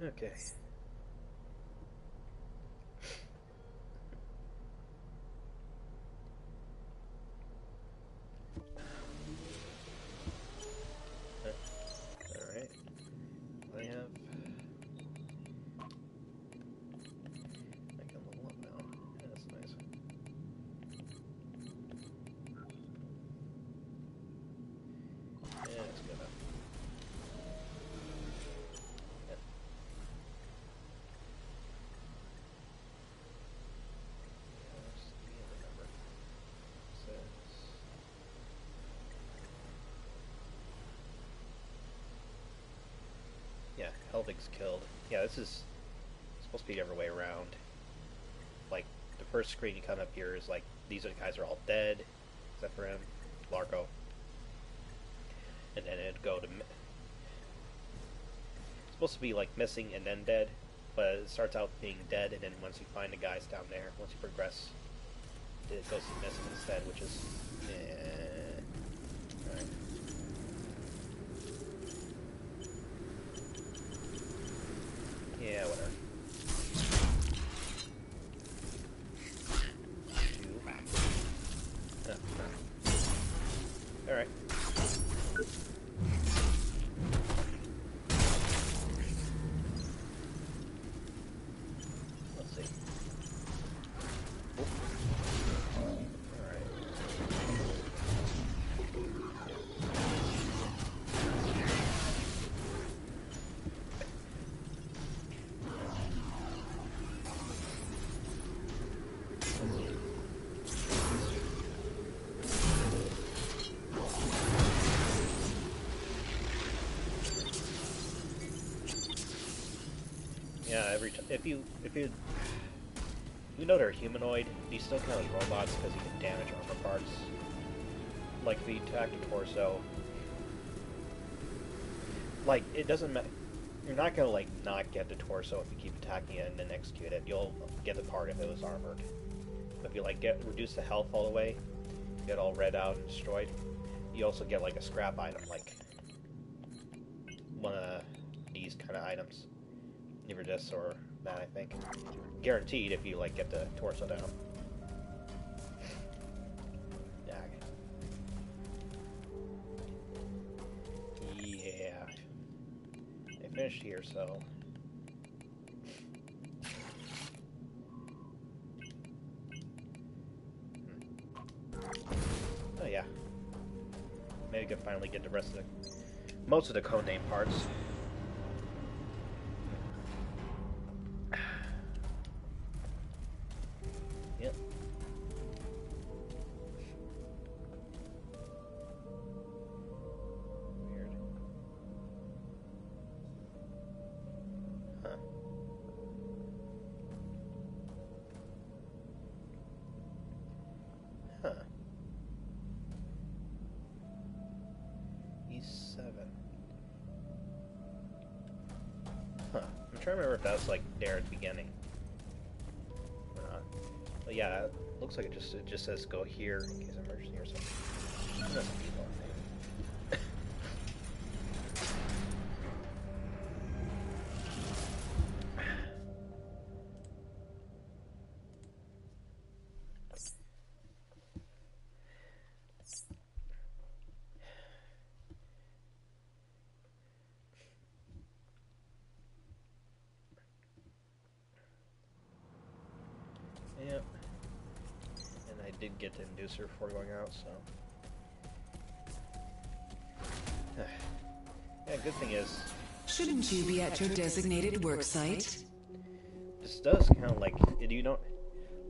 Okay. Alright. I have... I can level up now. Yeah, that's nice. Yeah, it's good enough. Yep. Remember. Says... Yeah, Helvig's killed. Yeah, this is supposed to be the other way around. Like, the first screen you come up here is like, these are the guys are all dead, except for him, Largo. And then it'd go to... It's supposed to be like missing and then dead, but it starts out being dead, and then once you find the guys down there, once you progress, it goes to missing instead, which is... Alright. Yeah, whatever. Alright. Let's see. Alright. Yeah, if you know they're humanoid, you still count as robots because you can damage armor parts. Like if you attack the torso, like it doesn't matter. You're not gonna like not get the torso if you keep attacking it and then execute it. You'll get the part if it was armored. But if you like reduce the health all the way, get all red out and destroyed, you also get like a scrap item, like one of these kind of items. Either this or that, I think. Guaranteed if you like get the torso down. Yeah. I finished here, so... Oh yeah. Maybe I could finally get the rest of the... most of the codename parts. Yep. Weird. Huh. Huh. E7. Huh. I'm trying to remember if that was like there at the beginning. But yeah, it looks like it just says go here in case of emergency or something. That doesn't keep on. Yep. And I did get the inducer before going out, so... Yeah, good thing is... Shouldn't you be at your designated work site? This does count like... You don't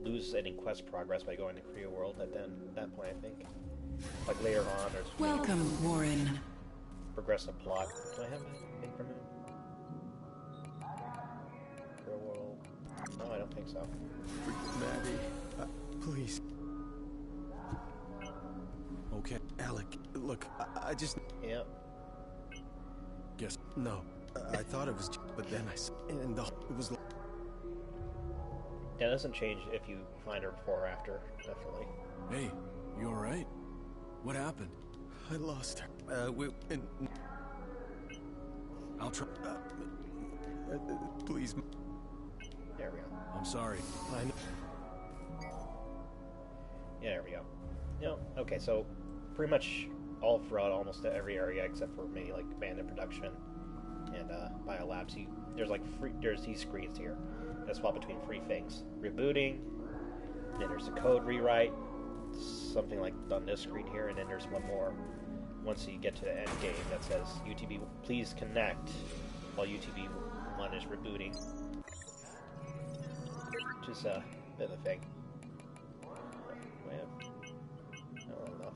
lose any quest progress by going to Korea World at that point, I think. Like later on, there's... Welcome, Warren. Progress the plot. Do I have anything from it? Korea World... No, I don't think so. Maddie, please. Okay, Alec, look, I just... Yeah. Guess, no. I thought it was, but then I saw, and it was... Yeah, it doesn't change if you find her before or after, definitely. Hey, you alright? What happened? I lost her. I'll try... Please. There we go. I'm sorry. I know. Yeah, there we go. Okay, so pretty much all throughout almost every area except for maybe like abandoned production and biolabs, there's these screens here that swap between three things: rebooting, then there's a code rewrite, something like on this screen here, and then there's one more once you get to the end game that says UTB please connect while UTB1 is rebooting, which is a bit of a thing. I don't know.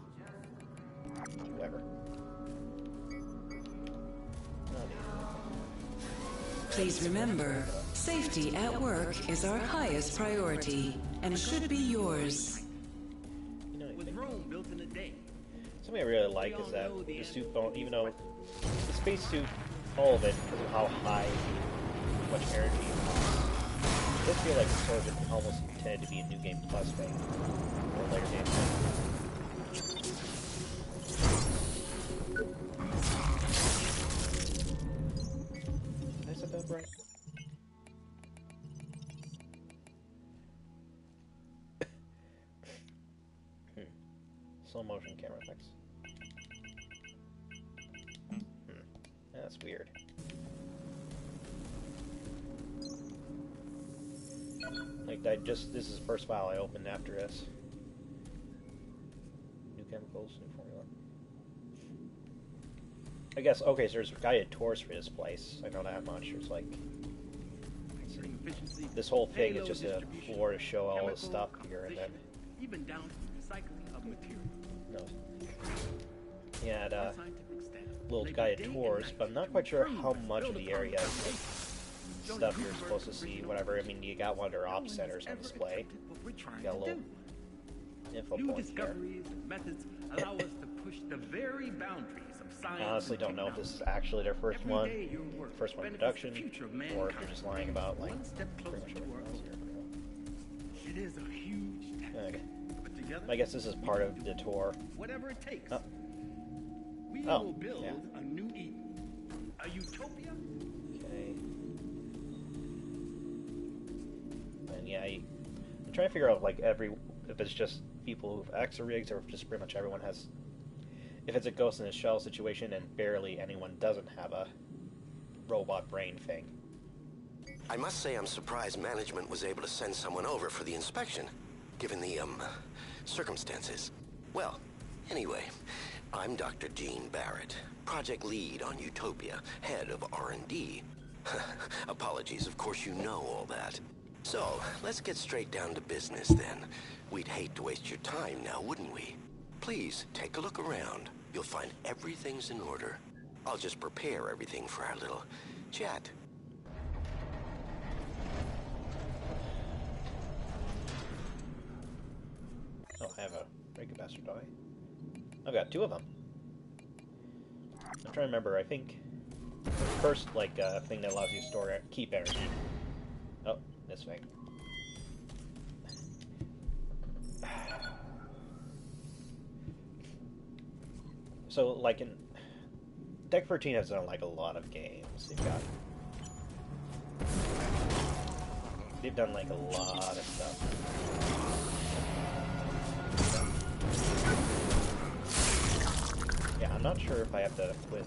Whatever. Please remember, safety at work is our highest priority and should be yours. With Rome built in a day. Something I really like is that the suit, even though the spacesuit, all of it, because of how high, much energy it costs, it does feel like it's sort of almost intended to be a New Game Plus thing, or later game thing. Did I set that up right? Slow motion camera effects. That's weird. Like this is the first file I opened after this. New chemicals, new formula. I guess, okay, so there's guided tours for this place. I know that much. There's like, this whole thing is just a floor to show all this stuff here, and then even down to recycling of material. No. He had little guided tours, but I'm not quite sure how much of the area is stuff you're supposed to see, whatever. I mean, you got one of their op centers on display. You got a little info point here. Methods allow us to push the very boundaries of science. I honestly don't know if this is actually their first one in production, or if they're just lying about, like, pretty much everything else here. It is a huge task. Okay. I guess this is part of the tour. Whatever it takes. Oh. We will build a new Eden. A utopia? Okay. And yeah, I'm trying to figure out, like, if it's just people who've exo-rigs, or if just pretty much everyone has, if it's a ghost in a shell situation and barely anyone doesn't have a robot brain thing. I must say I'm surprised management was able to send someone over for the inspection, given the, circumstances. Well, anyway, I'm Dr. Gene Barrett, project lead on Utopia, head of R&D. Apologies, of course you know all that. So, let's get straight down to business then. We'd hate to waste your time now, wouldn't we? Please, take a look around. You'll find everything's in order. I'll just prepare everything for our little chat. Oh, I have a break capacitor, do I? I've got two of them. I'm trying to remember, I think the first, like, thing that allows you to store, keep energy. Oh, this thing. So, like, in Deck 13 has done, like, a lot of games. They've done, like, a lot of stuff. Yeah, I'm not sure if I have to quit.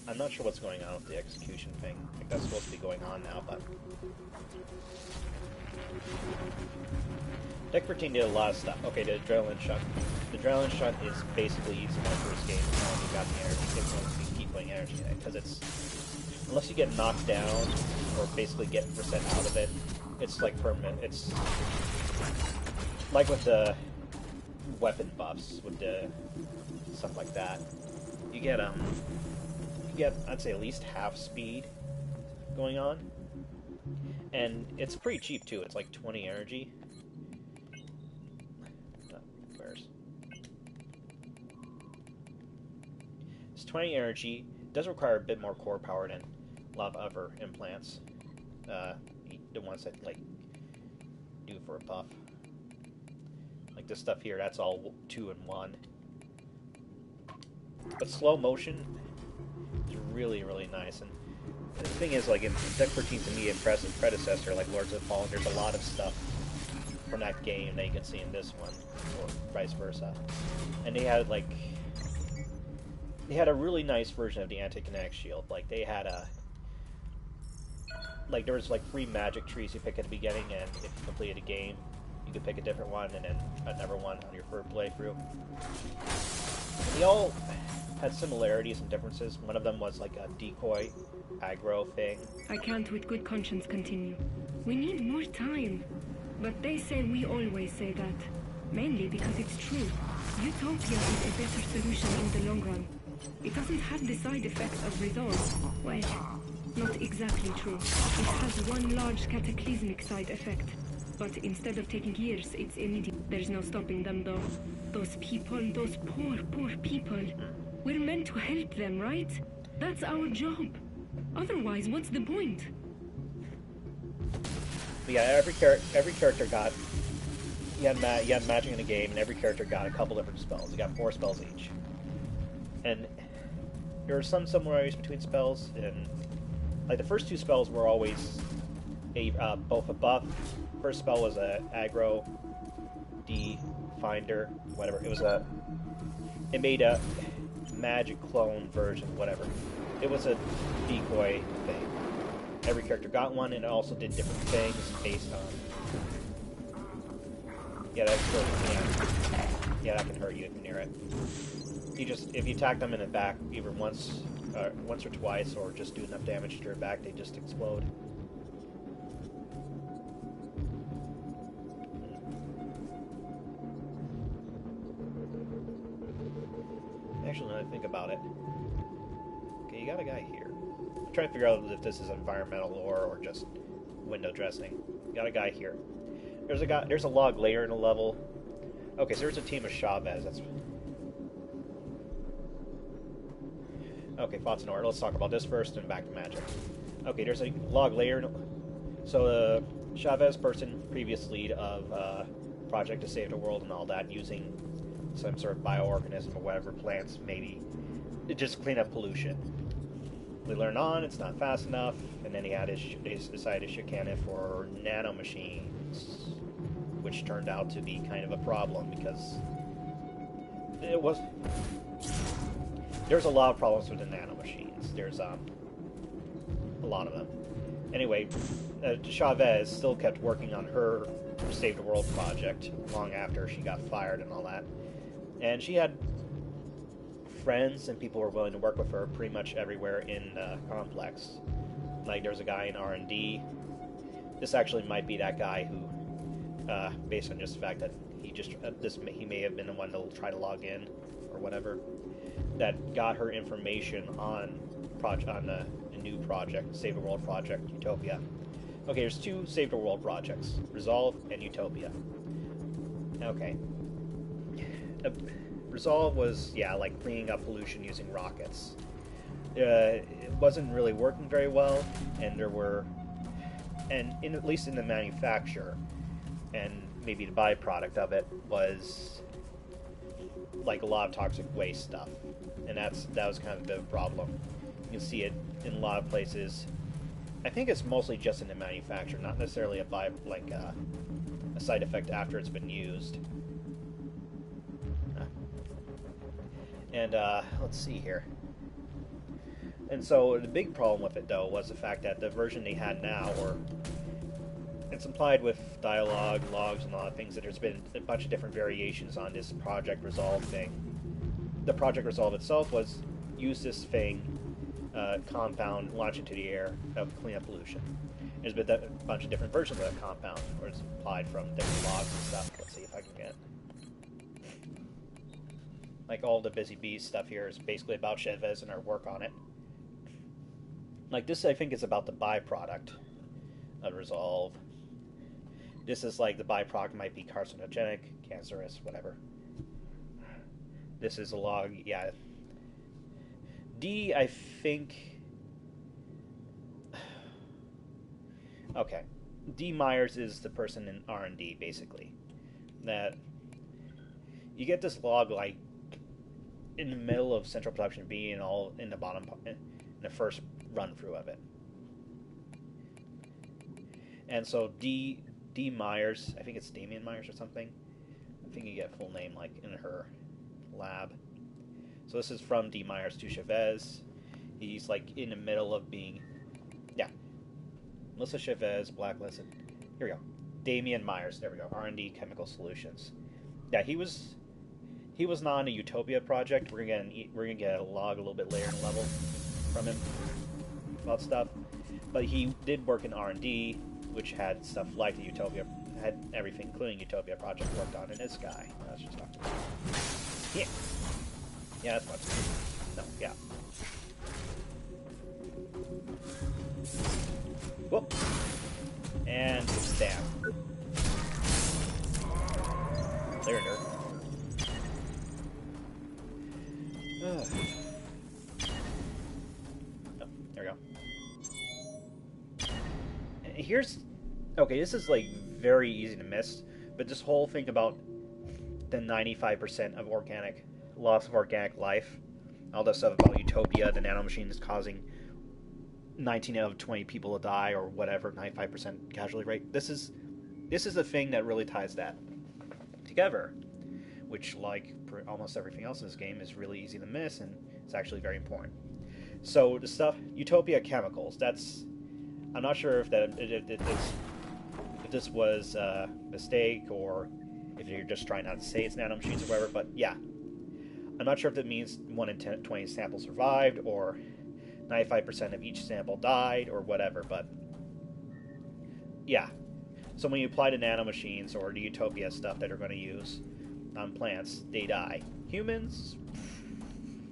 I'm not sure what's going on with the execution thing. I think that's supposed to be going on now, but Deck 13 did a lot of stuff. Okay, the adrenaline shot. The adrenaline shot is basically using my first game. You got the energy. It's going to keep putting energy in it, because it's, unless you get knocked down or basically get reset out of it, it's like permanent. It's like with the weapon buffs, with the stuff like that. You get I'd say at least half speed going on, and it's pretty cheap too. It's like 20 energy. It's 20 energy. It does require a bit more core power than a lot of other implants. The ones that like do for a buff. Like this stuff here, that's all 2 in 1. But slow motion is really, really nice. And the thing is, like, in Deck 13's immediate predecessor, like Lords of the Fallen, there's a lot of stuff from that game that you can see in this one, or vice versa. And they had, like... They had a really nice version of the anti-kinetic shield. Like, they had a... Like, there was, like, 3 magic trees you pick at the beginning, and if you completed a game, you could pick a different one, and then another one on your first playthrough. And they all had similarities and differences. One of them was, like, a decoy aggro thing. I can't with good conscience continue. We need more time. But they say we always say that. Mainly because it's true. Utopia is a better solution in the long run. It doesn't have the side effects of Resolve. Well, not exactly true. It has one large cataclysmic side effect. But instead of taking years, it's immediate. There's no stopping them, though. Those people, those poor, poor people. We're meant to help them, right? That's our job. Otherwise, what's the point? Yeah, every character got... You had magic in the game, and every character got a couple different spells. You got 4 spells each. And there are some similarities between spells, and... Like, the first 2 spells were always both a buff. First spell was a aggro, finder, whatever. It made a magic clone version, whatever. It was a decoy thing. Every character got one, and it also did different things based on... Yeah, that's good. Yeah, that can hurt you if you're near it. If you attack them in the back, either once or twice, or just do enough damage to your back, they just explode. Actually, now that I think about it, okay, you got a guy here. I'm trying to figure out if this is environmental lore or just window dressing. You got a guy here. There's a log layer in a level. Okay, so there's a team of Chavez. That's... Okay, thoughts in order. Let's talk about this first and back to magic. Okay, there's a log layer. So the Chavez person, previous lead of Project to Save the World and all that, using some sort of bioorganism or whatever, plants maybe, to just clean up pollution. We learn on, it's not fast enough, and then he decided to chicane it for nanomachines, which turned out to be kind of a problem because there's a lot of problems with the nanomachines. There's a lot of them. Anyway, Chavez still kept working on her Save the World project long after she got fired and all that. And she had friends and people who were willing to work with her pretty much everywhere in the complex. Like, there's a guy in R&D. This actually might be that guy who, based on just the fact that he may have been the one to try to log in or whatever, that got her information on the new project, Save the World project, Utopia. Okay, there's 2 Save the World projects, Resolve and Utopia. Okay. Resolve was, like cleaning up pollution using rockets. It wasn't really working very well, and at least in the manufacture, and maybe the byproduct of it was like a lot of toxic waste stuff, and that was kind of a bit of a problem. You can see it in a lot of places. I think it's mostly just in the manufacture, not necessarily a side effect after it's been used. And let's see here. And so the big problem with it, though, was the fact that the version they had now, it's implied with dialogue, logs, and a lot of things, that there's been a bunch of different variations on this Project Resolve thing. The Project Resolve itself was use this thing, compound, launch into the air, clean up pollution. There's been a bunch of different versions of that compound, where it's applied from different logs and stuff. Let's see if I can get... Like, all the Busy Bees stuff here is basically about Chavez and our work on it. Like, this, I think, is about the byproduct of Resolve. This is like the byproduct might be carcinogenic, cancerous, whatever. This is a log, yeah. D, I think... Okay. D. Myers is the person in R&D, basically. That you get this log, like, in the middle of central production B and all in the bottom, in the first run through of it. And so D Myers, I think it's Damian Myers or something. I think you get full name like in her lab. So this is from D Myers to Chavez. He's like in the middle of being, yeah, Melissa Chavez, blacklisted. Here we go. Damian Myers. There we go. R&D Chemical Solutions. Yeah, he was not on a Utopia project. We're gonna get a log a little bit later in the level from him about stuff. But he did work in R&D, which had stuff like the Utopia, had everything, including Utopia project worked on in this guy. Let's just talk about it. Yeah, that's much. No, yeah. Whoop. And stab. There, nerd. Oh, there we go. Here's... Okay, this is, like, very easy to miss, but this whole thing about the 95% of loss of organic life, all that stuff about Utopia, the nanomachine is causing 19 out of 20 people to die, or whatever, 95% casualty rate. This is the thing that really ties that together, which, like almost everything else in this game, is really easy to miss, and it's actually very important. So the stuff, Utopia chemicals, that's... I'm not sure if this was a mistake, or if you're just trying not to say it's nanomachines or whatever, but yeah. I'm not sure if that means 1 in 20 samples survived, or 95% of each sample died, or whatever, but yeah. So when you apply to nanomachines or the Utopia stuff that are going to use on plants, they die. Humans,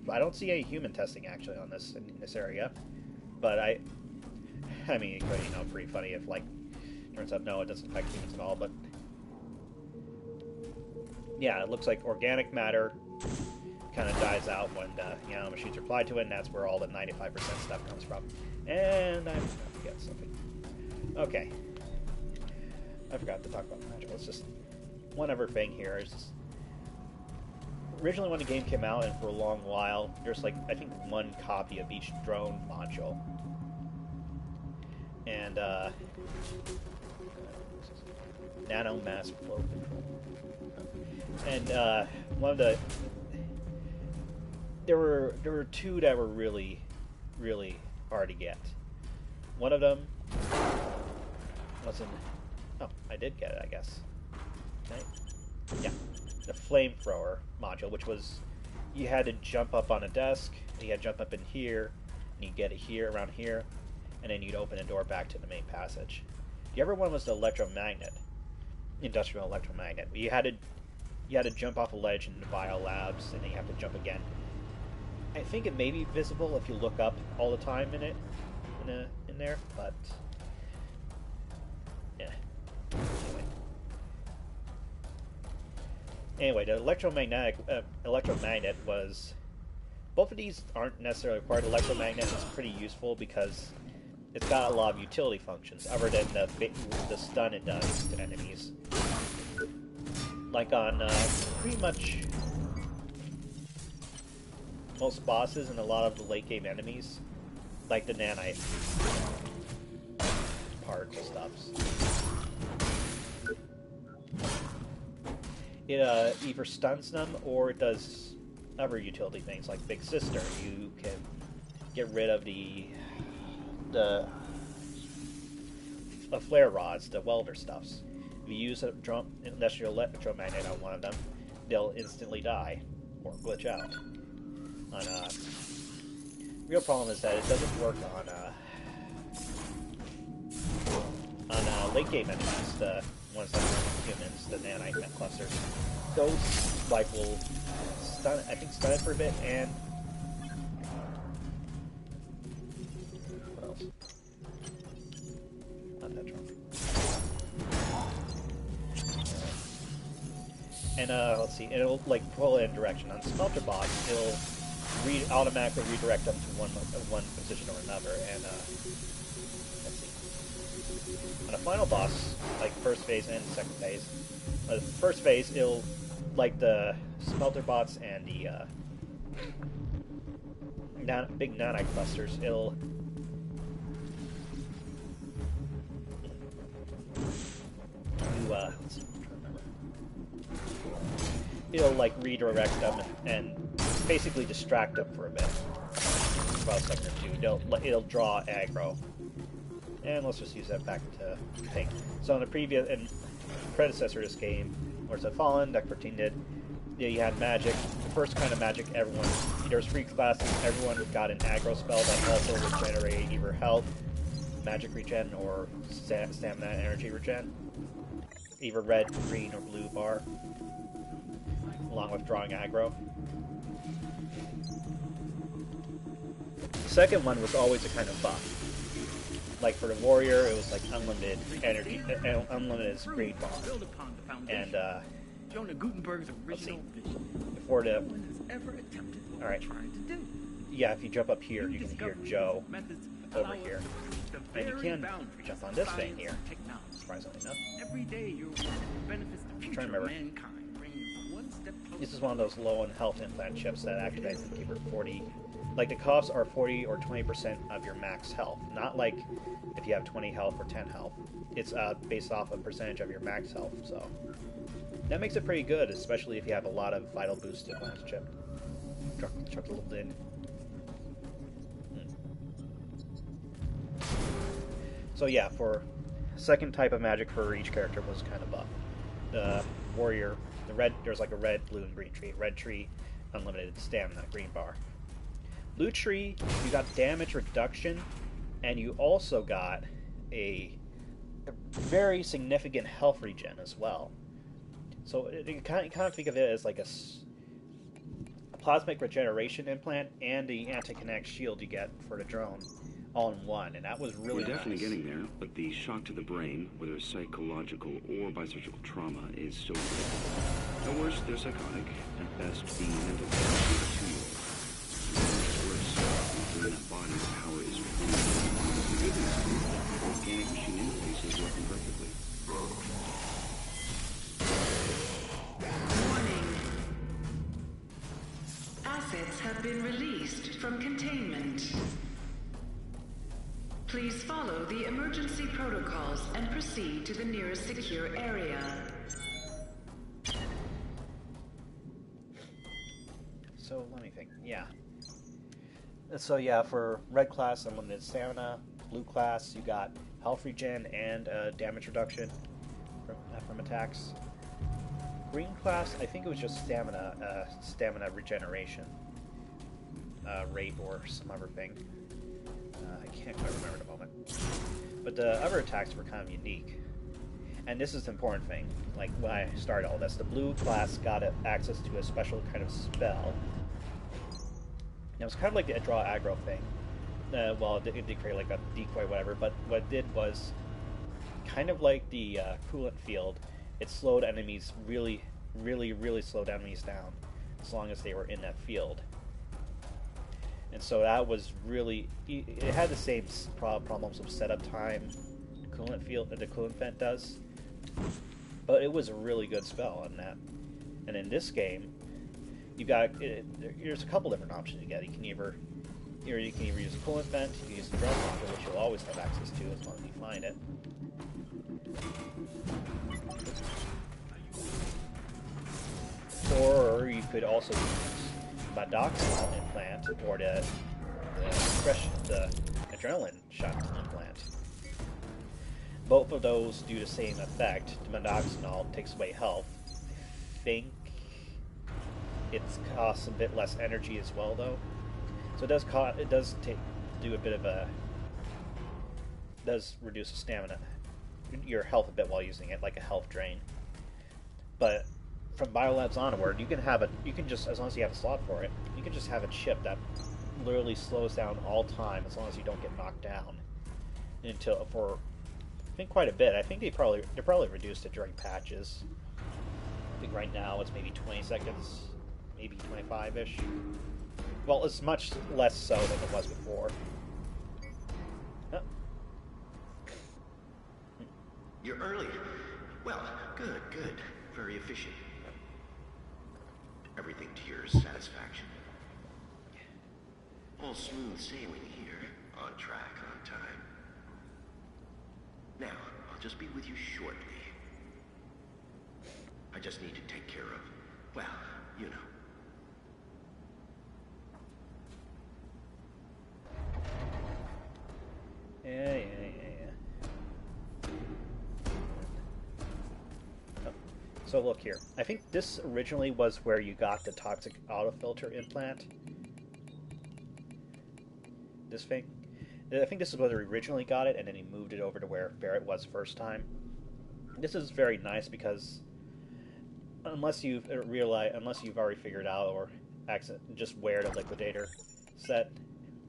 I don't see any human testing actually on this in this area, but I mean, it could, pretty funny if, like, turns out no, it doesn't affect humans at all, but yeah, it looks like organic matter kind of dies out when the machines are applied to it, and that's where all the 95% stuff comes from. And I forgot something. Okay. I forgot to talk about magic. Let's just... One other thing here is... Originally when the game came out, and for a long while, there's like, I think, one copy of each drone module. And, nano mass flow control. And, one of the... There were two that were really, really hard to get. One of them wasn't... Oh, I did get it, I guess. Okay. Yeah. The flamethrower module, which was... You had to jump up on a desk, and you had to jump up in here, and you get it here, around here, and then you'd open a door back to the main passage. The other one was the electromagnet. Industrial electromagnet. You had to jump off a ledge in the bio labs, and then you have to jump again. I think it may be visible if you look up all the time in there, but yeah. Anyway, the electromagnet was... Both of these aren't necessarily required. Electromagnet is pretty useful because it's got a lot of utility functions, other than the stun it does to enemies. Like on pretty much most bosses and a lot of the late game enemies, like the nanite parts and stuff. It either stuns them or it does other utility things like Big Sister. You can get rid of the flare rods, the welder stuffs. If you use a industrial electromagnet on one of them, they'll instantly die or glitch out. Real problem is that it doesn't work on late game enemies, the ones that are humans, the nanite clusters. Those will stun it for a bit, and what else? Not that drunk. And let's see, it'll like pull in direction. On Smelter Bots, it'll automatically redirect them to one position or another, and let's see. On a final boss, like first phase and second phase, the first phase, it'll, like the Smelter Bots and the big nanite clusters, it'll let's see, I'm trying to remember. It'll like redirect them and basically distract them for a bit, for about a second or two. It'll draw aggro, and let's just use that back to pink. So in the previous and predecessor to this game, Lords of Fallen, Deck 14 did. Yeah, you had magic. The first kind of magic, everyone, there's 3 classes, everyone got an aggro spell that also would generate either health, magic regen, or stamina energy regen. Either red, green, or blue bar, along with drawing aggro. The second one was always a kind of buff. Like for the warrior, it was like unlimited energy, unlimited green bar. And Jonah Gutenberg's original vision. Before the Ever attempted all right, trying to do. yeah, if you jump up here, you can hear Joe over here, and you can jump on this thing here. Surprisingly enough. Every day your work benefits the future Trying to of remember. mankind, bringing one step closer. This is one of those low on health implant chips that actually I think give her 40. Like the costs are 40 or 20% of your max health. Not like if you have 20 health or 10 health. It's based off a percentage of your max health. So that makes it pretty good, especially if you have a lot of vital boost implants chip. Chuck a little bit in. So yeah, for second type of magic for each character was kind of buff. The warrior, there's like a red, blue, and green tree. Red tree, unlimited stamina, green bar. Blue tree, you got damage reduction, and you also got a very significant health regen as well. So you kind of think of it as like a plasmic regeneration implant and the anti-kinetic shield you get for the drone all in one, and that was really We're definitely nice. getting there, but the shock to the brain, whether psychological or by surgical trauma, is still real. At worst, they're psychotic. At best, the mental capacity of a 2-year-old. Worse, when that body's power is removed. The good news is, the organic machine interface is working perfectly. Warning. Assets have been released from containment. Please follow the emergency protocols and proceed to the nearest secure area. So let me think. Yeah. So yeah, for red class, unlimited stamina. Blue class, you got health regen and damage reduction from attacks. Green class, I think it was just stamina regeneration rate or some other thing. I can't quite remember at the moment. But the other attacks were kind of unique. And this is the important thing. Like when I started all this, the blue class got access to a special kind of spell. And it was kind of like the draw aggro thing. Well, it did create like a decoy, whatever. But what it did was kind of like the coolant field. It slowed enemies really slowed enemies down as long as they were in that field. And so that was really, it had the same problems of setup time the coolant vent does, but it was a really good spell on that. And in this game, you got there's a couple different options you get. You can either use a coolant vent, you can use the drone launcher, which you'll always have access to as long as you find it. Or you could also use Modoxanil implant or the adrenaline shot implant. Both of those do the same effect. The Modoxanil takes away health. I think it costs a bit less energy as well, though. So it does reduce the stamina, your health a bit while using it, like a health drain. But from Biolabs onward, you can just, as long as you have a slot for it, you can just have a chip that literally slows down all time as long as you don't get knocked down for I think quite a bit. I think they probably reduced it during patches. I think right now it's maybe 20 seconds, maybe 25-ish. Well, it's much less so than it was before. Oh. You're early. Well, good. Very efficient. Everything to your satisfaction. All smooth sailing here, on track, on time. Now, I'll just be with you shortly. I just need to take care of, well, you know. Yeah. Oh. So look here. I think this originally was where you got the toxic autofilter implant. This thing. I think this is where they originally got it, and then he moved it over to where Barrett was first time. This is very nice because unless you've already figured out or just wear the liquidator set.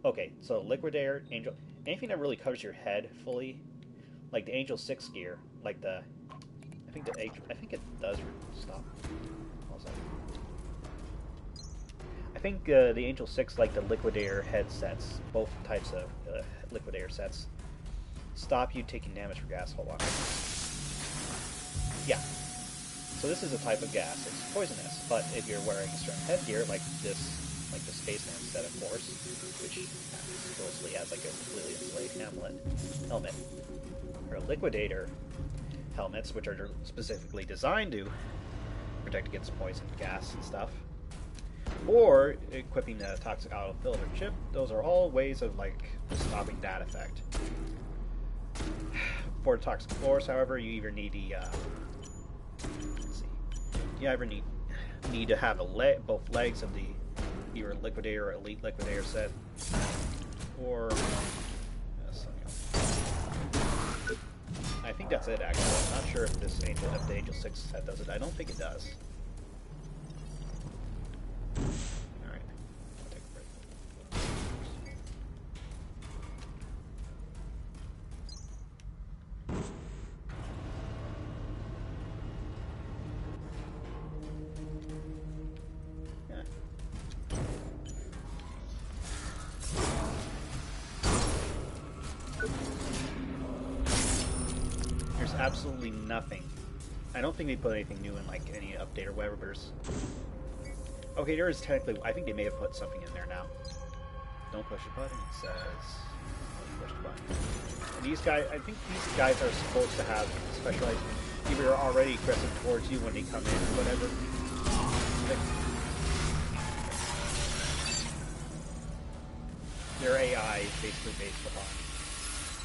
Okay, so liquidator, angel, anything that really covers your head fully, like the Angel 6 gear, like I think it does stop. Also, I think the Angel 6, like the liquidator headsets, both types of liquidator sets, stop you taking damage for gas. Hold on. Yeah. So this is a type of gas. It's poisonous, but if you're wearing certain headgear, like this, like the spaceman set, of course, which supposedly has like a completely insulated helmet, or liquidator helmets, which are specifically designed to protect against poison gas and stuff, or equipping the toxic autofilter chip, those are all ways of like stopping that effect. For toxic floors, however, you either need the you ever need to have both legs of the either liquidator or elite liquidator set, or I think that's it. Actually, I'm not sure if the Angel 6 set does it. I don't think it does. All right, I'll take a break. Absolutely nothing. I don't think they put anything new in like any update or whatever, but there's... Okay, there is technically... I think they may have put something in there now. Don't push the button, it says... Don't push the button. And these guys... I think these guys are supposed to have specialized... Either are already aggressive towards you when they come in or whatever. Their AI is basically based upon...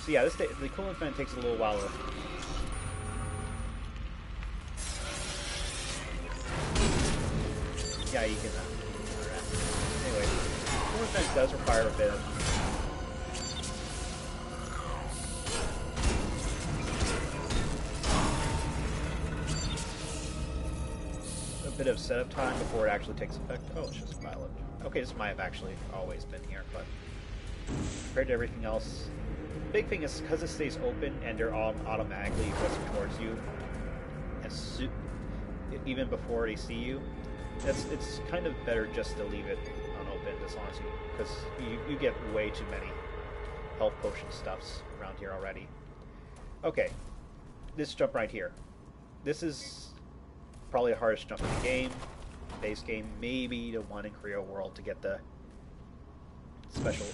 So yeah, the coolant fan takes a little while to... Yeah, you can anyway, coolant vent does require a bit of setup time before it actually takes effect. Oh, it's just a pilot. Okay, this might have actually always been here, but compared to everything else, the big thing is because it stays open and they're all automatically aggressive towards you, even before they see you. It's kind of better just to leave it unopened as long as because you get way too many health potion stuffs around here already. Okay, this jump right here. This is probably the hardest jump in the game, base game, maybe the one in Creo World to get the special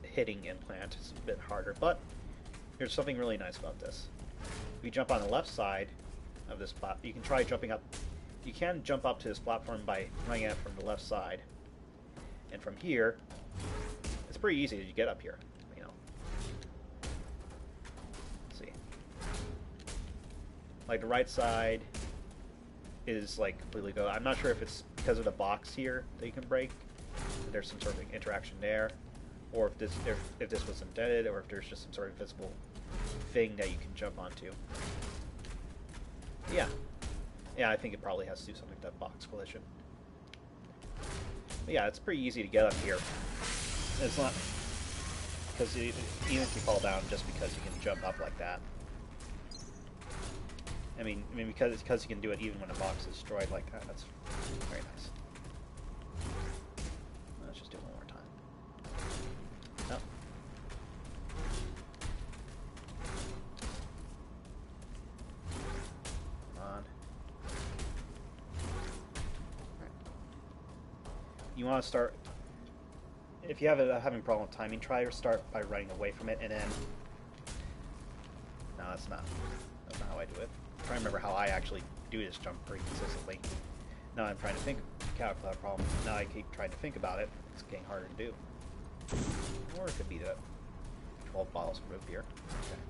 hitting implant. It's a bit harder, but there's something really nice about this. If you jump on the left side of this spot, you can try jumping up. You can jump up to this platform by running it from the left side. And from here, it's pretty easy to get up here, you know. Let's see. Like the right side is like completely go. I'm not sure if it's because of the box here that you can break. There's some sort of interaction there. Or if this was embedded, or if there's just some sort of visible thing that you can jump onto. Yeah. Yeah, I think it probably has to do something with that box collision. But yeah, it's pretty easy to get up here. It's not... Because even if you fall down, just because you can jump up like that. I mean because you can do it even when a box is destroyed like that. That's very nice. Let's just do it one more time. No. You want to start... if you have having a problem with timing, try to start by running away from it, and then... No, that's not how I do it. I'm trying to remember how I actually do this jump pretty consistently. Now I'm trying to think, calculate that problem. Now I keep trying to think about it. It's getting harder to do. Or it could be the 12 bottles of root beer. Okay.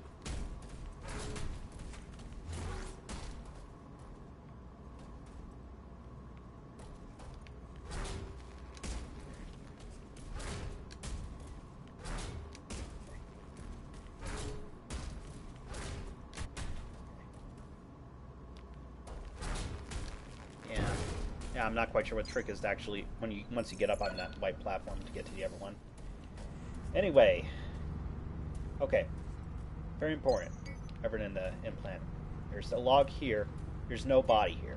Yeah, I'm not quite sure what the trick is to actually once you get up on that white platform to get to the other one. Anyway, okay, very important. Ever in the implant, there's a log here. There's no body here.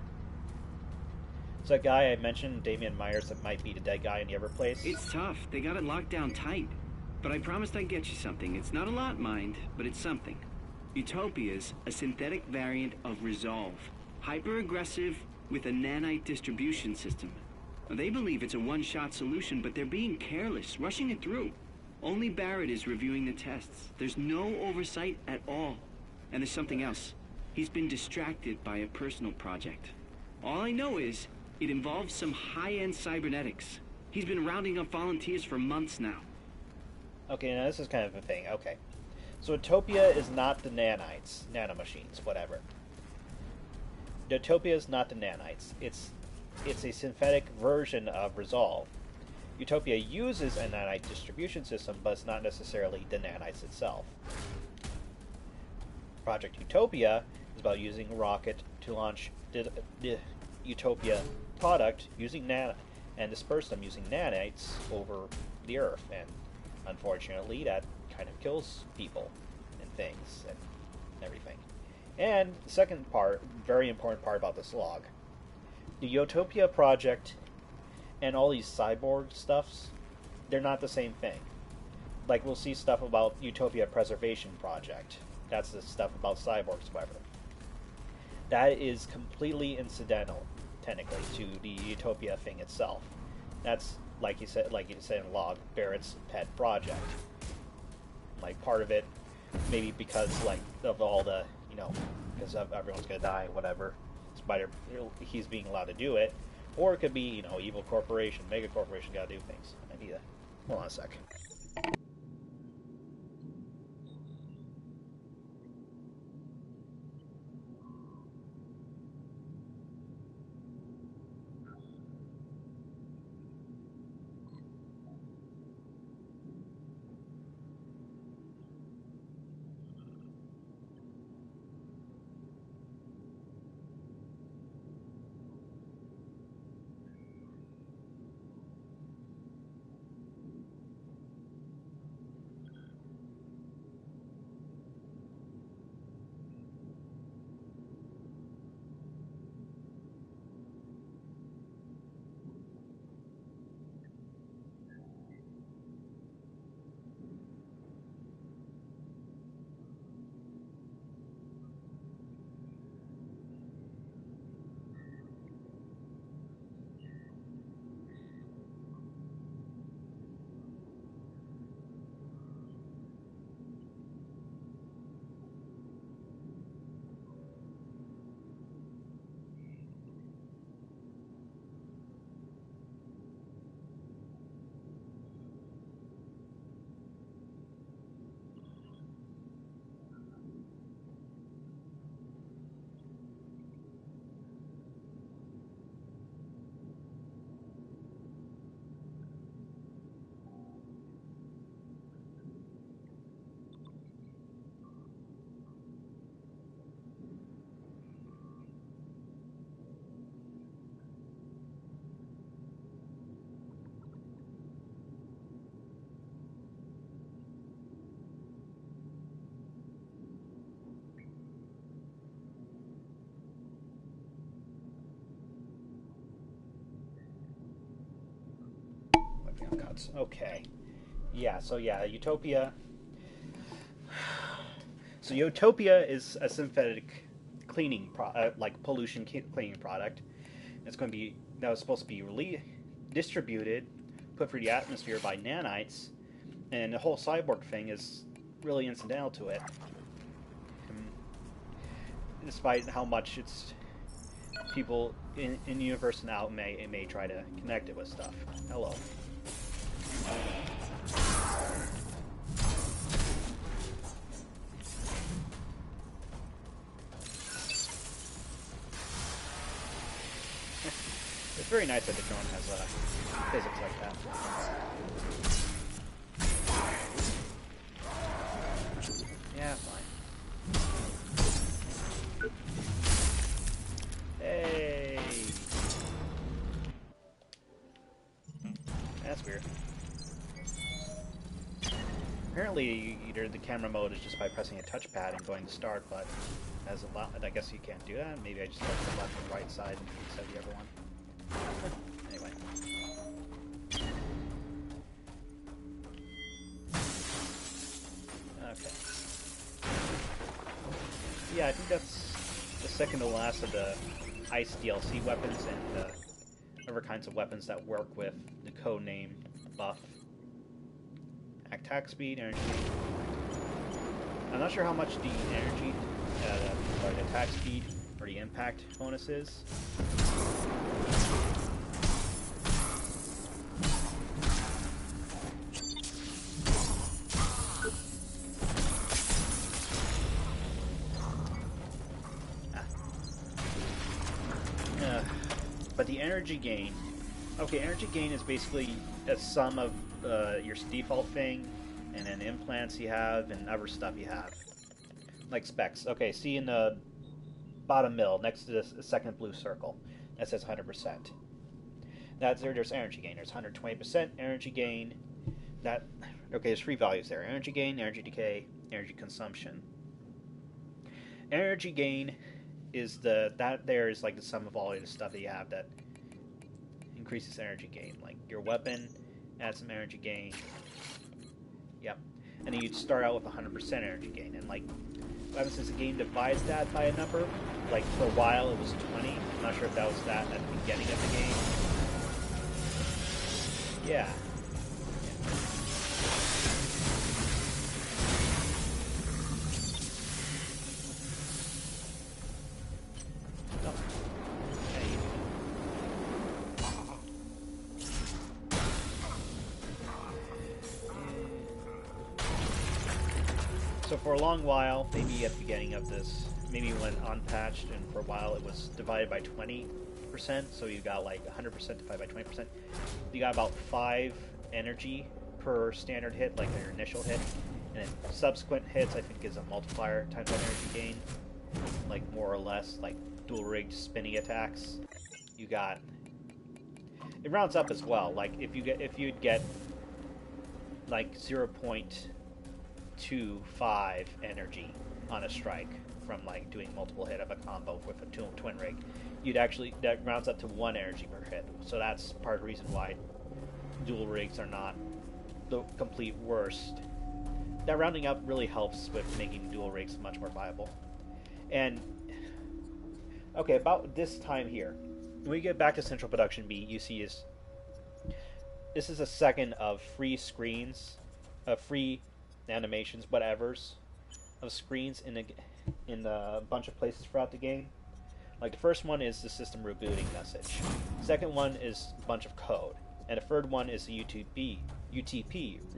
So that guy I mentioned, Damian Myers, that might be the dead guy in the other place. It's tough. They got it locked down tight. But I promised I'd get you something. It's not a lot, mind, but it's something. Utopia's a synthetic variant of Resolve. Hyper-aggressive with a nanite distribution system. They believe it's a one-shot solution, but they're being careless, rushing it through. Only Barrett is reviewing the tests. There's no oversight at all. And there's something else. He's been distracted by a personal project. All I know is it involves some high-end cybernetics. He's been rounding up volunteers for months now. Okay, now this is kind of a thing. Okay. So Utopia is not the nanites, nanomachines, whatever. Utopia is not the nanites. It's a synthetic version of Resolve. Utopia uses a nanite distribution system, but it's not necessarily the nanites itself. Project Utopia is about using a rocket to launch the Utopia product using and disperse them using nanites over the Earth. And unfortunately, that kind of kills people and things and everything. And the second part, very important part about this log, the Utopia project and all these cyborg stuffs, they're not the same thing. Like, we'll see stuff about Utopia Preservation Project. That's the stuff about cyborgs, however. That is completely incidental, technically, to the Utopia thing itself. That's, like you said in the log, Barrett's pet project. Like, part of it, maybe because, like, of all the, because everyone's gonna die, whatever. He's being allowed to do it. Or it could be, evil corporation, mega corporation gotta do things. I need that. Hold on a sec. Cuts. Okay. Yeah, Utopia. So Utopia is a synthetic cleaning pollution cleaning product. It's going to be, that was supposed to be distributed, put through the atmosphere by nanites, and the whole cyborg thing is really incidental to it. Despite how much it's people in the universe now may try to connect it with stuff. Hello. It's very nice that the drone has physics like that. Yeah, fine. Hey! That's weird. Apparently, either the camera mode is just by pressing a touchpad and going to start, but as a lot, I guess you can't do that. Maybe I just press the left and right side instead of the other one. Anyway. Okay. Yeah, I think that's the second to last of the Ice DLC weapons and other kinds of weapons that work with the codename buff. Attack speed, energy. I'm not sure how much the energy, or the attack speed, or the impact bonus is. But the energy gain, okay, energy gain is basically a sum of your default thing, and then implants you have, and other stuff you have. Like specs. Okay, see in the bottom middle, next to this second blue circle, that says 100%. There's energy gain. There's 120% energy gain. Okay, there's three values there. Energy gain, energy decay, energy consumption. Energy gain is that there is like the sum of all of the stuff that you have that increases energy gain. Like your weapon adds some energy gain. Yep. And then you'd start out with 100% energy gain. And like, what happens is the game divides that by a number. Like for a while it was 20. I'm not sure if that was that at the beginning of the game. Yeah. So for a long while, maybe at the beginning of this, maybe when unpatched, and for a while it was divided by 20%, so you got like 100% divided by 20%. You got about 5 energy per standard hit, like your initial hit, and then subsequent hits, I think, is a multiplier times that energy gain, like more or less, like dual-rigged spinning attacks. You got... It rounds up as well, like if you'd get like 0.25 energy on a strike from like doing multiple hit of a combo with a twin rig, that rounds up to 1 energy per hit. So that's part of the reason why dual rigs are not the complete worst. That rounding up really helps with making dual rigs much more viable. And okay, about this time here, when we get back to Central Production B, you see this is a second of free screens, free animations, whatevers, of screens in a bunch of places throughout the game. Like the first one is the system rebooting message. Second one is a bunch of code, and the third one is the UTP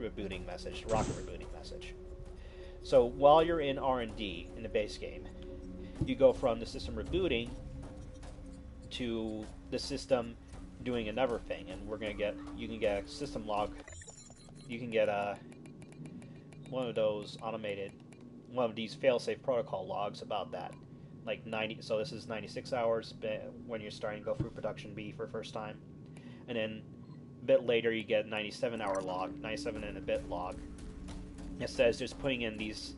rebooting message, the rocket rebooting message. So while you're in R&D in the base game, you go from the system rebooting to the system doing another thing, and you can get a system log. You can get one of those one of these failsafe protocol logs about that. Like 90, so this is 96 hours when you're starting to go through production B for the first time. And then a bit later you get 97 and a bit log. It says just doing these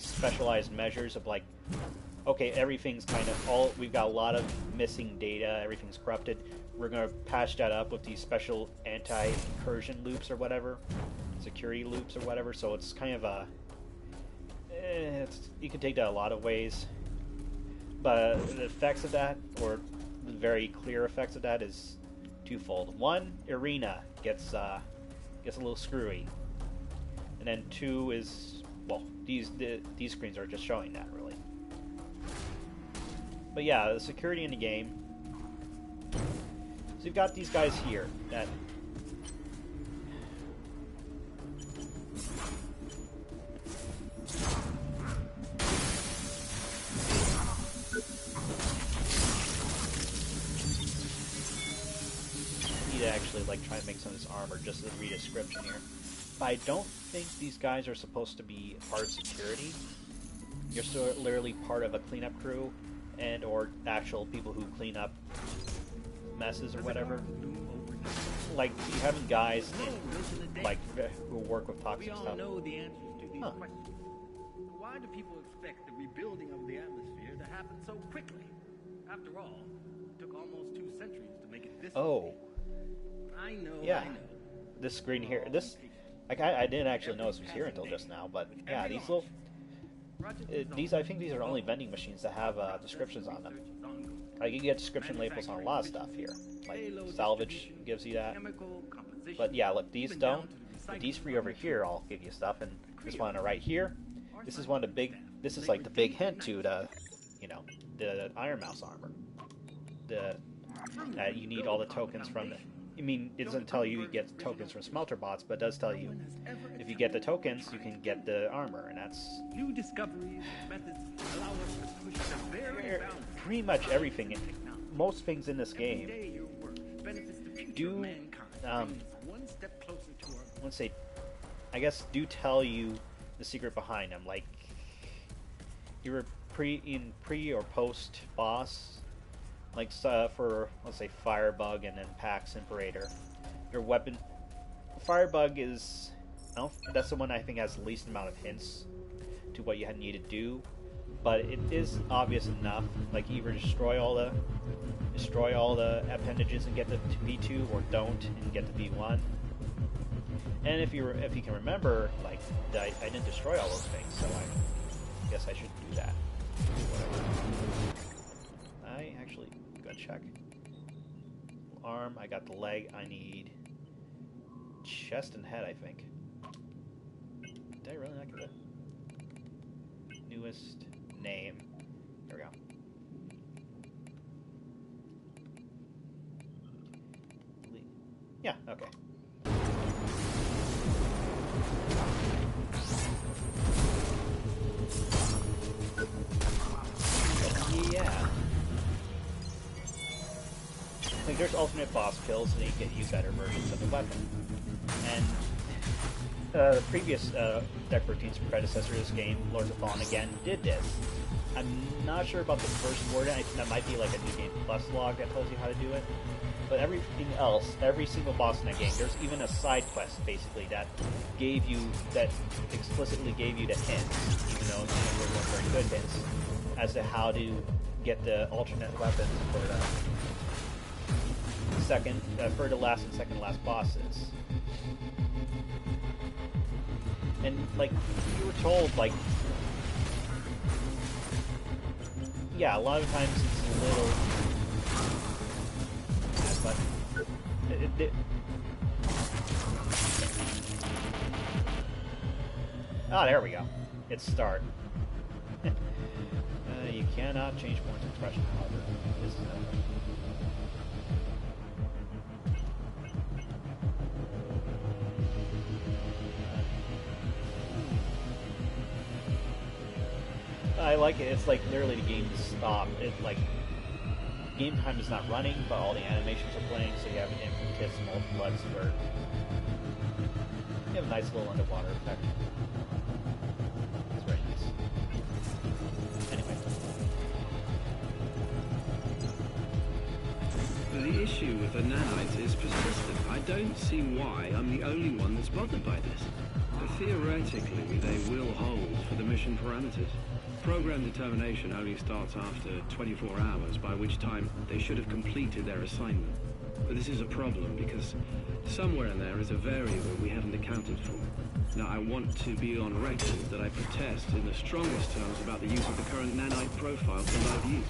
specialized measures of like, okay, everything's kind of we've got a lot of missing data, everything's corrupted. We're going to patch that up with these special anti-incursion loops or whatever. Security loops or whatever, so it's kind of you can take that a lot of ways, but the effects of that, or the very clear effects of that, is twofold. One, Irina gets a little screwy, and then two is, well, these screens are just showing that really. But yeah, the security in the game. So you've got these guys here that need to actually like try and make some of this armor just to read a description here. But I don't think these guys are supposed to be part of security. You're still literally part of a cleanup crew and or actual people who clean up messes or whatever. Like you having guys in, like who work with toxic We all stuff. know the answers to these Huh. questions. Why do people expect the rebuilding of the atmosphere to happen so quickly? After all, it took almost 2 centuries to make it this Oh, way. I know, yeah. I know. This screen here. This, like, I didn't actually know this was here until just now. But yeah, these little, these I think these are only vending machines that have descriptions on them. Like you get description labels on a lot of stuff here. Like salvage gives you that. But yeah, look, these don't. But these three over here all give you stuff, and this one right here. This is one of the big. This is like the big hint to the, you know, the Iron Mouse armor. The you need all the tokens from. I mean, it doesn't tell you get tokens from smelter bots, but it does tell you if you get the tokens, you can get the armor, and that's New discoveries, methods allow us to push the very boundaries. pretty much everything. Most things in this Every game day your work benefits the future do, of mankind, brings us one step closer to our let's say, I guess, do tell you the secret behind them. Like, you're pre or post boss, like for let's say Firebug and then Pax Imperator. Your weapon, Firebug is, that's the one I think has the least amount of hints to what you need to do, but it is obvious enough. Like either destroy all the appendages and get to V2, or don't and get to V1. And if you can remember, like I didn't destroy all those things, so I guess I should do that. Whatever. I actually gonna check. Arm, I got the leg. I need chest and head, I think. Did I really not get it? Newest name. There we go. Yeah, okay. Yeah. Like there's alternate boss kills, and you can use better versions of the weapon. And the previous Deck 13's predecessor to this game, Lords of Fallen again, did this. I'm not sure about the first warden. I think that might be like a New Game Plus log that tells you how to do it. But everything else, every single boss in that game, there's even a side quest basically that explicitly gave you the hints, even though they weren't very good hints, as to how to get the alternate weapons for the last and second to last bosses. And like you were told, like, yeah, a lot of times it's a little, but there we go. It's start. You cannot change Born's expression, however. This is I like it. It's like literally the game stopped. It like game time is not running, but all the animations are playing, so you have an infinitesimal blood spurt. You have a nice little underwater effect. It's very nice. Anyway. The issue with the nanites is persistent. I don't see why I'm the only one that's bothered by this. But theoretically, they will hold for the mission parameters. Program determination only starts after 24 hours, by which time they should have completed their assignment. But this is a problem because somewhere in there is a variable we haven't accounted for. Now, I want to be on record that I protest in the strongest terms about the use of the current nanite profile for live use.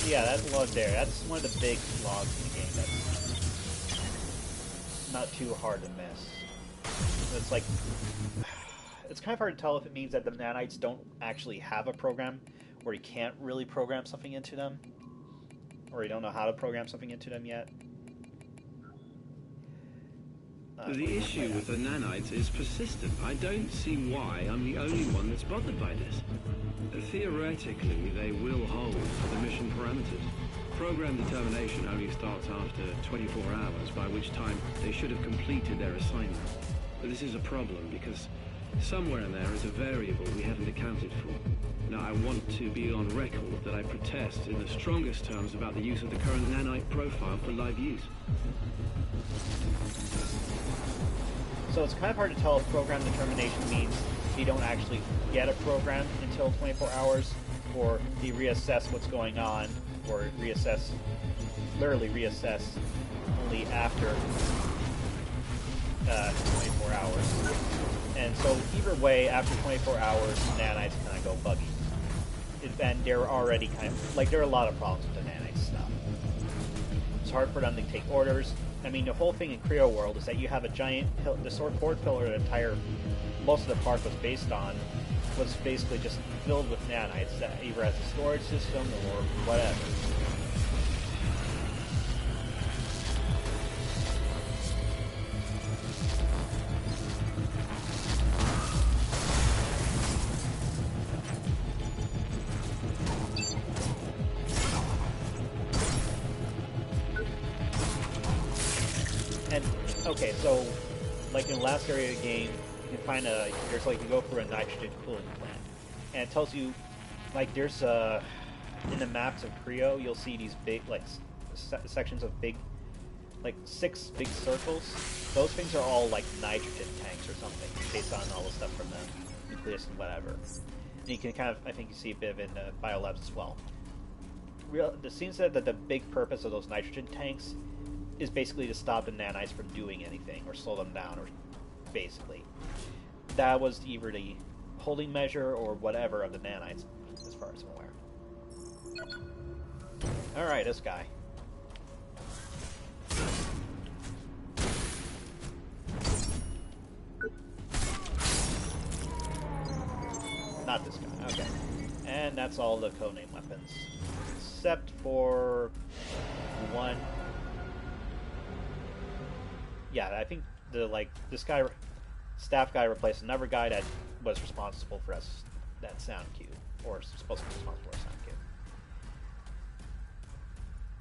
Yeah, that log there. That's one of the big logs in the game. That's not too hard to miss. It's like it's kind of hard to tell if it means that the nanites don't actually have a program, or you can't really program something into them, or you don't know how to program something into them yet. The issue with the nanites is persistent. I don't see why I'm the only one that's bothered by this. Theoretically, they will hold the mission parameters. Program determination only starts after 24 hours, by which time they should have completed their assignment. But this is a problem because somewhere in there is a variable we haven't accounted for. Now, I want to be on record that I protest in the strongest terms about the use of the current nanite profile for live use. So it's kind of hard to tell if program determination means you don't actually get a program until 24 hours, or you reassess what's going on, or literally reassess only after 24 hours. And so either way, after 24 hours, nanites kind of go buggy. And they're already kind of, like, there are a lot of problems with the nanite stuff. It's hard for them to take orders. I mean, the whole thing in Creo World is that you have a giant the support pillar the entire, most of the park was based on, was basically just filled with nanites that either as a storage system or whatever. And, okay, so, like in the last area of the game, you can find there's like, you go for a nitrogen cooling plant. And it tells you, like, there's in the maps of Creo, you'll see these big, like, sections of big, like, 6 big circles. Those things are all, like, nitrogen tanks or something, based on all the stuff from the nucleus and whatever. And you can kind of, I think you see a bit of it in the biolabs as well. It seems that the big purpose of those nitrogen tanks is basically to stop the nanites from doing anything, or slow them down, or basically. That was either the holding measure or whatever of the nanites, as far as I'm aware. Alright, this guy. Not this guy, okay. And that's all the codename weapons. Except for one. Yeah, I think this guy, staff guy, replaced another guy that was responsible for that sound cube, or supposed to be responsible for a sound cube.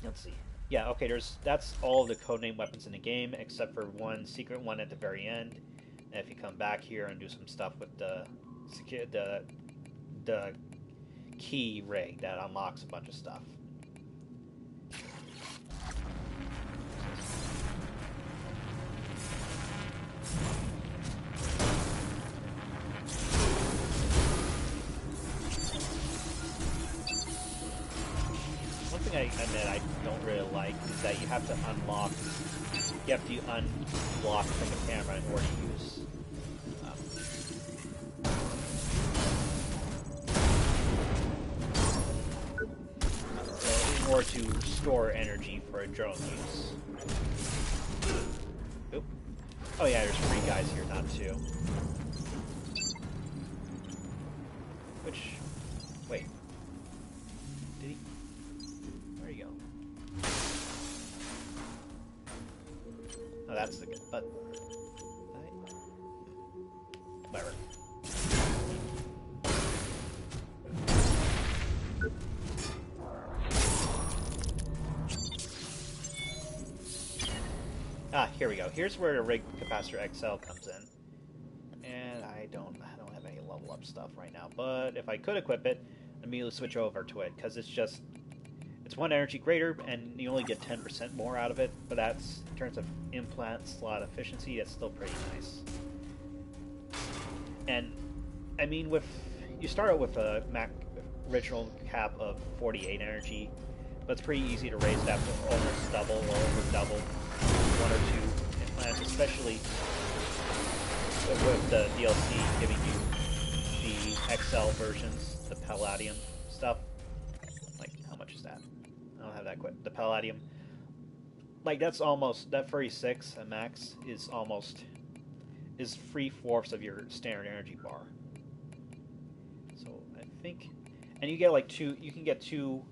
Let's see. Yeah, okay. That's all the codename weapons in the game, except for one secret one at the very end. And if you come back here and do some stuff with the key rig, that unlocks a bunch of stuff. One thing I admit I don't really like is that you have to unlock from the camera in order to use in order to store energy for a drone use. Oop. Oh yeah, there's 3 guys here, not 2. Which, wait. Did he? Where you go? Oh, that's the good. But whatever. Ah, here we go. Here's where the rig capacitor XL comes in. And I don't have any level up stuff right now. But if I could equip it, I'd immediately switch over to it, because it's 1 energy greater, and you only get 10% more out of it. But that's, in terms of implant slot efficiency, that's still pretty nice. And I mean, you start out with a original cap of 48 energy, but it's pretty easy to raise that to almost double or over double 1 or 2 implants, especially with the DLC giving you the XL versions, the Palladium stuff. Like, how much is that? have that quick. The Palladium, like that's almost that 36 at max is almost 3/4 of your standard energy bar. So I think, and you get like two. You can get two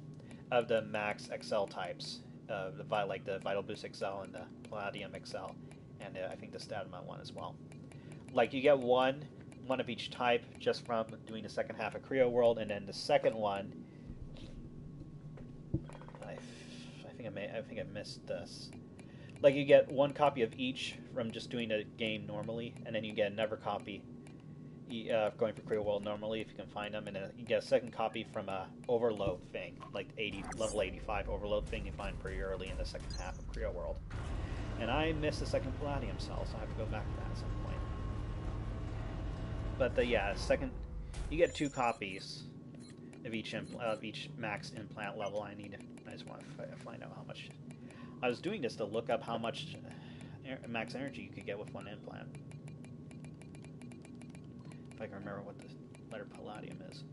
of the max XL types, the Vital Boost XL and the Palladium XL, and I think the Statima one as well. Like you get one of each type just from doing the second half of Creo World, and then the second one. I think I missed this. Like you get one copy of each from just doing the game normally, and then you get another copy going for Creo World normally if you can find them, and then you get a second copy from a overload thing, like level 85 overload thing you find pretty early in the second half of Creo World. And I missed the second Palladium cell, so I have to go back to that at some point. But yeah, you get two copies of each max implant level. I just want to find out how much. I was doing this to look up how much max energy you could get with one implant. If I can remember what the letter Palladium is.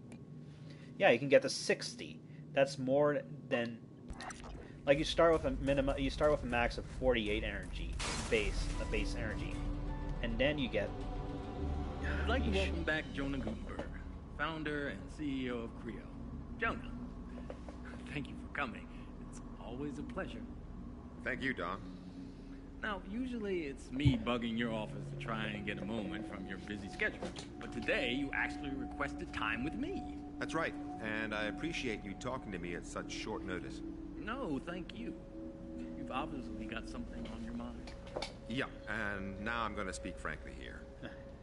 Yeah, you can get to 60. That's more than, like you start with a max of 48 energy base energy, and then you get. I'd like to welcome back Jonah Gutenberg, founder and CEO of Creo. Jonah, thank you for coming. It's always a pleasure. Thank you, Don. Now, usually it's me bugging your office to try and get a moment from your busy schedule. But today, you actually requested time with me. That's right, and I appreciate you talking to me at such short notice. No, thank you. You've obviously got something on your mind. Yeah, and now I'm going to speak frankly here.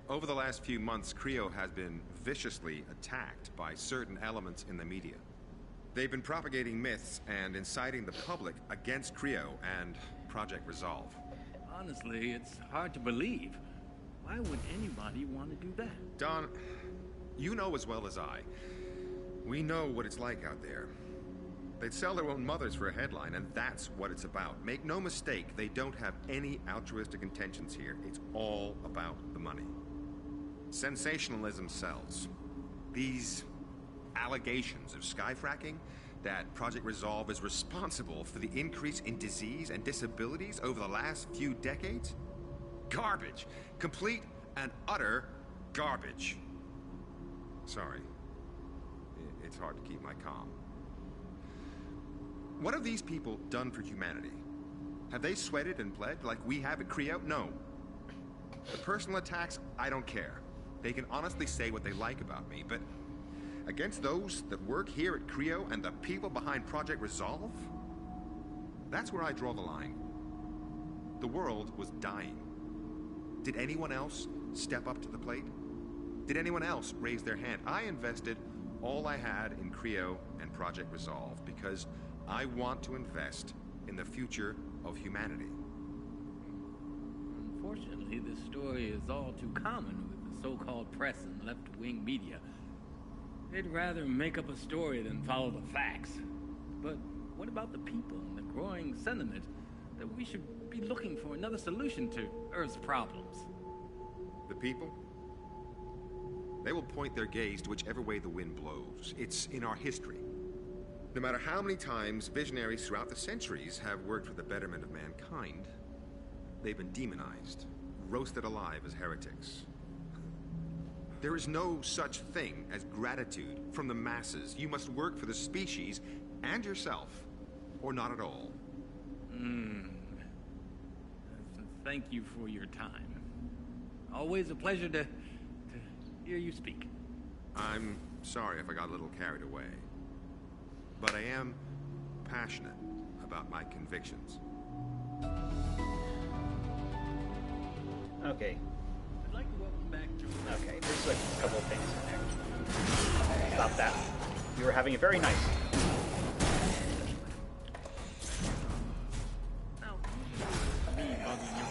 Over the last few months, Creo has been viciously attacked by certain elements in the media. They've been propagating myths and inciting the public against Creo and Project Resolve. Honestly, it's hard to believe. Why would anybody want to do that? Don, you know as well as I. We know what it's like out there. They'd sell their own mothers for a headline, and that's what it's about. Make no mistake, they don't have any altruistic intentions here. It's all about the money. Sensationalism sells. These allegations of skyfracking, that Project Resolve is responsible for the increase in disease and disabilities over the last few decades? Garbage. Complete and utter garbage. Sorry. It's hard to keep my calm. What have these people done for humanity? Have they sweated and bled like we have at Creo? No. The personal attacks, I don't care. They can honestly say what they like about me, but against those that work here at Creo and the people behind Project Resolve, that's where I draw the line. The world was dying. Did anyone else step up to the plate? Did anyone else raise their hand? I invested all I had in Creo and Project Resolve because I want to invest in the future of humanity. Unfortunately, this story is all too common with the so-called press and left-wing media. They'd rather make up a story than follow the facts. But what about the people and the growing sentiment that we should be looking for another solution to Earth's problems? The people? They will point their gaze to whichever way the wind blows. It's in our history. No matter how many times visionaries throughout the centuries have worked for the betterment of mankind, they've been demonized, roasted alive as heretics. There is no such thing as gratitude from the masses. You must work for the species and yourself, or not at all. Thank you for your time. Always a pleasure to hear you speak. I'm sorry if I got a little carried away, but I am passionate about my convictions. Okay. I'd like to welcome back Joe. Okay, there's a couple of things in there. Stop that. You were having a very nice. Now, me bugging you.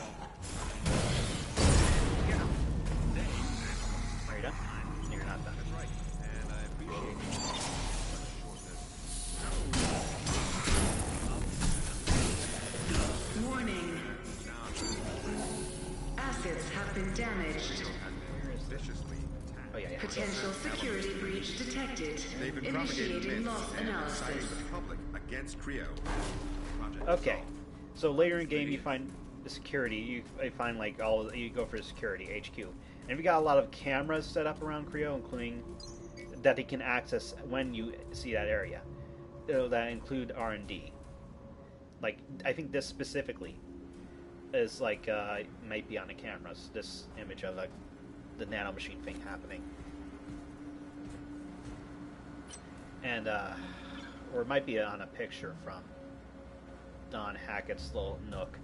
Are you done? No, you're not done. That's right, and I appreciate you shortness. Warning. Assets have been damaged. Viciously attacked. Oh, yeah. Potential security breach detected. They've been propagating Initiating myths loss and inciting analysis. the public against against Creo. Project Okay, resolved. so later in game you find the security. You find like you go for the security HQ, and we got a lot of cameras set up around Creo, including that they can access when you see that area. That include R&D. Like I think this specifically is like might be on the cameras. This image of like the nanomachine thing happening, and or it might be on a picture from Don Hackett's little nook.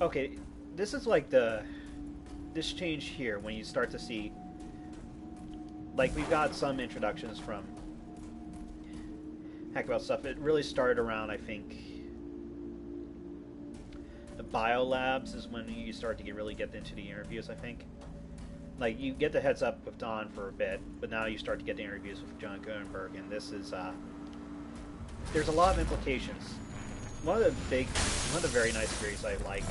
Okay, this is like this change here when you start to see, like we've got some introductions from Hack About stuff. It really started around, I think, the biolabs is when you start to really get into the interviews, I think. Like, you get the heads up with Don for a bit, but now you start to get the interviews with John Gutenberg, and this is, there's a lot of implications. One of the very nice theories I like,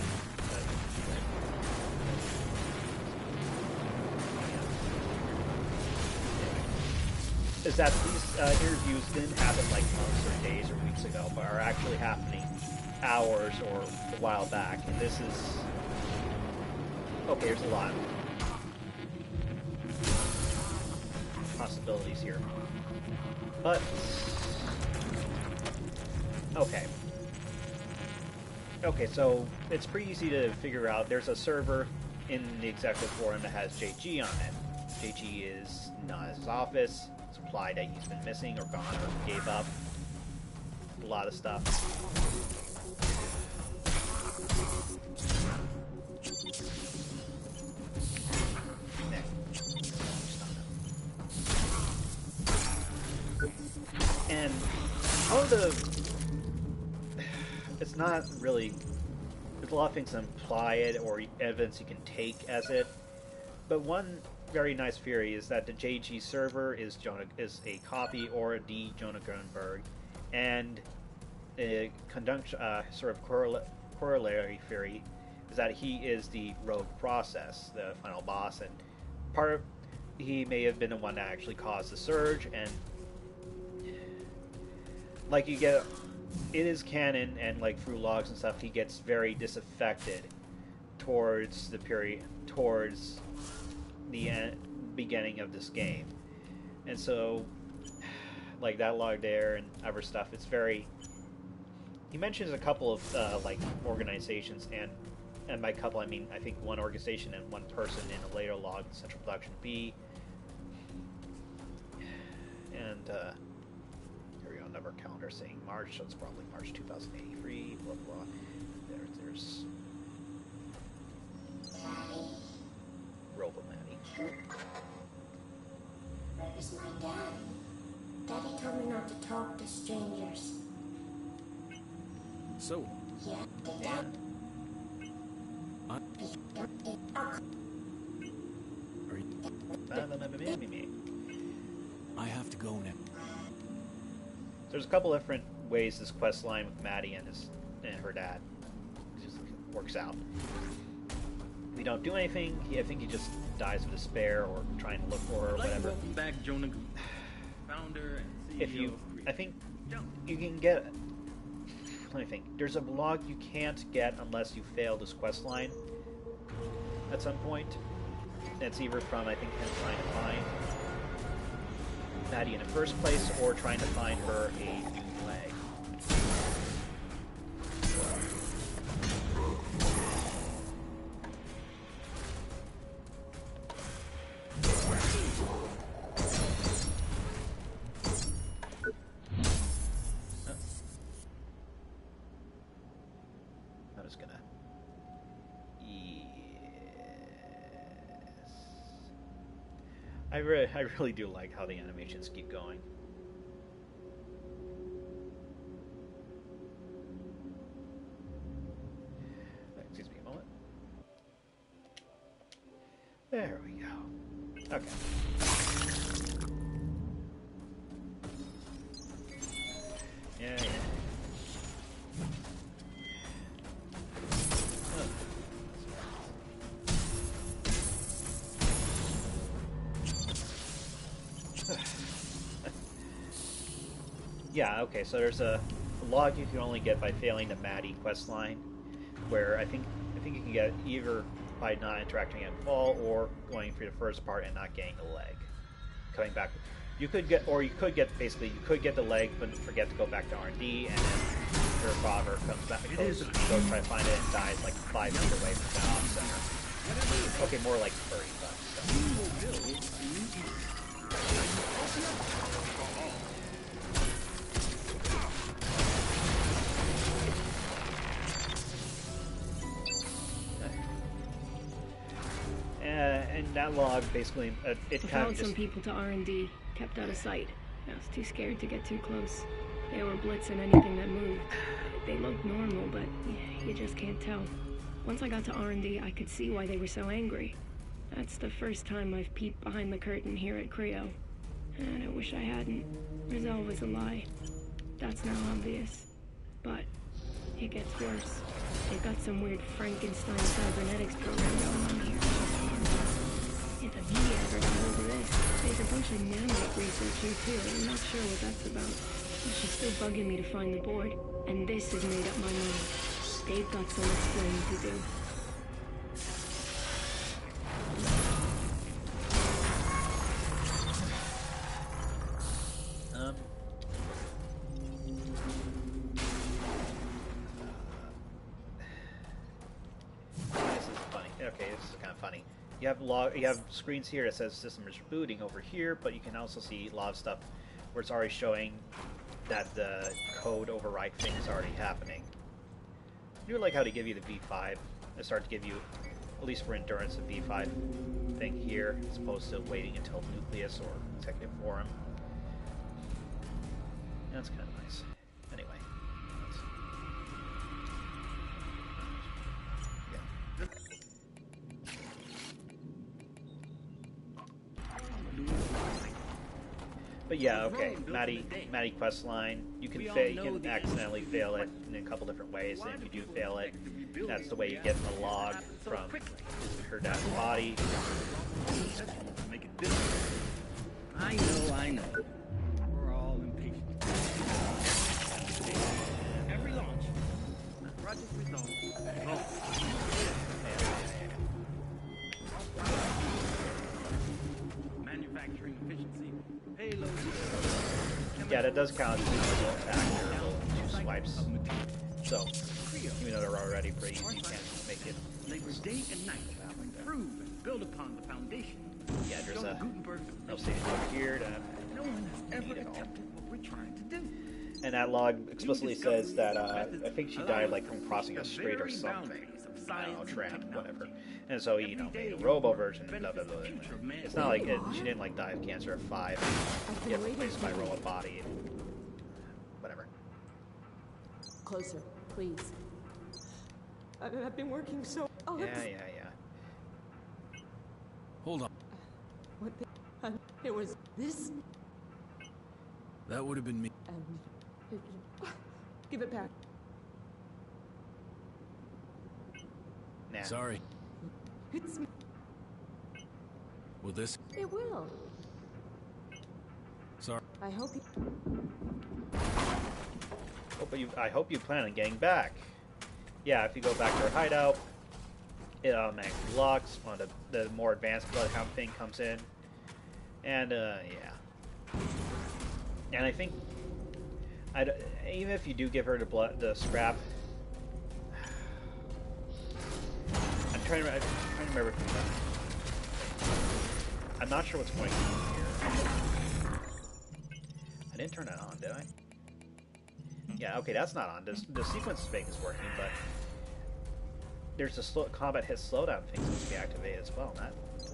is that these interviews didn't happen like months or days or weeks ago, but are actually happening hours or a while back. And this is... Okay, there's a lot of possibilities here. But... Okay. Okay, so it's pretty easy to figure out. There's a server in the executive forum that has JG on it. JG is not at his office. It's implied that he's been missing or gone or gave up. A lot of stuff. And all of the... It's not really... There's a lot of things that imply it or evidence you can take as it. But one very nice theory is that the JG server is a copy or the Jonah Gutenberg, and a sort of corollary theory is that he is the rogue process, the final boss, and he may have been the one that actually caused the surge. And like it is canon, and like through logs and stuff, he gets very disaffected towards the beginning of this game. And so like that log there and other stuff, it's very... He mentions a couple of like organizations, and by couple I mean I think one organization and one person in a later log, Central Production B. And here we go, another calendar saying March, so it's probably March 2083, blah blah. There's Robomanny. Where's my dad? Daddy told me not to talk to strangers. So, Yeah, Yeah. are you... I have to go now. There's a couple different ways this quest line with Maddie and her dad just works out. We don't do anything. I think he just dies of despair or trying to look for her or whatever. Welcome back, Jonah, founder and CEO. If you, I think you can get. Let me think. There's a blog you can't get unless you fail this quest line at some point. That's either from, I think, him trying to find Maddie in the first place or trying to find her a new leg. I'm just gonna... I really do like how the animations keep going. Excuse me a moment. There we go. Okay. Yeah. Yeah, okay, so there's a log you can only get by failing the Maddie quest line, where I think you can get either by not interacting at all or going through the first part and not getting the leg. Coming back, you could get the leg but forget to go back to R&D, and then your father comes back, goes try to find it and dies like 5 feet away from the off center. Okay, more like 30, but and that log basically it kind Followed some people to R&D, kept out of sight. I was too scared to get too close. They were blitzing anything that moved. They looked normal, but you just can't tell. Once I got to R&D, I could see why they were so angry. That's the first time I've peeked behind the curtain here at Creo. And I wish I hadn't. Resolve is a lie. That's now obvious. But it gets worse. They've got some weird Frankenstein cybernetics program going on here. If the media ever got hold of this, there's a bunch of nanite research here too. I'm not sure what that's about. She's still bugging me to find the board, and this has made up my mind. They've got some explaining to do. This is funny. Okay, this is kind of funny. You have screens here that says system is rebooting over here, but you can also see a lot of stuff where it's already showing that the code override thing is already happening. I do like how they give you the V5. They start to give you, at least for endurance, a V5 thing here, as opposed to waiting until Nucleus or Executive Forum. That's kind of nice. Anyway. But yeah, okay, Maddie quest line. You can accidentally fail it in a couple different ways, and if you do fail it, that's the way you get the log from her dad's body. I know. We're all impatient. Every launch, project resolved. Manufacturing efficiency. Payload. Yeah, that does count as an attack. There are 2 swipes. So, even though they're already free, you can't make it. Labor day and night. Improve and build upon the foundation. Yeah, there's no station over here. No one has ever attempted what we're trying to do. And that log explicitly says that I think she died like from crossing a street or something. I don't know, tram, whatever. And so he, made a robo version, blah, blah, blah. It's not like she didn't like die of cancer at 5, get replaced by a robot body, and whatever. Closer, please. I've been working so... Oh, yeah. Hold on. What the... it was this... That would have been me. Give it back. Nah. Sorry. It's... Will this... It will. Sorry. I hope you... I hope you plan on getting back. Yeah, if you go back to her hideout, it automatically locks. One of the more advanced bloodhound thing comes in. And, yeah. And I think... even if you do give her the scrap... I'm trying to remember. I'm not sure what's going on here. I didn't turn that on, did I? Yeah, okay, that's not on. The sequence fake is working, but there's a combat hit slowdown thing supposed to be activated as well.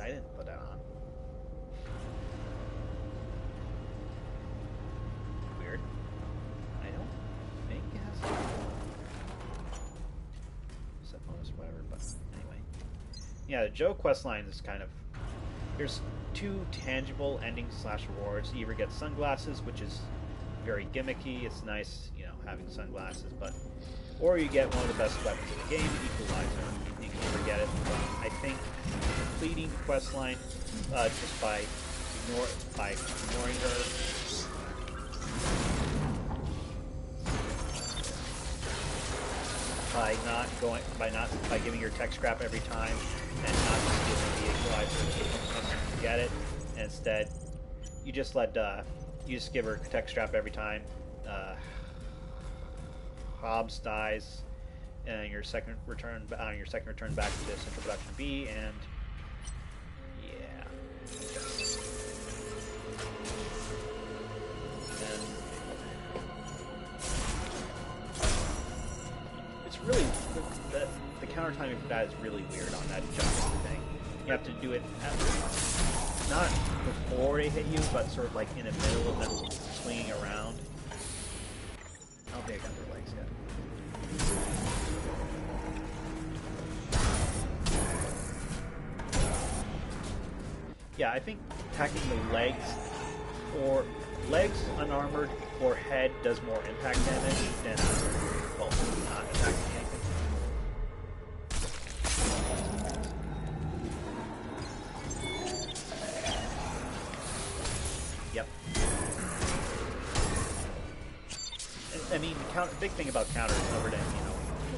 I didn't put that on. Weird. I don't think it has. Set bonus, whatever. But anyway, yeah, the Joe quest line is kind of. There's 2 tangible endings / rewards. You either get sunglasses, which is very gimmicky. It's nice, having sunglasses, or you get one of the best weapons in the game, Equalizer. You can either get it from, I think, completing the quest line just by ignoring her. by giving your tech scrap every time and not just giving the equalizer to get it. And instead, you just give her tech scrap every time. Hobbs dies, and your second return back to Central Production B, and yeah. And it's really the counter timing for that is really weird on that jumping thing. You have to do it not before they hit you, but sort of like in the middle of them swinging around. I don't think I got their legs yet. Yeah, I think attacking the legs unarmored or head does more impact damage than not attacking anything. Yep. I mean, the big thing about counters, other than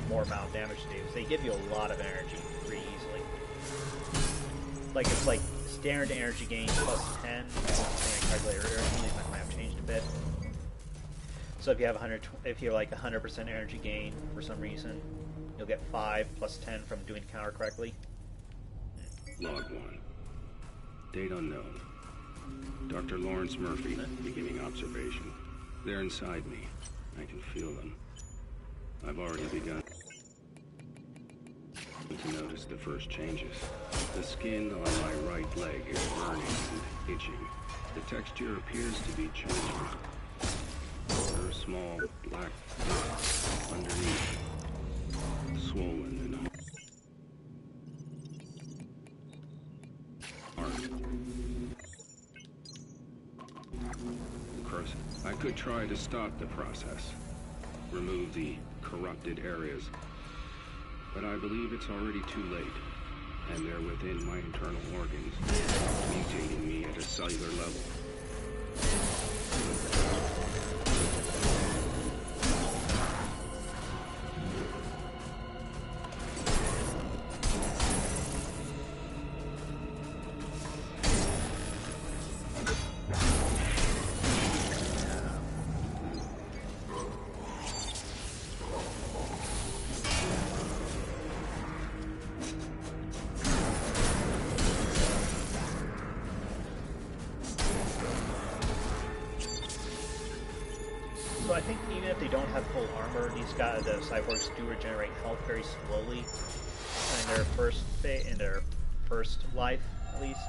more amount of damage to do, is they give you a lot of energy pretty easily. Like it's like standard energy gain plus 10. Calculator might have changed a bit. So if you have like 100% energy gain for some reason, you'll get 5 plus 10 from doing counter correctly. Log 1. Date unknown. Dr. Lawrence Murphy, beginning observation. They're inside me. I can feel them. I've already begun to notice the first changes. The skin on my right leg is burning and itching. The texture appears to be changing. There are small black dots underneath, swollen and hard. I could try to stop the process, remove the corrupted areas, but I believe it's already too late, and they're within my internal organs, mutating me at a cellular level. So I think even if they don't have full armor, the cyborgs do regenerate health very slowly in their first life, at least.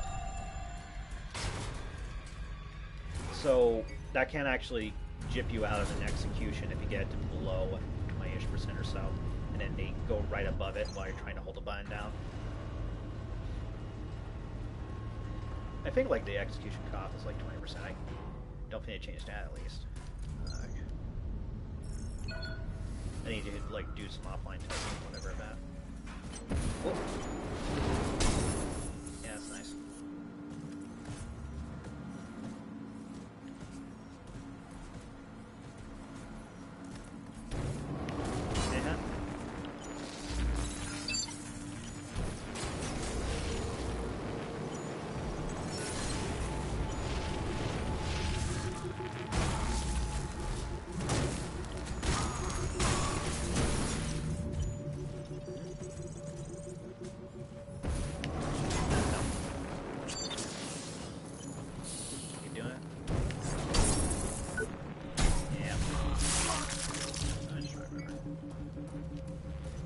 So that can actually jip you out of an execution if you get it to below 20-ish% or so, and then they go right above it while you're trying to hold the button down. I think like the execution cost is like 20%. I don't think they changed that at least. I need to like do some offline testing, whatever of that. Whoa. Yeah, that's nice.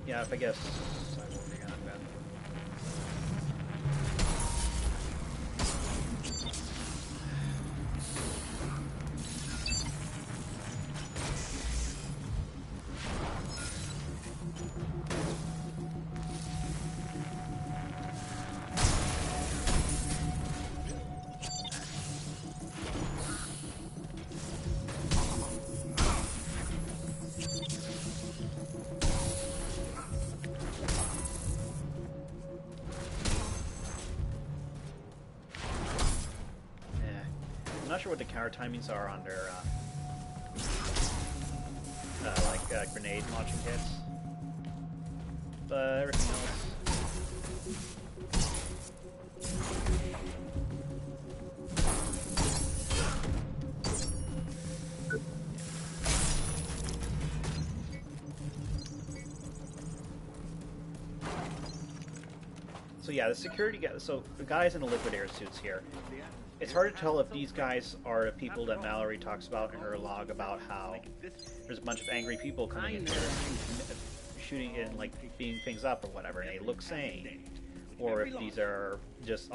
Yeah, I guess I won't be on that. I'm not sure what the counter timings are on their grenade launching hits. everything else. So yeah, the security guys, so the guys in the liquidator suits here, it's hard to tell if these guys are the people that Mallory talks about in her log about how there's a bunch of angry people coming in here shooting and like beating things up or whatever, and they look sane. Or if these are just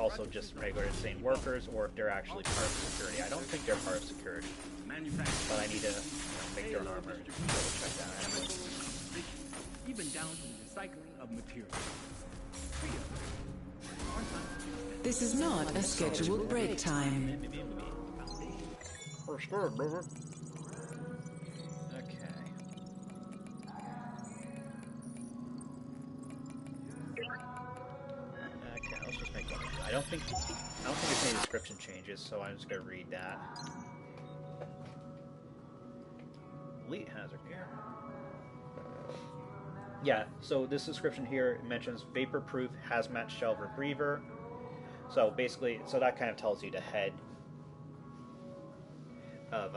regular insane workers, or if they're actually part of security. I don't think they're part of security, but I need to make their armor. Check that out. Even down to the recycling of materials. This is not a scheduled break time. First word, brother. Okay. Okay, let's just make one. I don't think there's any description changes, so I'm just gonna read that. Elite hazard here. Yeah, so this description here mentions vapor-proof hazmat shell rebreather. So basically, so that kind of tells you the head of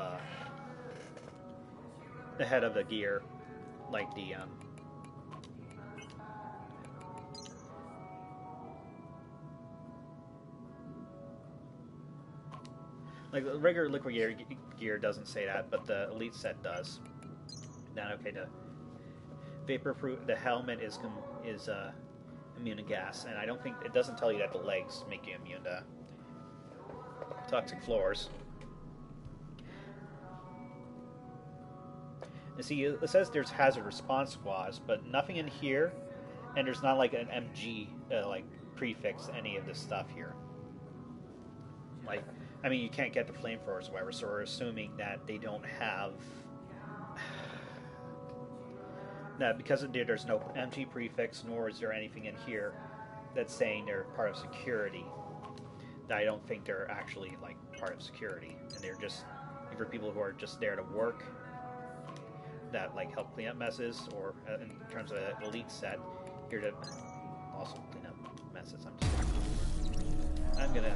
the gear, like the like the regular liquid gear doesn't say that, but the elite set does. Now, okay, the vapor-proof, the helmet is immune to gas, and I don't think it doesn't tell you that the legs make you immune to toxic floors. And see, it says there's hazard response squads, but nothing in here, and there's not like an MG like prefix to any of this stuff here. Like, I mean, you can't get the flamethrowers or whatever, so we're assuming that they don't have. Now, because there's no MG prefix, nor is there anything in here that's saying they're part of security. I don't think they're actually like part of security, and they're just either people who are just there to work, that like help clean up messes, or in terms of an elite set, here to also clean up messes. I'm gonna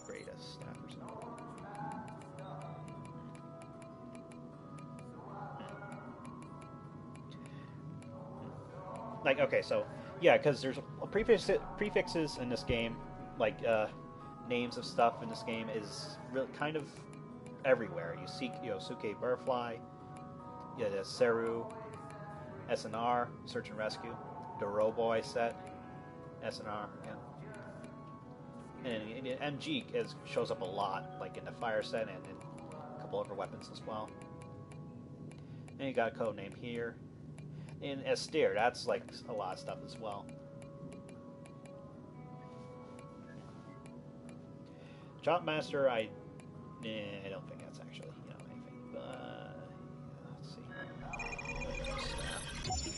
grade a staff or something. Like, okay, so yeah, because there's prefixes in this game, like names of stuff in this game is really kind of everywhere. You see, Yosuke Butterfly, you have the Seru, SNR, Search and Rescue, the Roboy set, SNR, and MG shows up a lot, like in the fire set and in a couple other weapons as well. And you got a code name here. In Esther, that's like a lot of stuff as well. Chop Master, I don't think that's actually anything. But let's see.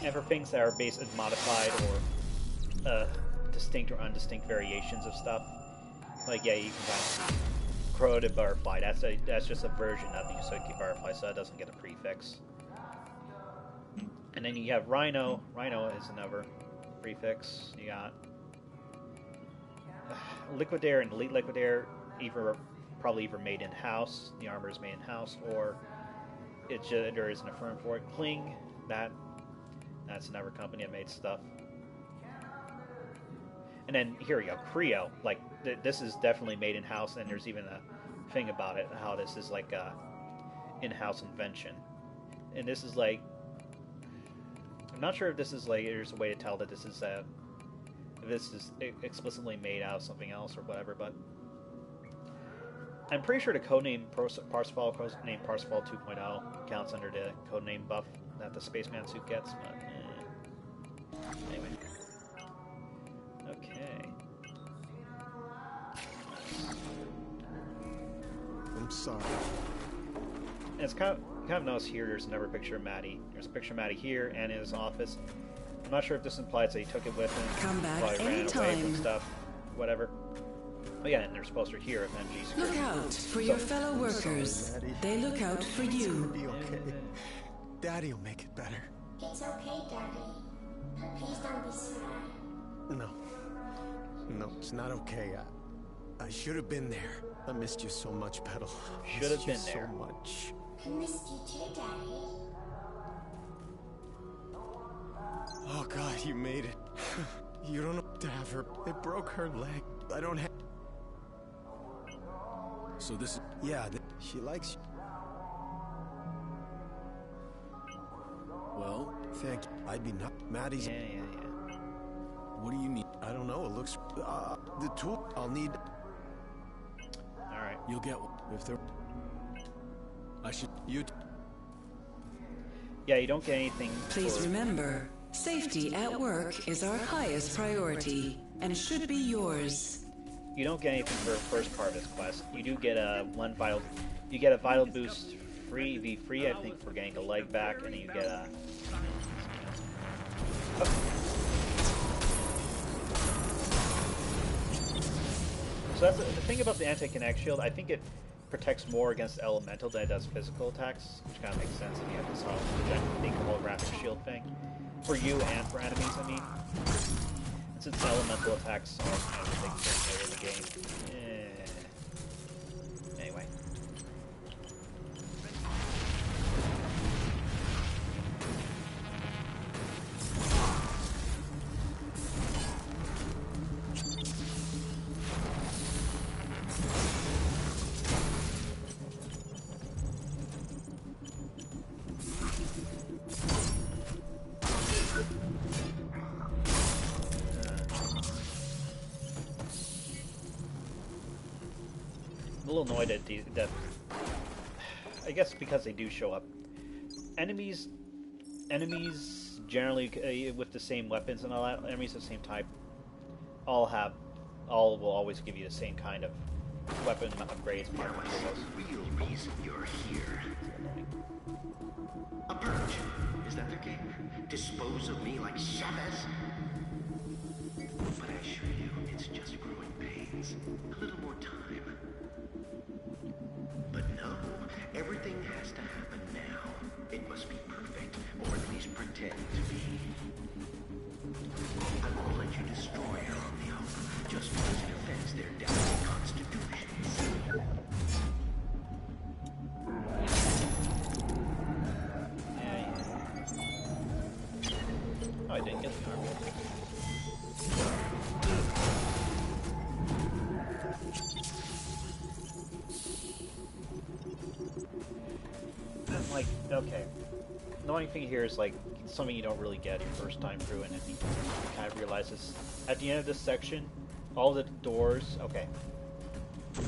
And for things that are based and modified or distinct or undistinct variations of stuff, like yeah, you can kind of Corroded Butterfly. That's just a version of the Yosuke Butterfly, so that doesn't get a prefix. And then you have Rhino. Rhino is another prefix. You got Liquidator and Elite Liquidator, probably either made in house. The armor is made in house, or there is an affirm for it. Kling. That's another company that made stuff. And then here we go, Creo. Like this is definitely made in house, and there's even a thing about it how this is like a in-house invention. And this is like, I'm not sure if this is like there's a way to tell that this is explicitly made out of something else or whatever, but I'm pretty sure the codename Parsifal, codename Parsifal 2.0 counts under the codename buff that the Spaceman suit gets. But anyway. Okay. I'm sorry. And it's kind of notice here. There's another picture of Maddie. There's a picture of Maddie here and in his office. I'm not sure if this implies that he took it with him. Come back while he ran away from anytime. stuff, whatever. Oh yeah, and there's a poster here of MG security. Look out for your fellow workers. They look out for you. Be okay. Daddy'll make it better. It's okay, Daddy. Please don't be sad. No. No, it's not okay. I should have been there. I missed you so much, Petal. Should have been there. So much. I missed you too, Daddy. Oh God, you made it. You don't have to have her. It broke her leg. I don't have. So this is... Yeah, she likes you. Well, thank you. I'd be not. Maddie's. Yeah. What do you need? I don't know. It looks. The tool. I'll need. All right. You'll get one. If there. I should... You. Yeah, you don't get anything. Please remember, safety at work is our highest priority and should be yours. You don't get anything for the first part of this quest. You do get a you get a vital boost free, I think, for getting a leg back, and then you get a. So that's the thing about the anti-kinetic shield. I think it protects more against elemental than it does physical attacks, which kind of makes sense if you have this big holographic shield thing for you and for enemies. I mean, and since elemental attacks are kind of a big thing in the game. Anyway. A little annoyed at that. I guess because they do show up. Enemies generally with the same weapons and all that. Enemies of the same type. All will always give you the same kind of weapon upgrades. The real reason you're here. A purge. Is that their game? Dispose of me like Chavez? But I assure you, it's just growing pains. A little more time. But no, everything has to happen now. It must be perfect, or at least pretend to be. I won't let you destroy her on the hope, just because it offends their delicate constitutions. Oh, I didn't get the armor. Like, okay. The annoying thing here is, like, something you don't really get your first time through, and then you kind of realize this. At the end of this section, all the doors, okay.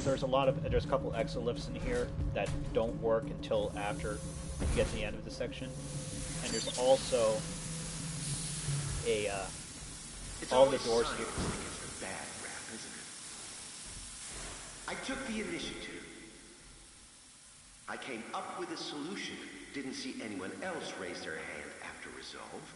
There's a couple exoliths in here that don't work until after you get to the end of the section. And there's also all the doors here. It's a bad rap, isn't it? I took the initiative. I came up with a solution. Didn't see anyone else raise their hand after resolve.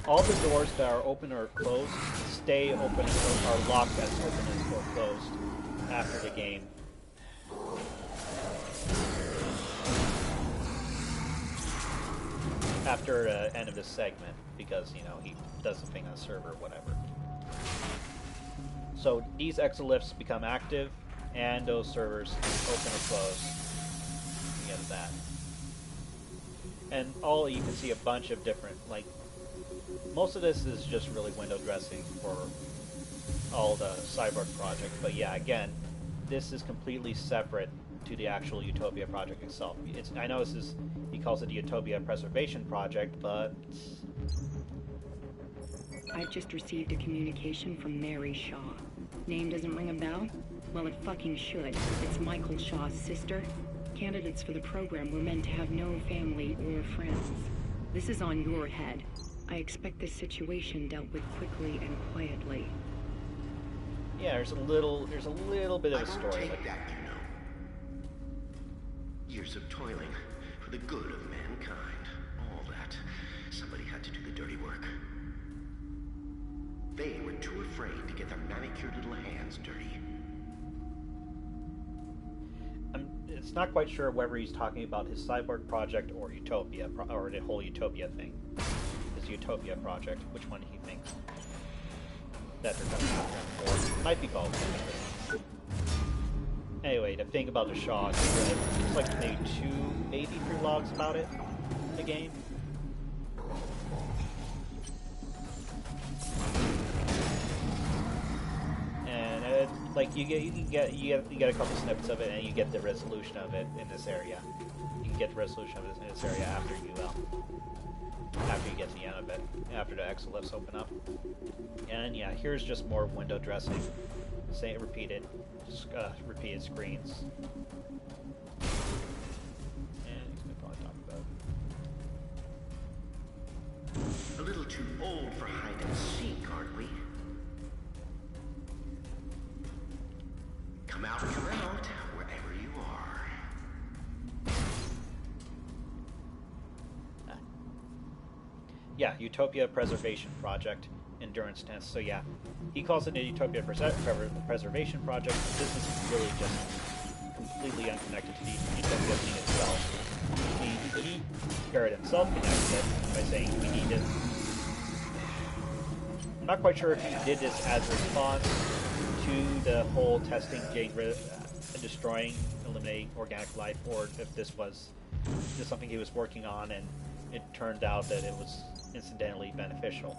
All the doors that are open or closed stay open or are locked as open as or closed after the game. After the end of this segment, because, you know, he does something on the server or whatever. So these exoliths become active, and those servers open or close. You get that. And you can see a bunch of different, like, most of this is just really window dressing for all the Cyborg project. But yeah, again, this is completely separate to the actual Utopia project itself. I know he calls it the Utopia Preservation Project, but... I've just received a communication from Mary Shaw. Name doesn't ring a bell? Well, it fucking should. It's Michael Shaw's sister. Candidates for the program were meant to have no family or friends. This is on your head. I expect this situation dealt with quickly and quietly. Yeah, there's a little bit of a story. Take that, you know. Years of toiling for the good of mankind. All that. Somebody had to do the dirty work. They were too afraid to get their manicured little hands dirty. It's not quite sure whether he's talking about his cyborg project or Utopia, or the whole Utopia thing. His Utopia project, which one he thinks that they're coming after him for. Might be both. Anyway, the thing about the Shaw is there's like maybe 2, maybe 3 logs about it in the game. And like you get a couple snippets of it, and you get the resolution of it in this area. You can get the resolution of it in this area after you get to the end of it, after the exoliths open up. And yeah, here's just more window dressing. Same repeated screens. And he's gonna probably talk about A little too old for hide and seek, aren't we? Come out, wherever you are. Yeah, Utopia Preservation Project, Endurance Test. So yeah, he calls it a Utopia Preservation Project. This is really just completely unconnected to the Utopia thing itself. He Garrett himself connected it by saying we need it. I'm not quite sure if he did this as a response to the whole testing, getting rid of, destroying, eliminating organic life, or if this was just something he was working on and it turned out that it was incidentally beneficial.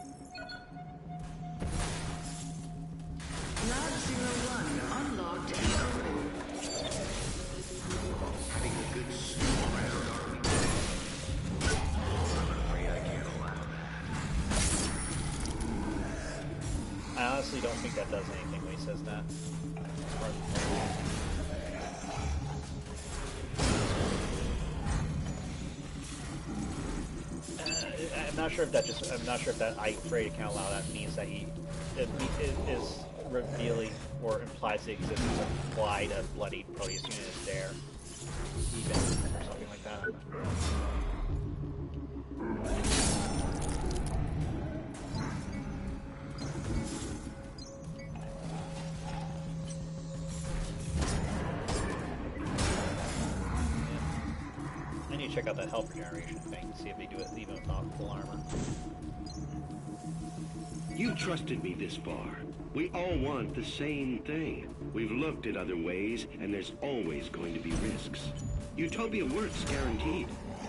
Lab 01 unlocked and open. Having a good snoop around, are we? I'm afraid I can't allow that. I honestly don't think that does anything when he says that. I'm not sure if that I'm afraid I can't allow that means that he is revealing or implies the existence of why the bloody Proteus unit is there, even, or something like that. I need to check out that health regeneration thing, see if they do it even without full armor. You trusted me this far. We all want the same thing. We've looked at other ways, and there's always going to be risks. Utopia works, guaranteed.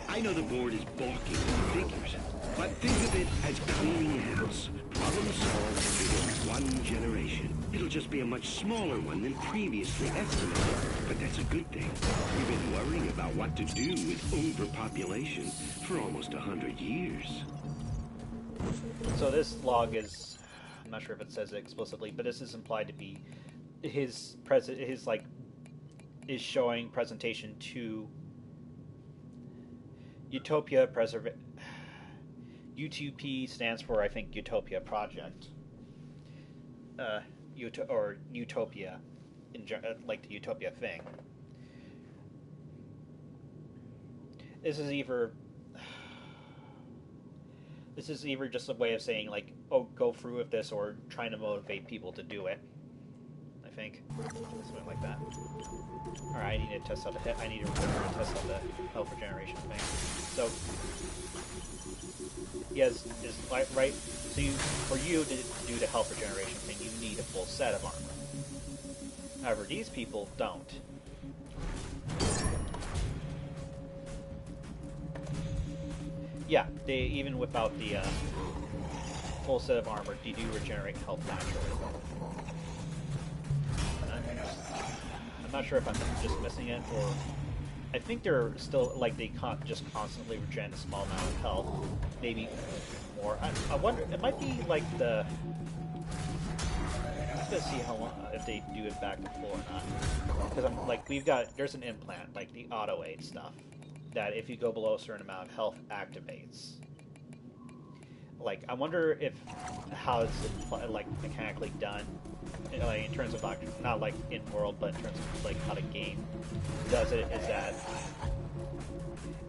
I know the board is balking at figures, but think of it as cleaning house. Problem solved within 1 generation. It'll just be a much smaller one than previously estimated, but that's a good thing. We've been worrying about what to do with overpopulation for almost 100 years. So this log is, I'm not sure if it says it explicitly, but this is implied to be his is showing presentation to Utopia UTP stands for, I think, Utopia Project. Or Utopia, like the Utopia thing. This is either just a way of saying, like, oh, go through with this, or trying to motivate people to do it. I think something like that. All right, I need to test out the I need to test out the health regeneration thing. So, yes, is right. So for you to do the health regeneration thing, you need a full set of armor. However, these people don't. Yeah, they even without the full set of armor, they do regenerate health naturally. I'm not sure if I'm just missing it, or I think they're still like they just constantly regen a small amount of health, maybe more. I wonder. It might be like the. Let's go see how long if they do it back to full or not. Because I'm like there's an implant like the auto aid stuff that if you go below a certain amount of health activates. Like I wonder if how it's like mechanically done. Like in terms of like, not like in world, but in terms of like how the game does it, is that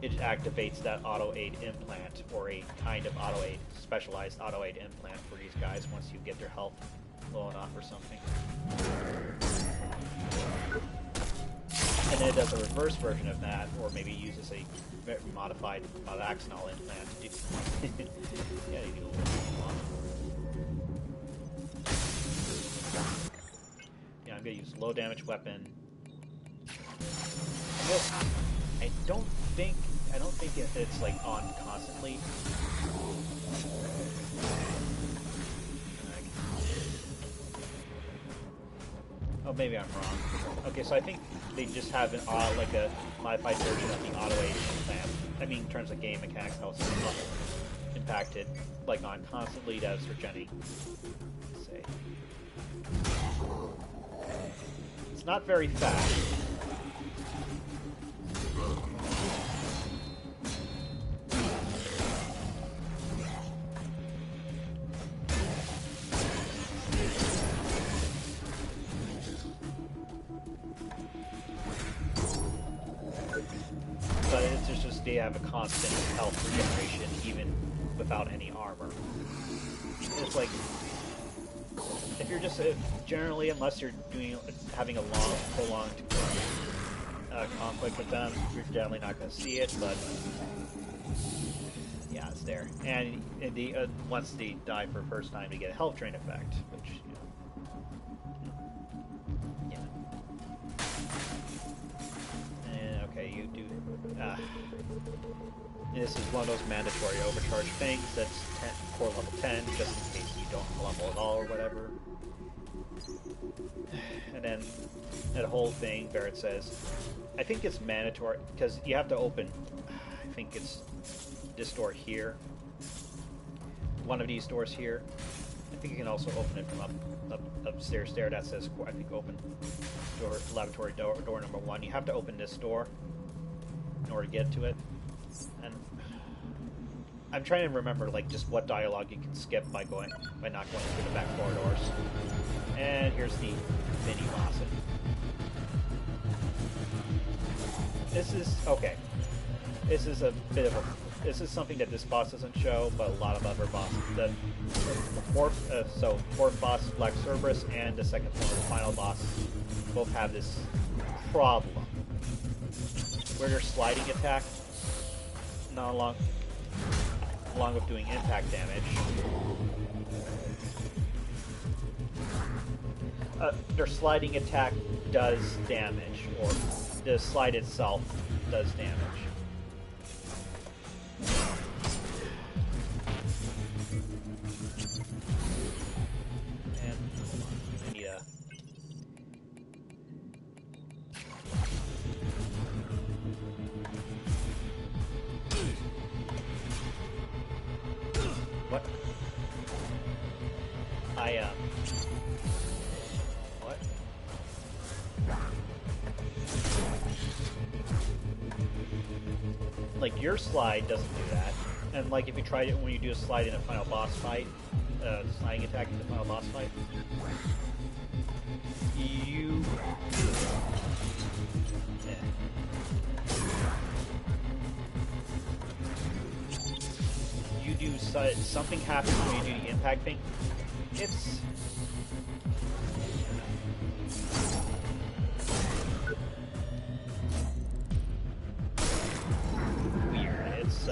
it activates that auto-aid implant, or a kind of auto-aid, specialized auto-aid implant for these guys once you get their health low enough or something. And then it does a reverse version of that, or maybe uses a modified modaxonol implant to do... yeah, you do a little more. Yeah, I'm gonna use low damage weapon. I don't think it's like on constantly. Oh, maybe I'm wrong. Okay, so I think they just have an like a modified version of the auto-aid implant. I mean, in terms of game mechanics, how it's impacted, like on constantly. That's for Jenny. Let's say it's not very fast. But it's just they have a constant health regeneration even without any armor. It's like if you're just generally, unless you're having a long, prolonged conflict with them, you're generally not going to see it. But yeah, it's there. And once they die for the first time, they get a health drain effect, which yeah. And okay, you do. This is one of those mandatory overcharge things that's for level 10, just in case you don't level at all or whatever. And then that whole thing, Barrett says, I think it's mandatory, because you have to open, I think it's this door here. One of these doors here. I think you can also open it from upstairs there. That says, I think, open door, laboratory door number 1. You have to open this door in order to get to it. And I'm trying to remember, like, just what dialogue you can skip by not going through the back corridors. And here's the mini boss. This is okay. This is a bit of a. This is something that this boss doesn't show, but a lot of other bosses. The fourth boss, Black Cerberus, and the second one, the final boss, both have this problem where their sliding attack, not along with doing impact damage, their sliding attack does damage, or the slide itself does damage. And I need a... What? What? Like, your slide doesn't do that. And, like, if you tried it when you do a slide in a final boss fight, sliding attack in the final boss fight, you... You do... Something happens when you do the impact thing. It's... weird. It's,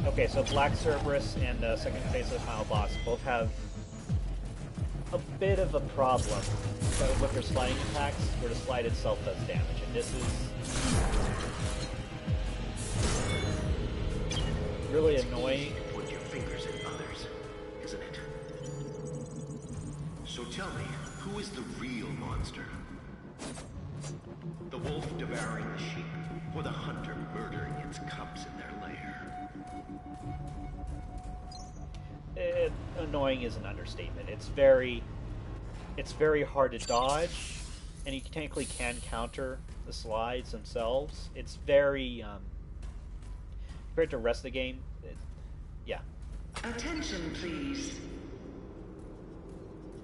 okay, so Black Cerberus and the second phase of the final boss both have a bit of a problem with their sliding attacks, where the slide itself does damage, and this is really annoying. Put your fingers in others, isn't it? So tell me, who is the real monster? The wolf devouring the sheep, or the hunter murdering its cubs in their lair? Annoying is an understatement. It's very hard to dodge, and you technically can counter the slides themselves. It's very compared to the rest of the game. Yeah. Attention, please.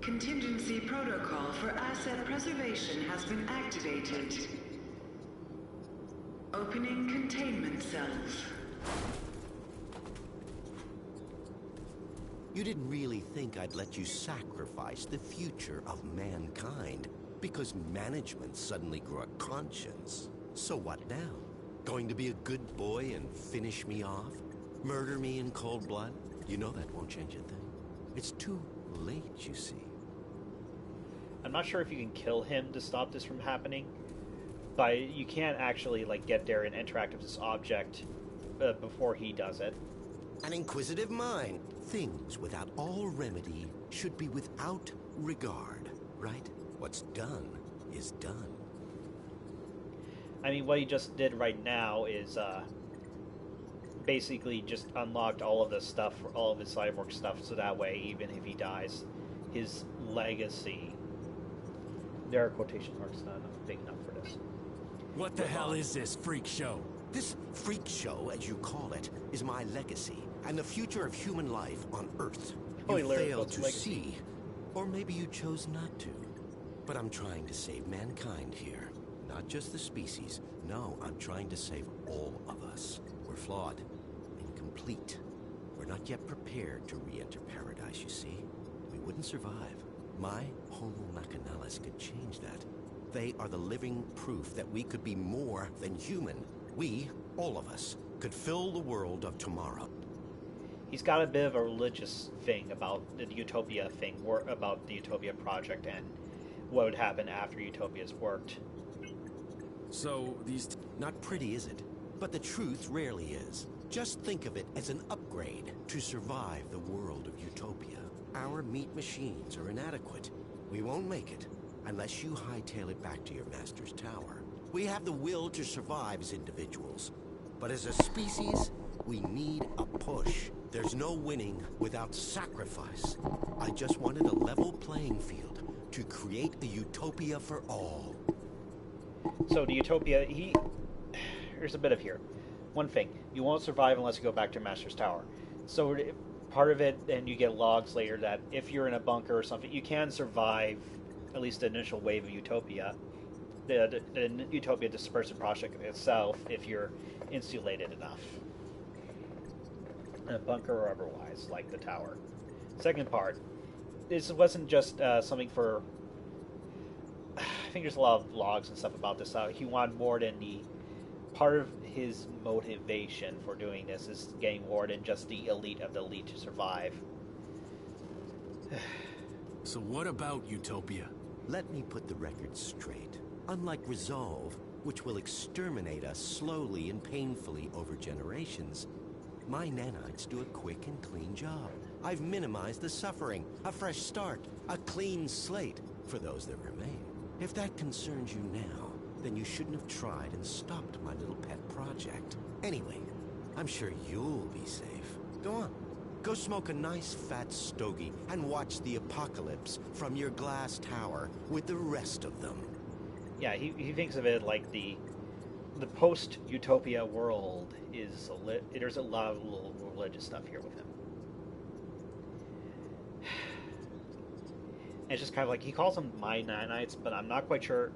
Contingency protocol for asset preservation has been activated. Opening containment cells. You didn't really think I'd let you sacrifice the future of mankind because management suddenly grew a conscience. So what now? Going to be a good boy and finish me off? Murder me in cold blood? You know that won't change a thing. It's too late, you see. I'm not sure if you can kill him to stop this from happening, but you can't actually like get there and interact with this object before he does it. An inquisitive mind. Things without all remedy should be without regard, right? What's done is done. I mean, what he just did right now is basically just unlocked all of this stuff, all of his cyborg stuff, so that way, even if he dies, his legacy... There are quotation marks, not big enough for this. What the hell is this freak show? This freak show, as you call it, is my legacy and the future of human life on Earth. You failed to see, or maybe you chose not to. But I'm trying to save mankind here. Not just the species. No, I'm trying to save all of us. We're flawed, incomplete. We're not yet prepared to re-enter paradise, you see. We wouldn't survive. My Homo Machinalis could change that. They are the living proof that we could be more than human. We, all of us, could fill the world of tomorrow. He's got a bit of a religious thing about the Utopia thing, or about the Utopia project and what would happen after Utopia's worked. So, these... Not pretty, is it? But the truth rarely is. Just think of it as an upgrade to survive the world of Utopia. Our meat machines are inadequate. We won't make it unless you hightail it back to your master's tower. We have the will to survive as individuals, but as a species, we need a push. There's no winning without sacrifice. I just wanted a level playing field to create a utopia for all. So the Utopia, here's a bit of here. One thing, you won't survive unless you go back to your master's tower. So part of it, and you get logs later, that if you're in a bunker or something, you can survive at least the initial wave of Utopia. The Utopia Dispersion Project itself, if you're insulated enough. In a bunker or otherwise, like the tower. Second part, this wasn't just something for... I think there's a lot of blogs and stuff about this. He wanted more than the... Part of his motivation for doing this is getting more than just the elite of the elite to survive. So what about Utopia? Let me put the record straight. Unlike Resolve, which will exterminate us slowly and painfully over generations, my nanites do a quick and clean job. I've minimized the suffering, a fresh start, a clean slate for those that remain. If that concerns you now, then you shouldn't have tried and stopped my little pet project. Anyway, I'm sure you'll be safe. Go on. Go smoke a nice fat stogie and watch the apocalypse from your glass tower with the rest of them. Yeah, he thinks of it like the post-Utopia world is there's a lot of little religious stuff here with him. And it's just kind of like, he calls them my nanites, but I'm not quite sure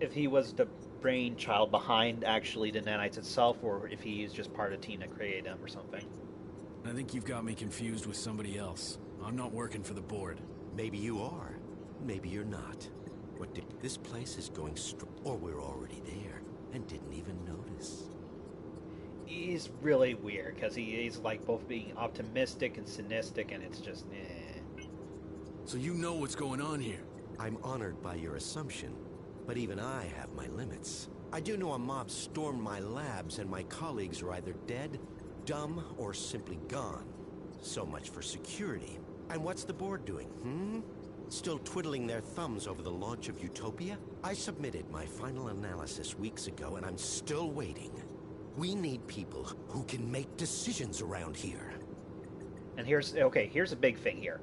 if he was the brainchild behind actually the nanites itself, or if he is just part of the team that created them or something. I think you've got me confused with somebody else. I'm not working for the board. Maybe you are. Maybe you're not. This place is going or we're already there and didn't even notice. He's really weird, because he's like both being optimistic and cynicistic, and it's just, So you know what's going on here? I'm honored by your assumption, but even I have my limits. I do know a mob stormed my labs, and my colleagues are either dead, dumb, or simply gone. So much for security. And what's the board doing, Still twiddling their thumbs over the launch of Utopia? I submitted my final analysis weeks ago, and I'm still waiting. We need people who can make decisions around here. And here's a big thing here.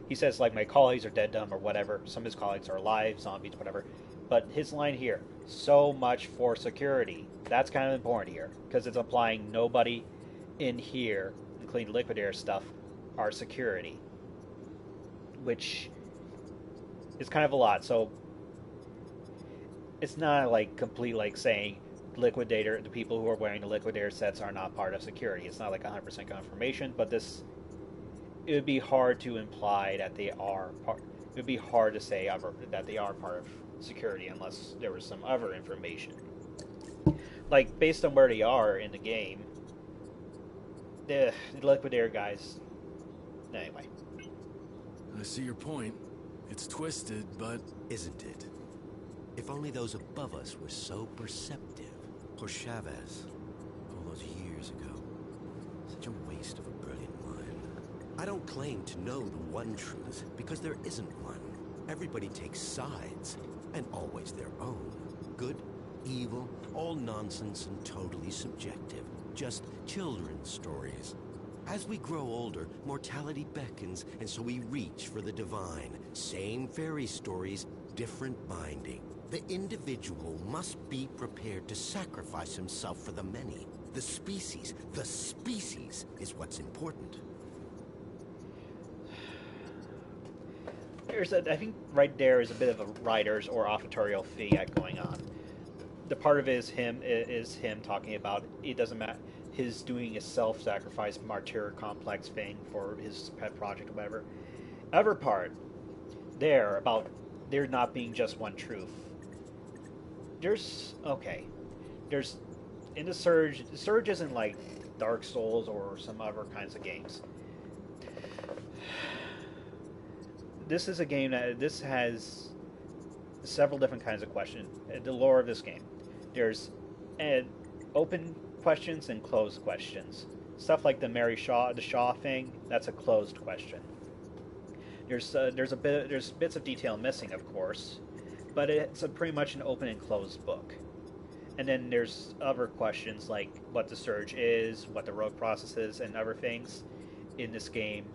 He says, like, my colleagues are dead, dumb, or whatever. Some of his colleagues are alive, zombies, whatever. But his line here, so much for security. That's kind of important here, because it's implying nobody in here, including Liquidator stuff, are security. Which is kind of a lot. So it's not like complete like saying Liquidator, the people who are wearing the Liquidator sets are not part of security. It's not like 100% confirmation, but this, it would be hard to imply that they are part. It would be hard to say that they are part of security unless there was some other information. Like, based on where they are in the game, the Liquidator guys. Anyway. I see your point. It's twisted, but... Isn't it? If only those above us were so perceptive. Poor Chavez. All those years ago. Such a waste of a brilliant mind. I don't claim to know the one truth, because there isn't one. Everybody takes sides, and always their own. Good, evil, all nonsense and totally subjective. Just children's stories. As we grow older, mortality beckons, and so we reach for the divine. Same fairy stories, different binding. The individual must be prepared to sacrifice himself for the many. The species is what's important. I think right there is a bit of a writer's or authorial fiat going on. The part of it is him talking about it doesn't matter, his doing a self-sacrifice martyr complex thing for his pet project or whatever. Other part there about there not being just one truth. There's in the Surge isn't like Dark Souls or some other kinds of games. This is a game that has several different kinds of questions. The lore of this game, there's open questions and closed questions. Stuff like the Shaw thing, that's a closed question. There's bits of detail missing, of course, but it's pretty much an open and closed book. And then there's other questions like what the Surge is, what the rogue process is, and other things in this game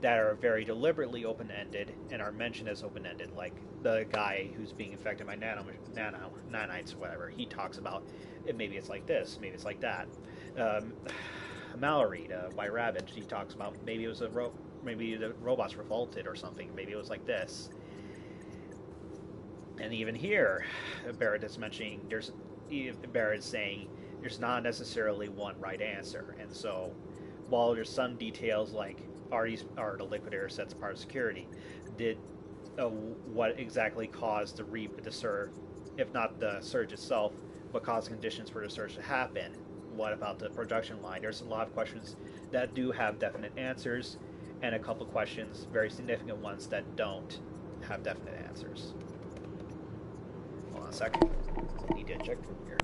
that are very deliberately open-ended and are mentioned as open-ended, like the guy who's being infected by nanites or whatever. He talks about maybe it's like this, maybe it's like that. Mallory, the White Rabbit, he talks about maybe it was maybe the robots revolted or something. Maybe it was like this. And even here, Barrett is mentioning Barrett's saying there's not necessarily one right answer, and so while there's some details like are the Liquidator sets part of security, did what exactly caused the Surge, if not the Surge itself, what caused the conditions for the Surge to happen? What about the production line? There's a lot of questions that do have definite answers, and a couple questions, very significant ones, that don't have definite answers. Hold on a second. I need to check here.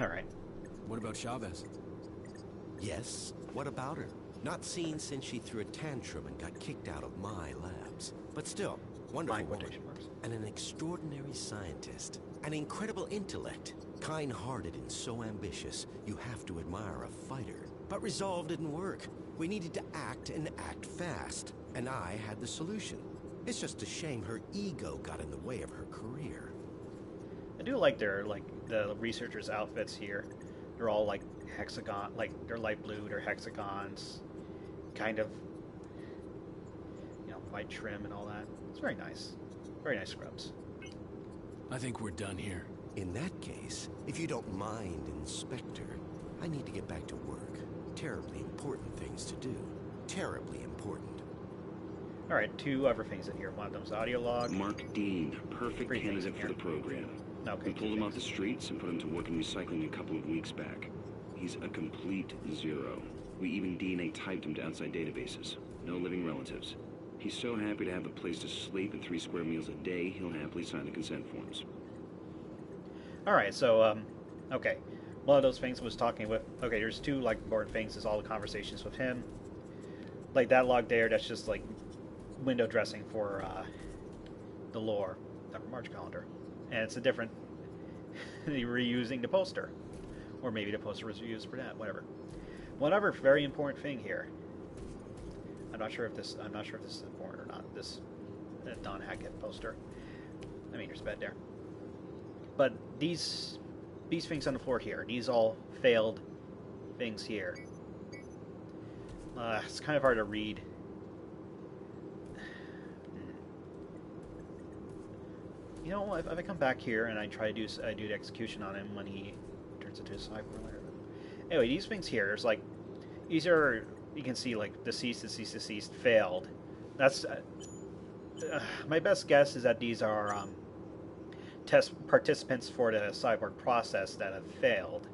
All right. What about Chavez? Yes, what about her? Not seen since she threw a tantrum and got kicked out of my labs. But still, wonderful woman. And an extraordinary scientist. An incredible intellect. Kind-hearted and so ambitious, you have to admire a fighter. But resolve didn't work. We needed to act and act fast. And I had the solution. It's just a shame her ego got in the way of her career. I do like the researchers' outfits here. They're all like hexagon, like they're light blue, they're hexagons, kind of, white trim and all that. It's very nice. Very nice scrubs. I think we're done here. In that case, if you don't mind, Inspector, I need to get back to work. Terribly important things to do. Terribly important. Alright, 2 other things in here. One of them's audio log. Mark Dean, perfect candidate for the program. Okay, we pulled him off the streets and put him to work in recycling a couple of weeks back. He's a complete zero. We even DNA typed him to outside databases. No living relatives. He's so happy to have a place to sleep and 3 square meals a day, he'll happily sign the consent forms. Alright, so, okay. One of those things was talking with... Okay, there's 2, like, important things. Is all the conversations with him. Like, that log there, that's just, like, window dressing for, the lore. The March calendar. And it's a different... reusing the poster. Or maybe the poster was used for that, whatever. One other very important thing here. I'm not sure if this is important or not. This Don Hackett poster. I mean, there's a bed there. But these things on the floor here, these all failed things here. It's kind of hard to read. You know, if I come back here and I try to do the execution on him when he turns into a cyborg. Anyway, these things here, there's like, these are, you can see like deceased, failed. That's my best guess is that these are test participants for the cyborg process that have failed.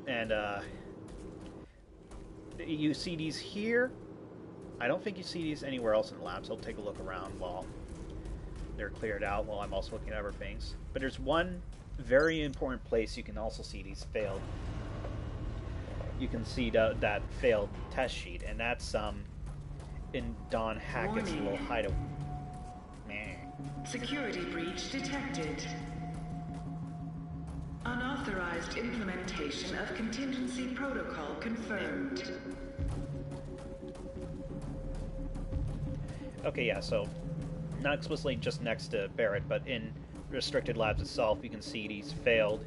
And you see these here. I don't think you see these anywhere else in the lab, so I'll take a look around while they're cleared out, while I'm also looking at other things. But there's one very important place you can also see these failed. You can see that failed test sheet, and that's in Don Hackett's little hideaway. Security breach detected. Unauthorized implementation of contingency protocol confirmed. Okay, yeah, so not explicitly just next to Barrett, but in restricted labs itself, you can see these failed,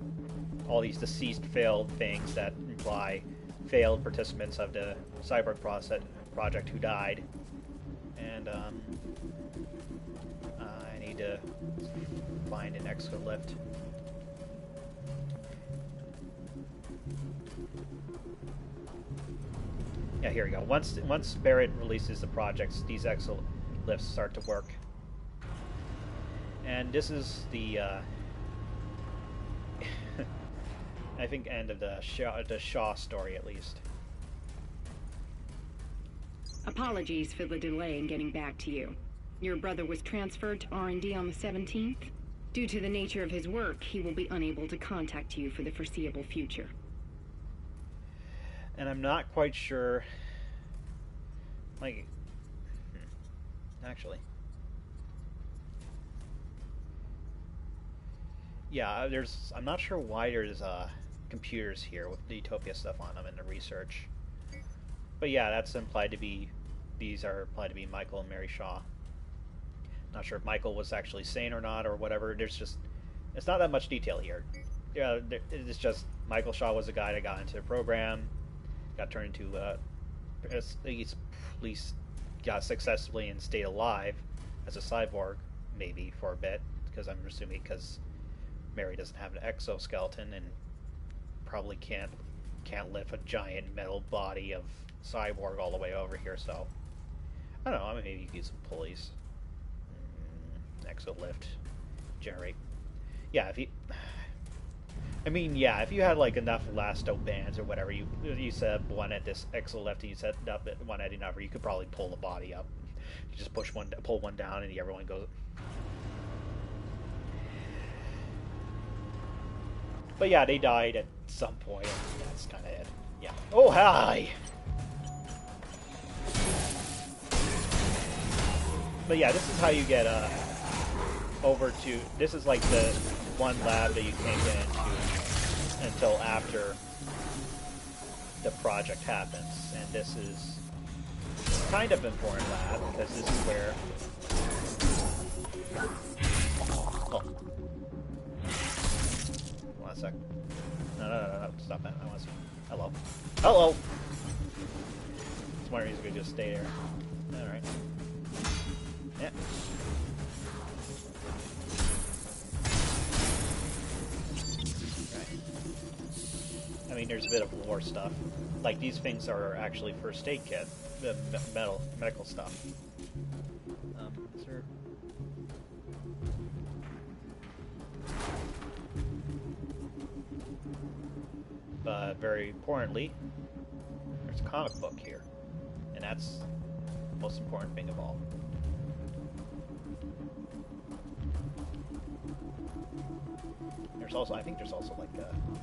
all these deceased failed things that imply failed participants of the cyborg project who died. And I need to find an exolift. Yeah, here we go. Once Barrett releases the projects, these exolifts start to work. And this is the I think end of the Shaw story, at least. Apologies for the delay in getting back to you. Your brother was transferred to R&D on the 17th. Due to the nature of his work, he will be unable to contact you for the foreseeable future. And I'm not quite sure, like, actually. Yeah, I'm not sure why there's computers here with the Utopia stuff on them in the research. But yeah, that's implied to be, these are implied to be Michael and Mary Shaw. Not sure if Michael was actually sane or not or whatever. It's not that much detail here. Yeah, it's just Michael Shaw was a guy that got into the program, got turned into, at least got successfully and stayed alive as a cyborg, maybe for a bit, because I'm assuming because Mary doesn't have an exoskeleton and probably can't lift a giant metal body of cyborg all the way over here, so I don't know, maybe you could use some pulleys. Exolift generate. Yeah, if you had like enough elasto bands or whatever, you set up one at this exolift and you set up at one at another, you could probably pull the body up. You just pull one down and everyone goes. But yeah, they died at some point, and that's kind of it. Yeah. Oh, hi! But yeah, this is how you get over to... This is like the one lab that you can't get into until after the project happens. And this is kind of important lab, because this is where... Oh. sec. No. Stop that. I want to see. Hello. Hello! It's one reason we could just stay there. Alright. Yeah. I mean, there's a bit of war stuff. Like, these things are actually first aid kit. The medical stuff. Is there... But very importantly, there's a comic book here. And that's the most important thing of all. There's also, I think there's also like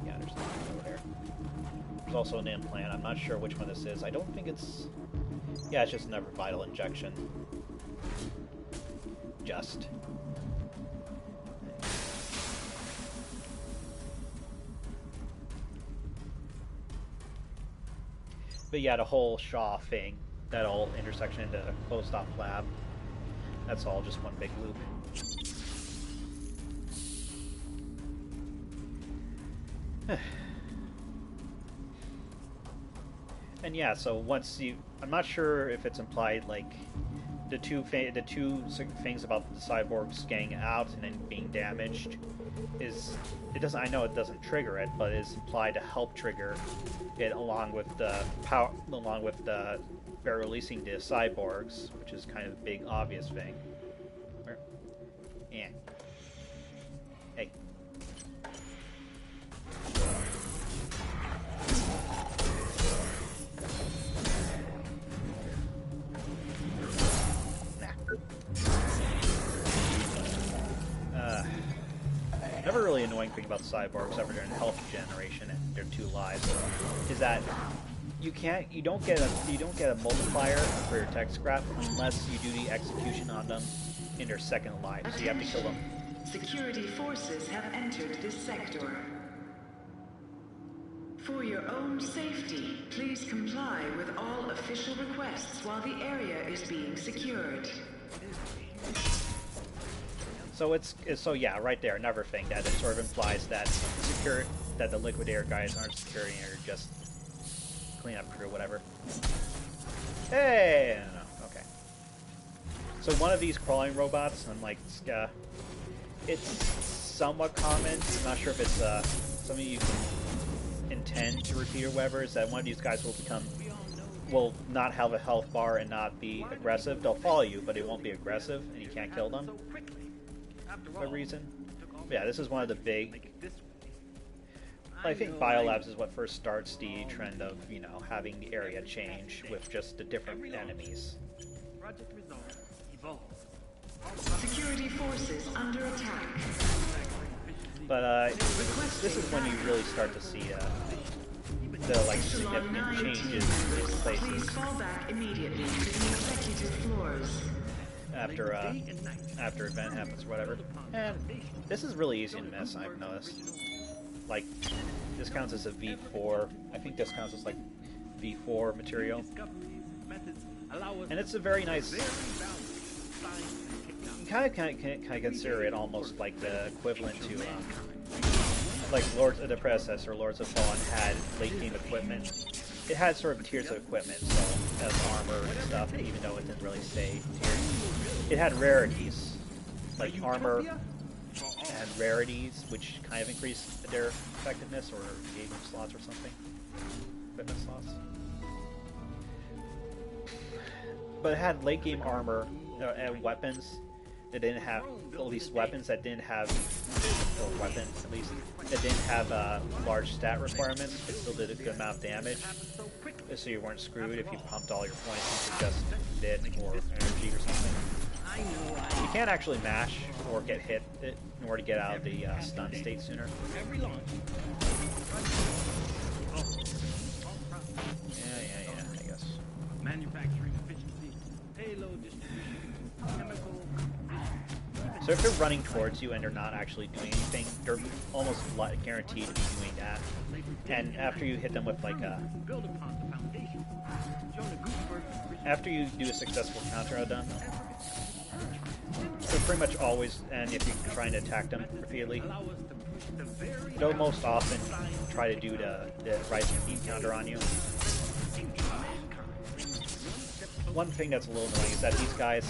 yeah, there's something over there. There's also an implant. I'm not sure which one this is. I don't think it's, yeah, it's just another vital injection. Just. But yeah, the whole Shaw thing, that whole intersection into a closed-off lab, that's all just one big loop. And yeah, so once you, I'm not sure if it's implied, like, the two things about the cyborgs getting out and then being damaged is, it doesn't, I know it doesn't trigger it, but it's implied to help trigger it along with the power, along with the they're releasing the cyborgs, which is kind of a big obvious thing. Yeah. Hey. Another really annoying thing about the cyborgs, other than health generation and their 2 lives, is that you don't get a multiplier for your tech scrap unless you do the execution on them in their second life. So you have to kill them. Security forces have entered this sector. For your own safety, please comply with all official requests while the area is being secured. So so yeah, right there, another thing that it sort of implies that that the Liquidator guys aren't security and are just cleanup crew, whatever. Hey, no, okay. So one of these crawling robots, unlike it's somewhat common. I'm not sure if it's something you can intend to repeat or whatever. Is that one of these guys will not have a health bar and not be aggressive. They'll follow you, but it won't be aggressive, and you can't kill them. For a reason. Yeah, this is one of the big. I think Biolabs is what first starts the trend of, you know, having the area change with just the different enemies. Security forces under attack. But this is when you really start to see the like significant changes in places. Please fall back immediately to the executive floors. After event happens or whatever. And this is really easy to miss, I've noticed. Like, this counts as a V4. I think this counts as like V4 material. And it's a very nice. You kind of consider it almost like the equivalent to like the predecessor, Lords of Fallen, had late game equipment. It had sort of tiers of equipment, so it has armor and stuff, even though it didn't really say tiers. It had rarities, like armor and rarities, which kind of increased their effectiveness or gave them slots or something. Equipment slots. But it had late game armor and weapons that didn't have, at least weapons that didn't have, or weapons at least, that didn't have large stat requirements, but still did a good amount of damage. So you weren't screwed if you pumped all your points into just bit or energy or something. You can't actually mash or get hit in order to get out of the stun state sooner. Yeah, I guess. Manufacturing efficiency, payload distribution, chemical. So if they're running towards you and they're not actually doing anything, they're almost guaranteed to be doing that. And after you hit them with like a... After you do a successful counter on them, they're pretty much always, and if you're trying to attack them repeatedly, it'll most often try to do the rising beam counter on you. One thing that's a little annoying is that these guys,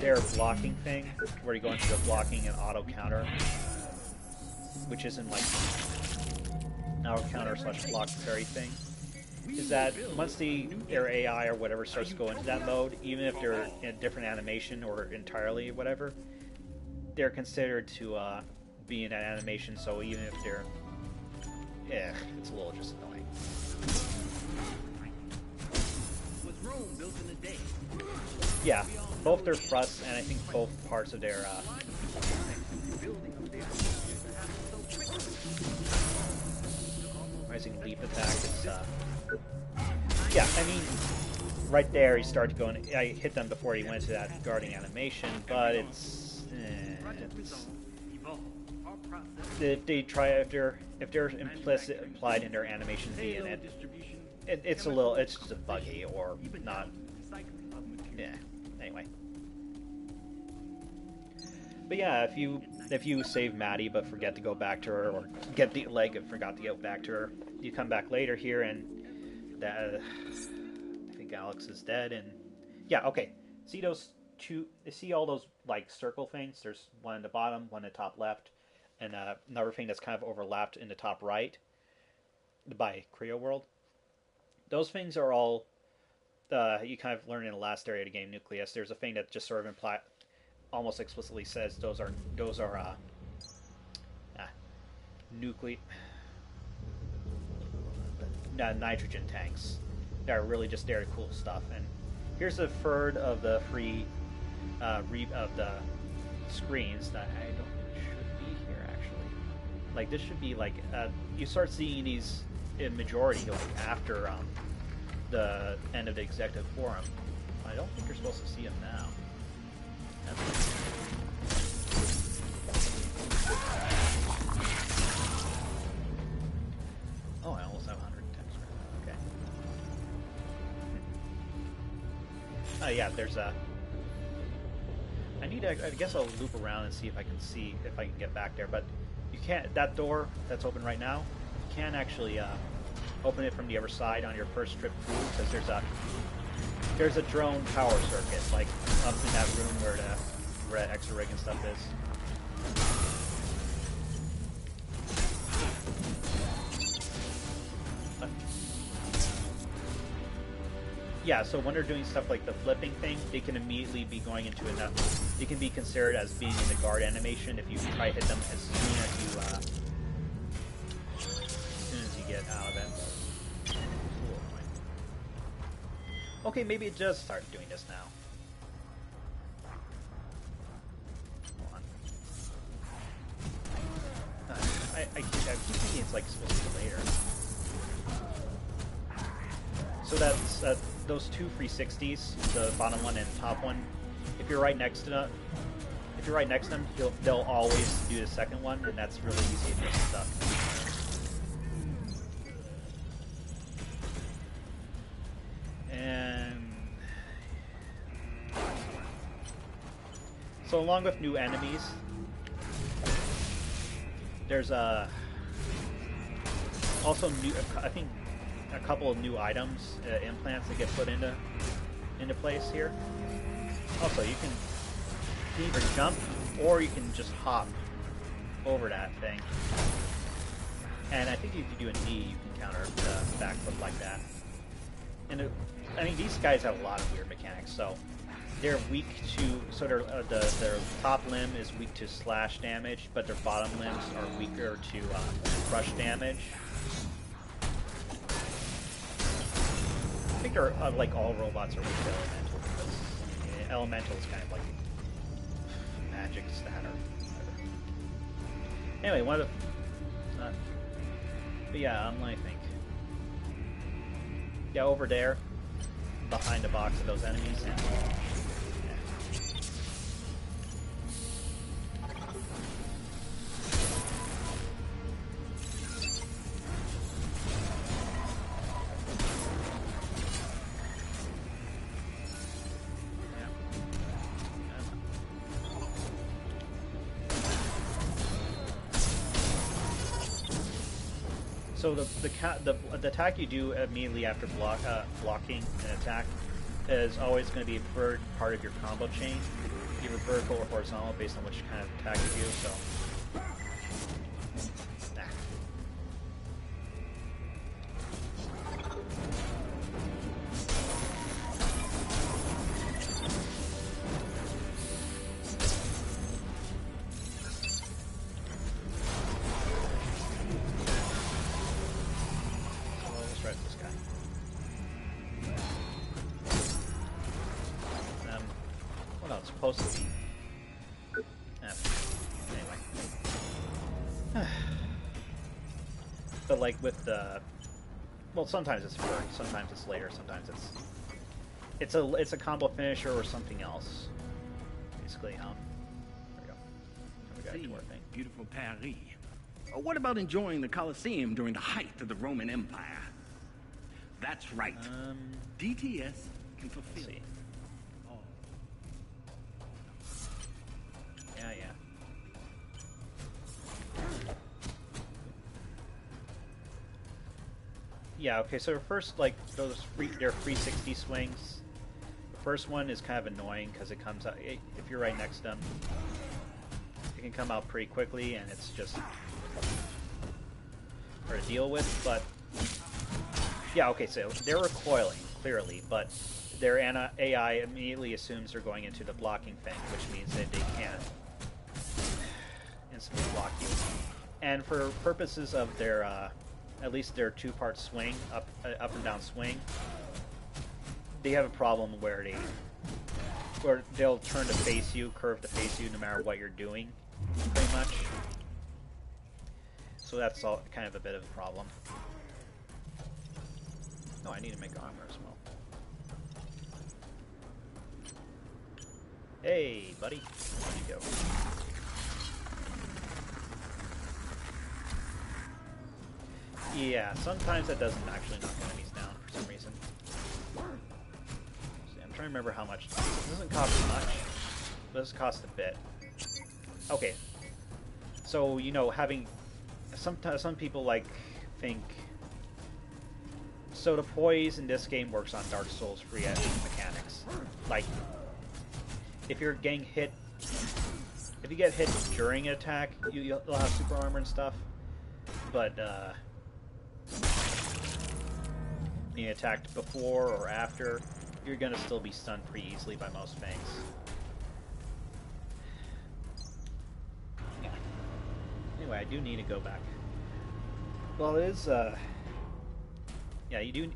their blocking thing, where you go into the blocking and auto counter, which isn't like auto counter / block parry thing, is that once their AI or whatever starts to go into that mode, even if they're in a different animation or entirely whatever, they're considered to be in that animation, so even if they're... it's a little just annoying. Yeah, both their thrusts and I think both parts of their rising leap attack is yeah, I mean right there he started going. I hit them before he went to that guarding animation, but it's if they try if they're implied in their animation being it's just buggy or not. Yeah. Anyway. But yeah, if you save Maddie but forget to go back to her, or get the leg and forgot to go back to her, you come back later here and that I think Alex is dead. And yeah, okay. See those two? See all those like circle things? There's one in the bottom, one in the top left, and another thing that's kind of overlapped in the top right by Creo World. Those things are all you kind of learn in the last area of the game, Nucleus. There's a thing that just sort of almost explicitly says those are nitrogen tanks. They're really just very cool stuff. And here's a third of the free of the screens that I don't think should be here actually. Like this should be like you start seeing these in majority like after the end of the executive forum. I don't think you're supposed to see them now. Oh, I almost have 110. Okay. Oh yeah, there's a. I guess I'll loop around and see if I can get back there. But you can't. That door that's open right now, you can't actually open it from the other side on your first trip through because there's a drone power circuit like up in that room where the red extra rig and stuff is. Yeah, so when they're doing stuff like the flipping thing, they can immediately be going into enough. They can be considered as being in the guard animation if you try to hit them as soon as you get out of it. Okay, maybe it does start doing this now. Hold on. I keep thinking it's like supposed to be later. So that's those two 360s, the bottom one and top one. If you're right next to them, they'll always do the second one, and that's really easy to miss stuff. And so along with new enemies, there's also new, I think, a couple of new items, implants that get put into place here. Also, you can either jump or you can just hop over that thing. And I think if you do a knee, you can counter the backflip like that. And I mean, these guys have a lot of weird mechanics. So they're weak to their top limb is weak to slash damage, but their bottom limbs are weaker to crush damage. I think they're like all robots are weak to elemental because elemental is kind of like magic stat or whatever. Anyway, one of the but yeah, I think over there behind the box of those enemies. And, So the attack you do immediately after blocking an attack is always going to be a preferred part of your combo chain, either vertical or horizontal, based on which kind of attack you do. So. Supposed to be. Anyway. But like with the, well, sometimes it's first, sometimes it's later, sometimes it's a combo finisher or something else. Basically, there we go. We got to our thing. Beautiful Paris. What about enjoying the Colosseum during the height of the Roman Empire? That's right. DTS can fulfill. Yeah. Yeah, okay, so first, like, they're 360 swings. The first one is kind of annoying because it comes out, if you're right next to them, it can come out pretty quickly and it's just hard to deal with, but yeah, okay, so they're recoiling, clearly, but their AI immediately assumes they're going into the blocking thing, which means that they can't instantly block you. And for purposes of their, at least their two-part swing, up and down swing, they have a problem where they'll turn to face you, curve to face you, no matter what you're doing, pretty much. So that's all kind of a bit of a problem. No, I need to make armor as well. Hey, buddy. Where'd you go? Yeah, sometimes that doesn't actually knock enemies down for some reason. See, I'm trying to remember how much. It doesn't cost much. It does cost a bit. Okay. So, you know, having... some people, like, think... So the poise in this game works on Dark Souls free mechanics. Like, if you're getting hit... If you get hit during an attack, you'll have super armor and stuff. But, when you attacked before or after, you're gonna still be stunned pretty easily by most things. Yeah. Anyway, I do need to go back. Well, it is, yeah, you do...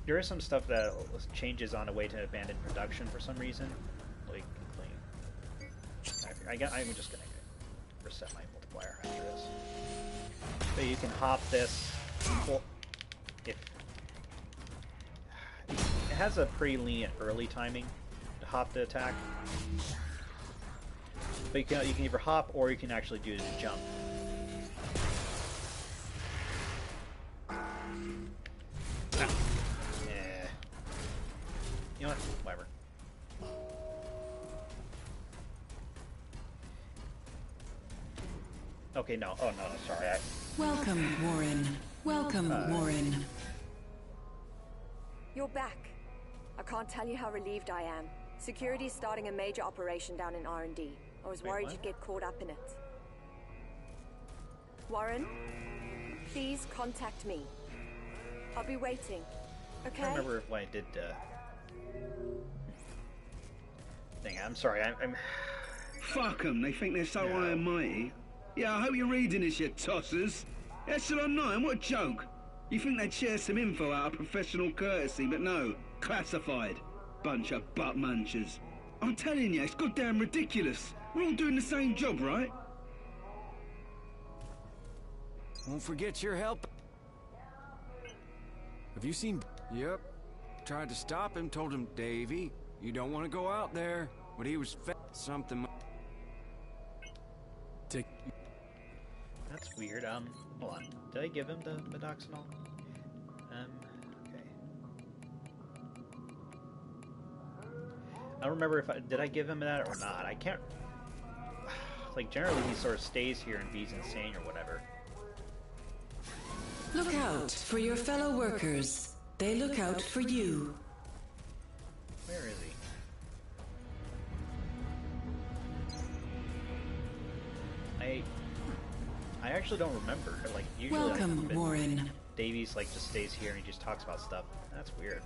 There is some stuff that changes on the way to abandoned production for some reason. Like, I'm just gonna reset my multiplier after this. So you can hop this... Well, if... It has a pretty lenient early timing to hop the attack. But you can either hop or you can actually do the jump. You know what? Whatever. Okay, no. Oh, no, sorry. Welcome, Warren. Welcome, Warren. You're back. I can't tell you how relieved I am. Security's starting a major operation down in R&D. I was worried you'd get caught up in it. Warren, please contact me. I'll be waiting. Okay? I remember when I did thing. I'm sorry. I'm. Fuck them. They think they're so high and mighty. Yeah, I hope you're reading this, you tossers. Echelon 9, what a joke. You think they'd share some info out of professional courtesy, but no. Classified. Bunch of butt munchers. I'm telling you, it's goddamn ridiculous. We're all doing the same job, right? Won't forget your help. Have you seen... Yep. Tried to stop him, told him, Davey, you don't want to go out there. But he was something... That's weird. Hold on. Did I give him the Medoxanol? Okay. I don't remember if did I give him that or not. I can't... Like, generally he sort of stays here and be's insane or whatever. Look out for your fellow workers. They look out for you. Where is he? I actually don't remember. Like usually, Welcome, Warren. Davies like just stays here and he just talks about stuff. That's weird.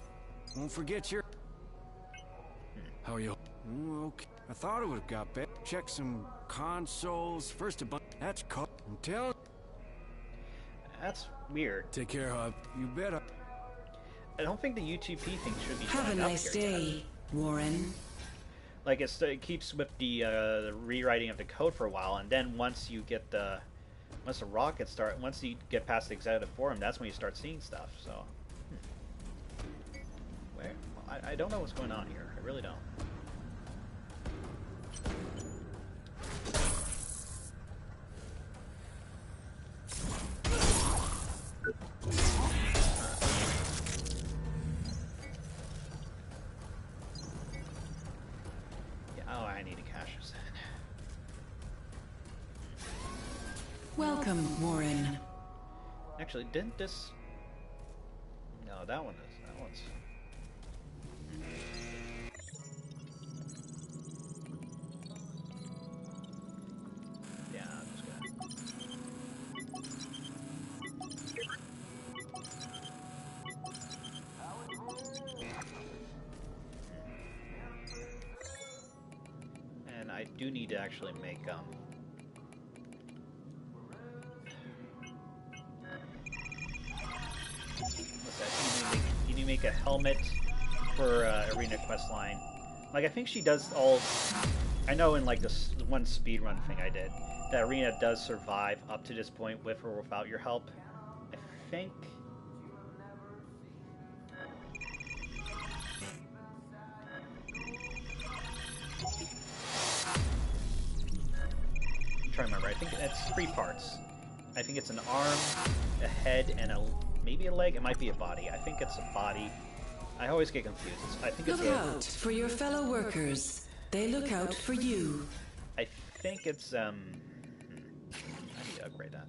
Won't forget your... How are you? Okay. I thought it would have got better. Check some consoles. First a bunch. That's cut. I'm telling... That's weird. Take care, Hub. You better. I don't think the UTP thing should be Have a showing up nice here day, yet. Warren. Like it keeps with the rewriting of the code for a while, and then once you get once the rockets start, once you get past the executive forum, that's when you start seeing stuff. So, where? I don't know what's going on here. I really don't. Oh, I need to cash this in. Welcome, Warren. Actually, didn't this... No, that one is. That one's... Yeah, I'm just gonna... And I do need to actually make, you need to make a helmet for Arena Questline. Like, I think she does all... I know in, like, this one speedrun thing I did, that Arena does survive up to this point with or without your help. I think... I'm trying to remember. I think it's 3 parts. I think it's an arm, a head, and maybe a leg. It might be a body. I think it's a body. I always get confused. I think it's Look out for your fellow workers. They look out for you. I think it's I need to upgrade that.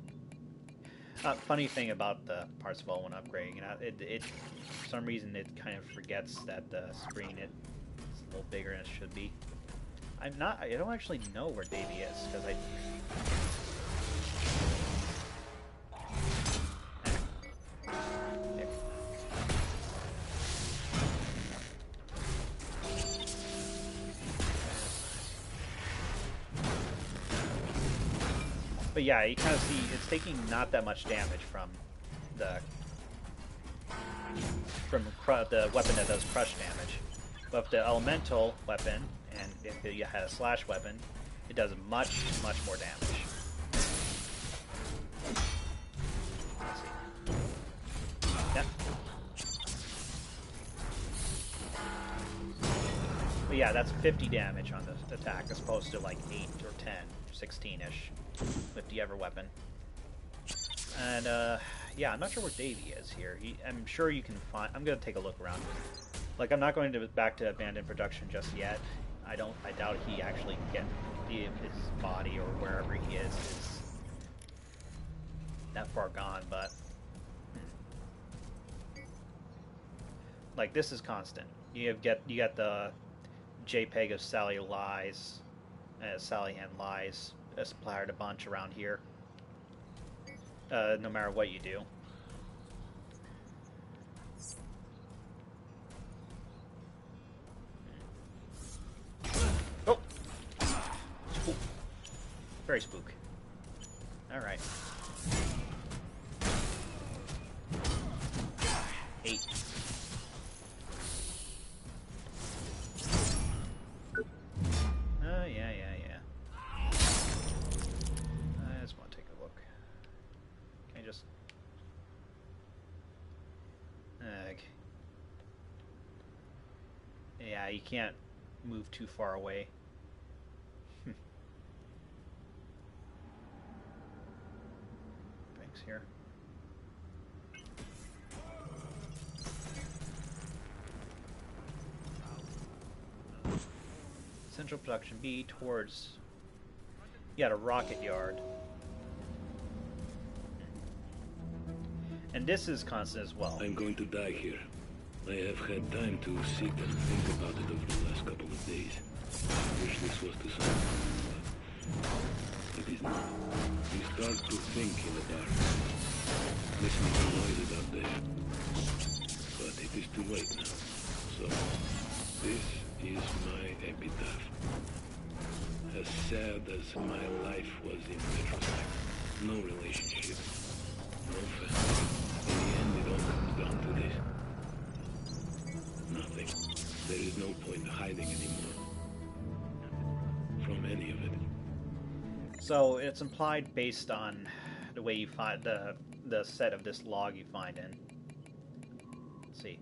Funny thing about the parts of all when upgrading, it for some reason it kind of forgets that the screen it's a little bigger than it should be. I don't actually know where Davey is because I. But yeah, you kind of see it's taking not that much damage from the weapon that does crush damage. But the elemental weapon, and if you had a slash weapon, it does much more damage. Let's see. Yeah. But yeah, that's 50 damage on the attack as opposed to like 8 or 10, 16-ish with the Ever weapon. And yeah, I'm not sure where Davey is here. I'm sure you can find. I'm gonna take a look around. Like, I'm not going back to abandoned production just yet. I doubt he actually get his body or wherever he is that far gone. But like, this is constant. You got the JPEG of Sally lies, Sally and lies splattered a bunch around here. No matter what you do. Oh! Spook. Very spook. Alright. 8. Yeah. I just want to take a look. Can I just... yeah, you can't move too far away. Thanks here. Central production B towards... Yeah, the rocket yard. And this is constant as well. I'm going to die here. I have had time to sit and think about it over the last couple of days. I wish this was the same, but it is not. You start to think in the dark, listening to noises out there. But it is too late now. So, this is my epitaph. As sad as my life was in retrospect. No relationship, no family. In the end, it all comes down to this. Nothing. There is no point hiding anymore. From any of it. So it's implied based on the way you find the set of this log you find in. Let's see.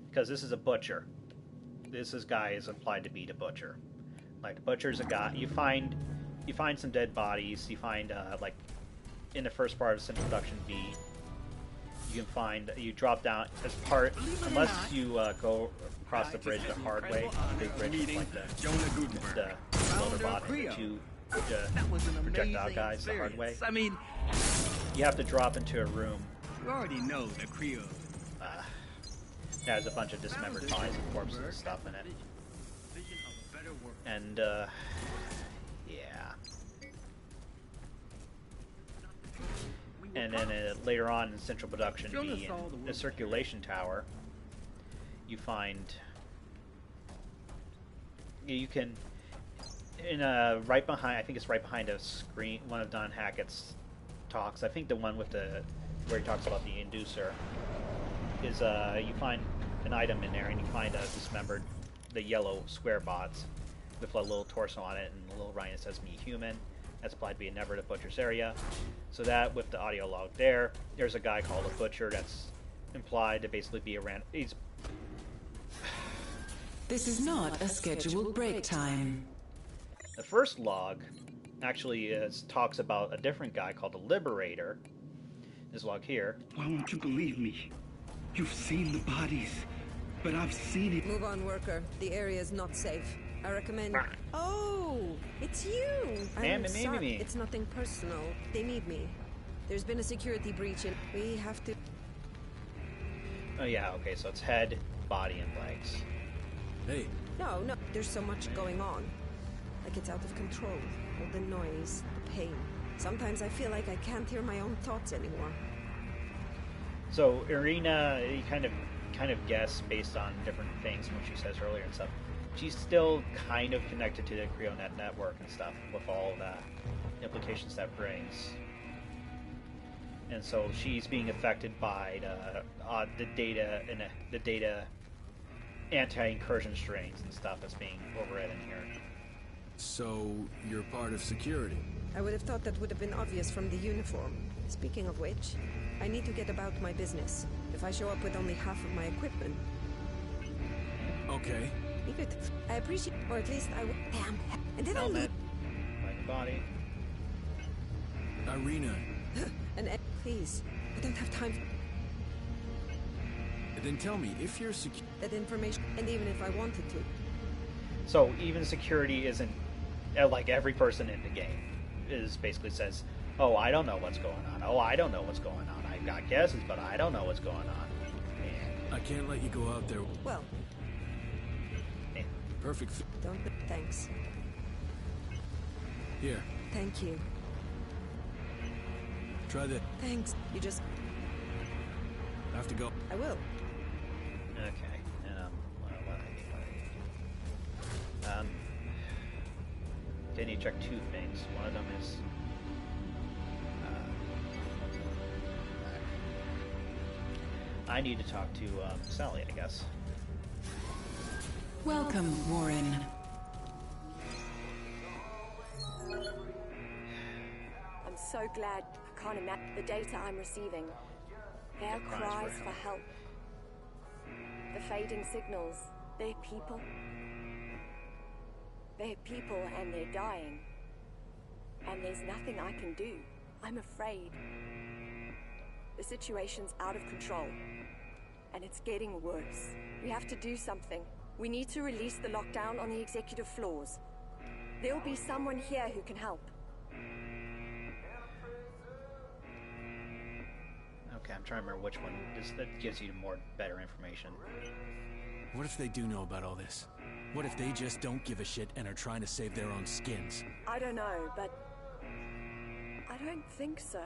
Because this is a butcher. This guy is implied to be the butcher. Like, the butcher's a guy. You find some dead bodies. You find like in the first part of this introduction B, you can find, you drop down as part, unless you go across the bridge the hard way, the big bridge, like the loader bot, the two projectile guys the hard way. I mean, you have to drop into a room. You already know the Creole. It has a bunch of dismembered bodies and corpses and stuff in it. And, yeah. And then later on in Central Production B, in the circulation tower, you find... You can... right behind, I think it's right behind a screen, one of Don Hackett's talks, I think the one with where he talks about the inducer, is you find an item in there, and you find a dismembered, the yellow square bots with a little torso on it, and a little writing that says "Me Human." That's applied to be a never to Butcher's area. So that, with the audio log there's a guy called a Butcher that's implied to basically be a he's... This is not a scheduled break time. The first log actually talks about a different guy called the Liberator. This log here. Why won't you believe me? You've seen the bodies, but I've seen it. Move on, worker. The area is not safe. I recommend... Oh, it's you! I'm sorry. It's nothing personal. They need me. There's been a security breach and we have to... Oh yeah, okay, so it's head, body, and legs. Hey. No, there's so much going on. Like it's out of control. All the noise, the pain. Sometimes I feel like I can't hear my own thoughts anymore. So Irina, you kind of guess based on different things from what she says earlier and stuff. She's still kind of connected to the CreoNet network and stuff with all the implications that brings. And so she's being affected by the data and the data anti-incursion strains and stuff that's being overread in here. So you're part of security? I would have thought that would have been obvious from the uniform. Speaking of which, I need to get about my business. If I show up with only half of my equipment... Okay. Leave it. I appreciate... Or at least I would... Damn. And did Helmet. Like the body. Irina. And please, I don't have time... Then tell me, if you're that information, and even if I wanted to. So even security isn't... Like, every person in the game basically says, oh, I don't know what's going on. Oh, I don't know what's going on. I've got guesses, but I don't know what's going on. And I can't let you go out there. Well. Perfect. Don't... Thanks. Here. Thank you. Try that. Thanks. You just... I have to go. I will. Okay. They need to check two things. One of them is... I need to talk to Sally, I guess. Welcome, Warren. I'm so glad. I can't imagine the data I'm receiving. Their cries for help. The fading signals. They're people. They're people and they're dying. And there's nothing I can do. I'm afraid. The situation's out of control. And it's getting worse. We have to do something. We need to release the lockdown on the executive floors. There'll be someone here who can help. Okay, I'm trying to remember which one that gives you better information. What if they do know about all this? What if they just don't give a shit and are trying to save their own skins? I don't know, but I don't think so.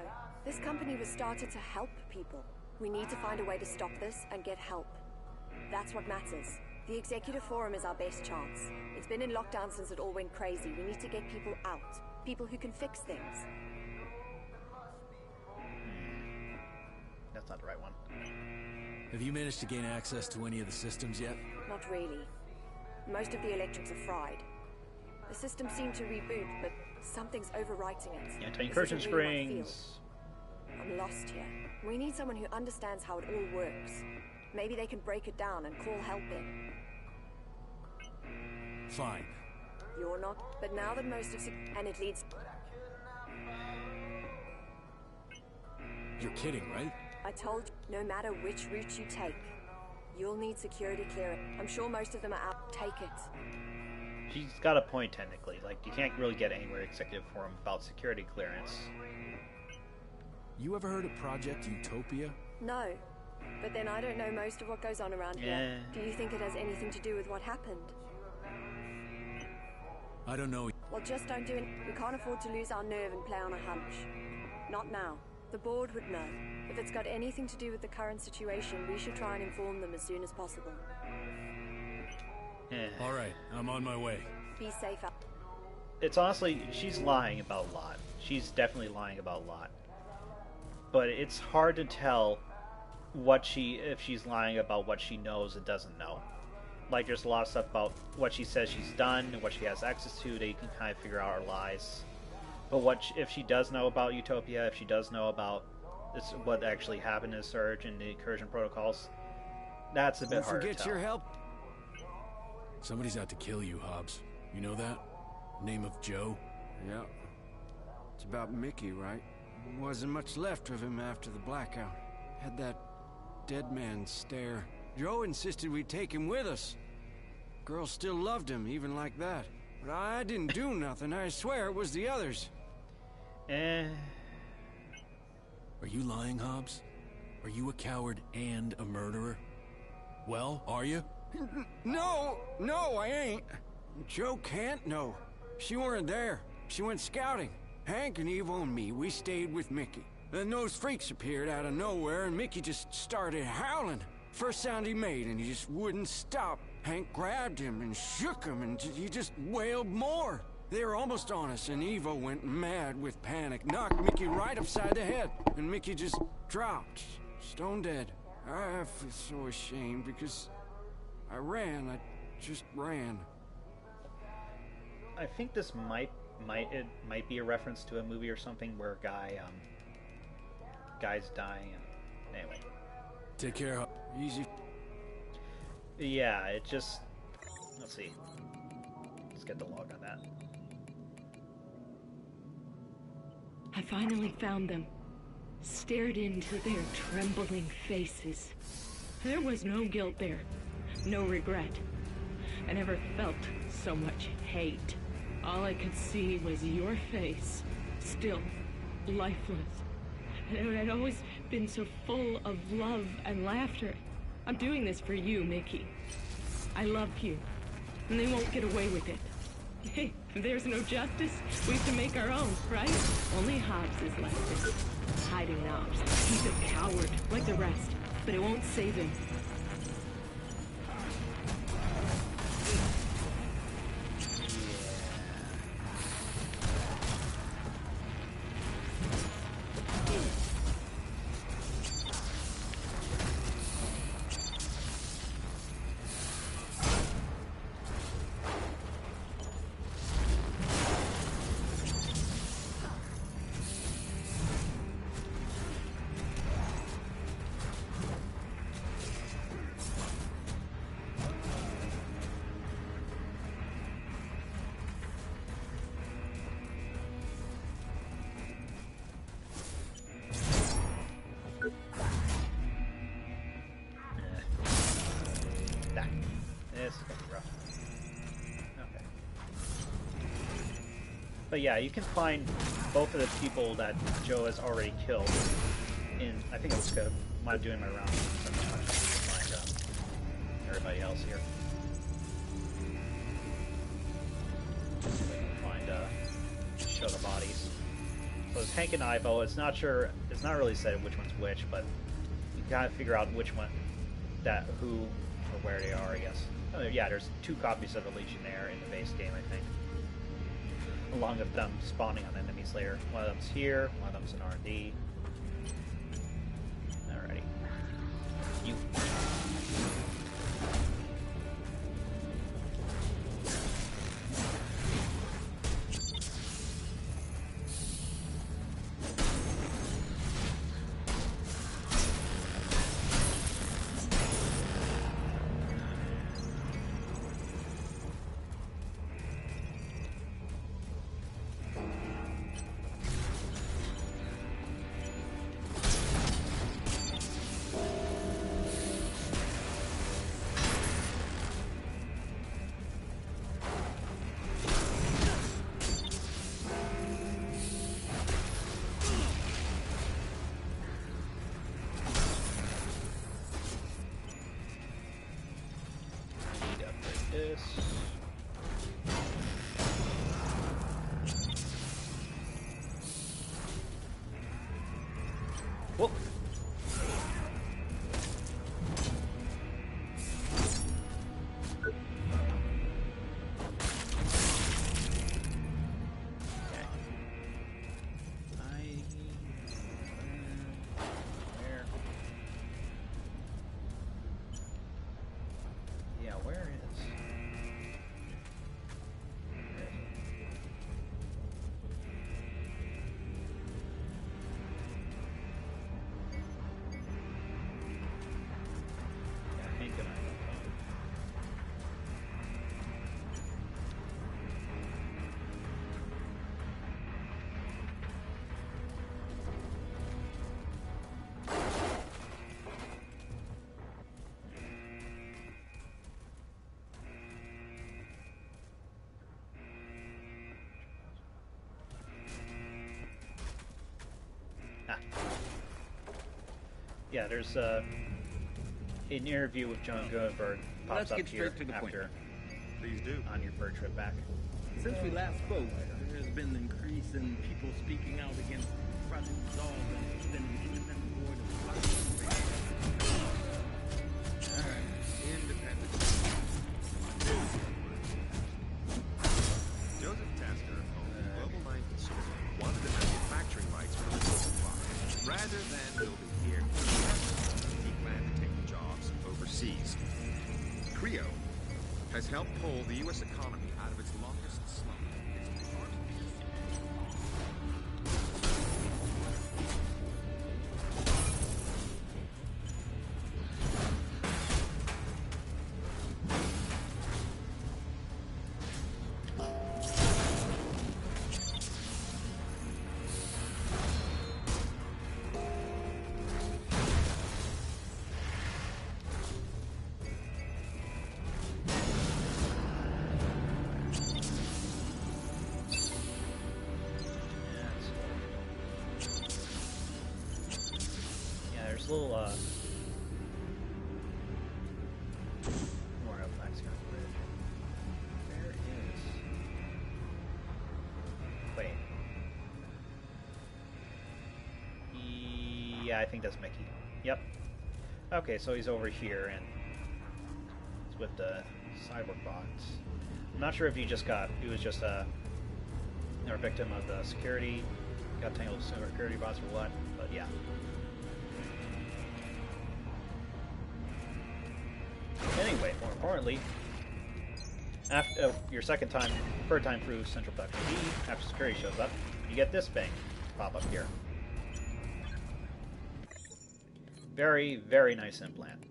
This company was started to help people. We need to find a way to stop this and get help. That's what matters. The Executive Forum is our best chance. It's been in lockdown since it all went crazy. We need to get people out. People who can fix things. That's not the right one. Have you managed to gain access to any of the systems yet? Not really. Most of the electrics are fried. The system seemed to reboot, but something's overwriting it. Anti-incursion springs. I'm lost here. We need someone who understands how it all works. Maybe they can break it down and call help in. Fine. You're not, but now that most of and it leads... You're kidding, right? I told you, no matter which route you take, you'll need security clearance. I'm sure most of them are out. Take it. She's got a point, technically. Like, you can't really get anywhere Executive Forum about security clearance. You ever heard of Project Utopia? No. But then I don't know most of what goes on around here. Do you think it has anything to do with what happened? I don't know. Well, just don't do it. We can't afford to lose our nerve and play on a hunch. Not now. The board would know. If it's got anything to do with the current situation, we should try and inform them as soon as possible. All right, I'm on my way. Be safe out. It's honestly, she's lying about a lot. She's definitely lying about a lot. But it's hard to tell if she's lying about what she knows and doesn't know. Like, there's a lot of stuff about what she says she's done and what she has access to that you can kind of figure out are lies. But if she does know about Utopia, if she does know about what actually happened in the Surge and the incursion protocols, that's a bit hard to tell. Don't forget your help. Somebody's out to kill you, Hobbs. You know that? Name of Joe? Yeah. It's about Mickey, right? Wasn't much left of him after the blackout. Had that dead man stare. Joe insisted we take him with us. Girl still loved him, even like that. But I didn't do nothing. I swear it was the others. Are you lying, Hobbs? Are you a coward and a murderer? Well, are you? No, I ain't. Joe can't know. She weren't there. She went scouting. Hank and Evo and me, we stayed with Mickey. Then those freaks appeared out of nowhere and Mickey just started howling. First sound he made and he just wouldn't stop. Hank grabbed him and shook him and he just wailed more. They were almost on us and Evo went mad with panic, knocked Mickey right upside the head, and Mickey just dropped, stone dead. I feel so ashamed because I just ran. I think this might be a reference to a movie or something where guy's dying and anyway. Take care. Easy. Yeah, it just, let's see. Let's get the log on that. I finally found them. Stared into their trembling faces. There was no guilt there. No regret. I never felt so much hate. All I could see was your face. Still, lifeless. And it had always been so full of love and laughter. I'm doing this for you, Mickey. I love you. And they won't get away with it. Hey, if there's no justice, we have to make our own, right? Only Hobbs is left. Hiding now. He's a coward, like the rest. But it won't save him. But yeah, you can find both of the people that Joe has already killed in, I think it was I'm not doing my rounds so much. Find everybody else here. Find show the bodies. So it's Hank and Ivo. It's not sure. It's not really said which one's which, but you gotta figure out which one, who or where they are. I guess. Oh, yeah, there's 2 copies of the Legionnaire in the base game, I think. Along with them spawning on enemies later. One of them's here. One of them's in R&D. Alrighty. You. Whoop. Yeah, there's an interview with John Goldberg pops up here after. Please do. On your bird trip back. Since we last spoke, there's been an increase in people speaking out against Project Resolve and even an independent board of Alright, independent. Joseph Tasker owned Global 9 Consortium wanted the manufacturing rights for the missile product. Rather than building here, he planned to take the jobs overseas. Creo has helped pull the U.S. economy out of its longest slump. Little more of Black's Gun Bridge. Where is? Wait. Yeah, I think that's Mickey. Yep. Okay, so he's over here and it's with the cyborg bots. I'm not sure if he was just a victim of the security, got tangled with security bots or what, but yeah. Anyway, more importantly, after your third time through Central Production B, after security shows up, you get this thing pop up here. Very, very nice implant.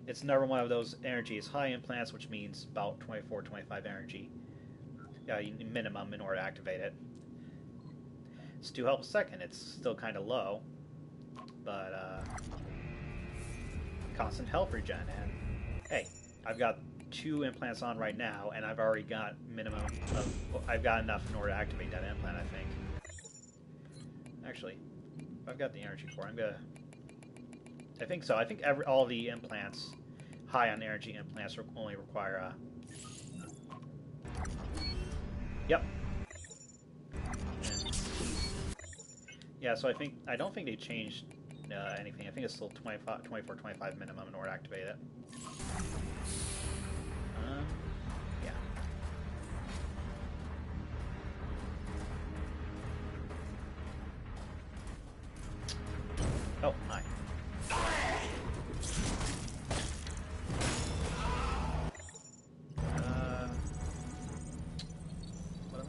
It's another one of those energy is high implants, which means about 24, 25 energy minimum in order to activate it. It's 2 health a second. It's still kind of low, but constant health regen, and hey, I've got 2 implants on right now, and I've already got I've got enough in order to activate that implant, I think. Actually, I've got the energy core. I think so. I think all the implants, high on energy implants, only require. Yep. Yeah. So I don't think they changed anything. I think it's still 24, 25 minimum in order to activate it. Yeah. Oh, hi. What am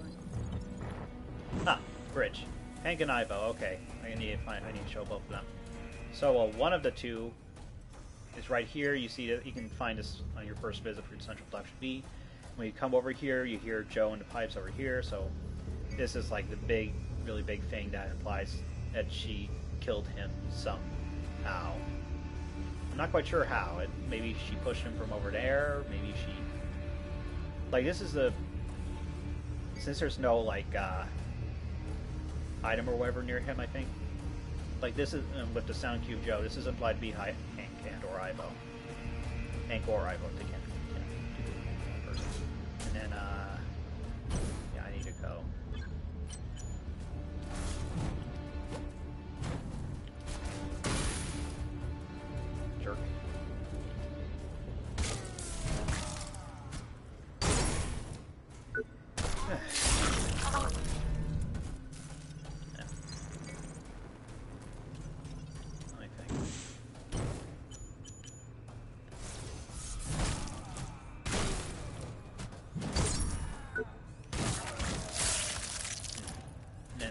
I? Ah, bridge. Hank and Ivo. Okay, I need to show both of them. So one of the two is right here. You see that you can find this on your first visit for Central Production B. When you come over here, you hear Joe in the pipes over here. So this is like the really big thing that implies that she killed him somehow. I'm not quite sure how. Maybe she pushed him from over there. Maybe she... Like, this is the... Since there's no, like, item or whatever near him, I think. Like, this is... with the Sound Cube Joe, this is implied to be Hank and or Ivo. Hank or Ivo. They can't do one person. And then, yeah, I need to go. Jerk.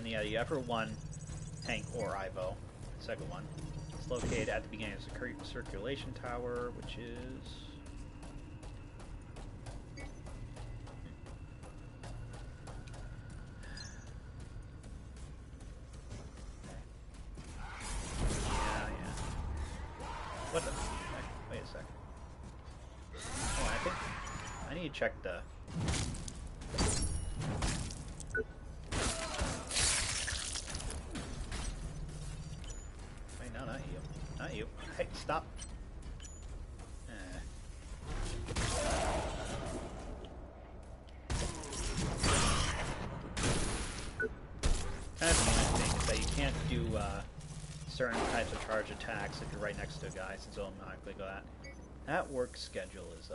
Yeah, the upper one, Hank or Ivo, second one. It's located at the beginning of the circulation tower, which is... Yeah. What the... Wait a second. Oh, I think... I need to check the... Not you. Hey, stop. Kind of the only thing is that you can't do certain types of charge attacks if you're right next to a guy, since it'll automatically go that. That work schedule is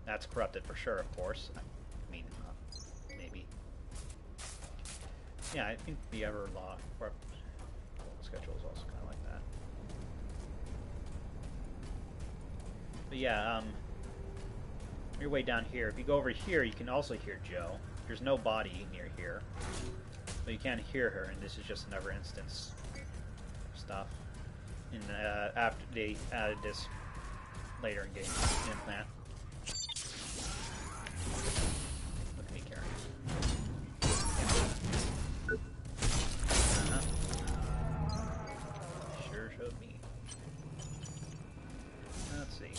that's corrupted for sure, of course. I mean, maybe. Yeah, I think the Everlaw schedule is also kind of like that. But yeah, your way down here. If you go over here, you can also hear Joe. There's no body near here, but you can hear her, and this is just another instance of stuff. And after they added this later in game implant. Look at me, Karen. Sure showed me. Let's see.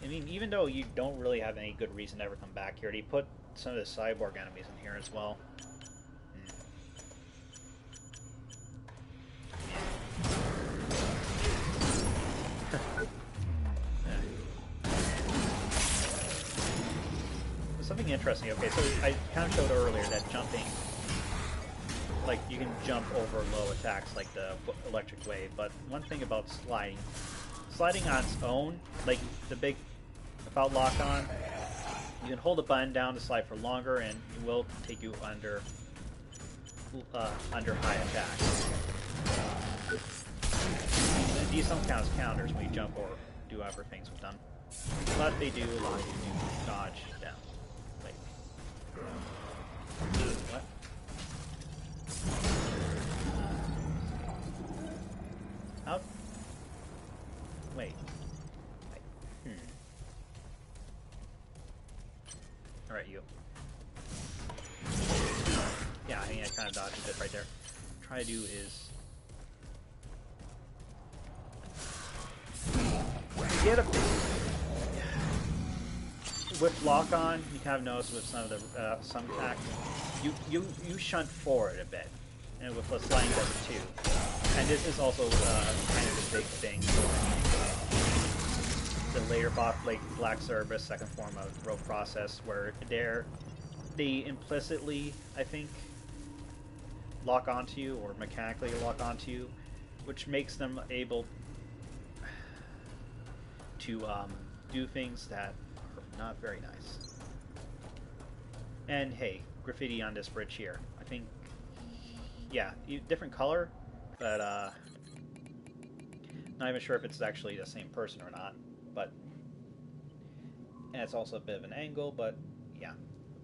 I mean, even though you don't really have any good reason to ever come back here, they put some of the cyborg enemies in here as well. Something interesting. Okay, so I kind of showed earlier that jumping, like you can jump over low attacks like the electric wave, but one thing about sliding on its own, like the big, without lock on, you can hold the button down to slide for longer, and it will take you under high attacks. These don't count as counters when you jump or do other things with them, but they do allow you to dodge down. Wait. What? How? Wait. Alright, you. Yeah, I think I kind of dodged a bit right there. What I'm trying to do is... get a with lock on, you kind of notice with some of the some attacks, you shunt forward a bit, and with the sliding does it too. And this is also kind of a big thing for the later bot like Black Cerberus, second form of rogue process, where they implicitly, I think, lock onto you or mechanically lock onto you, which makes them able to do things that are not very nice. And hey, graffiti on this bridge here. I think, yeah, different color, but not even sure if it's actually the same person or not. But and it's also a bit of an angle, but yeah,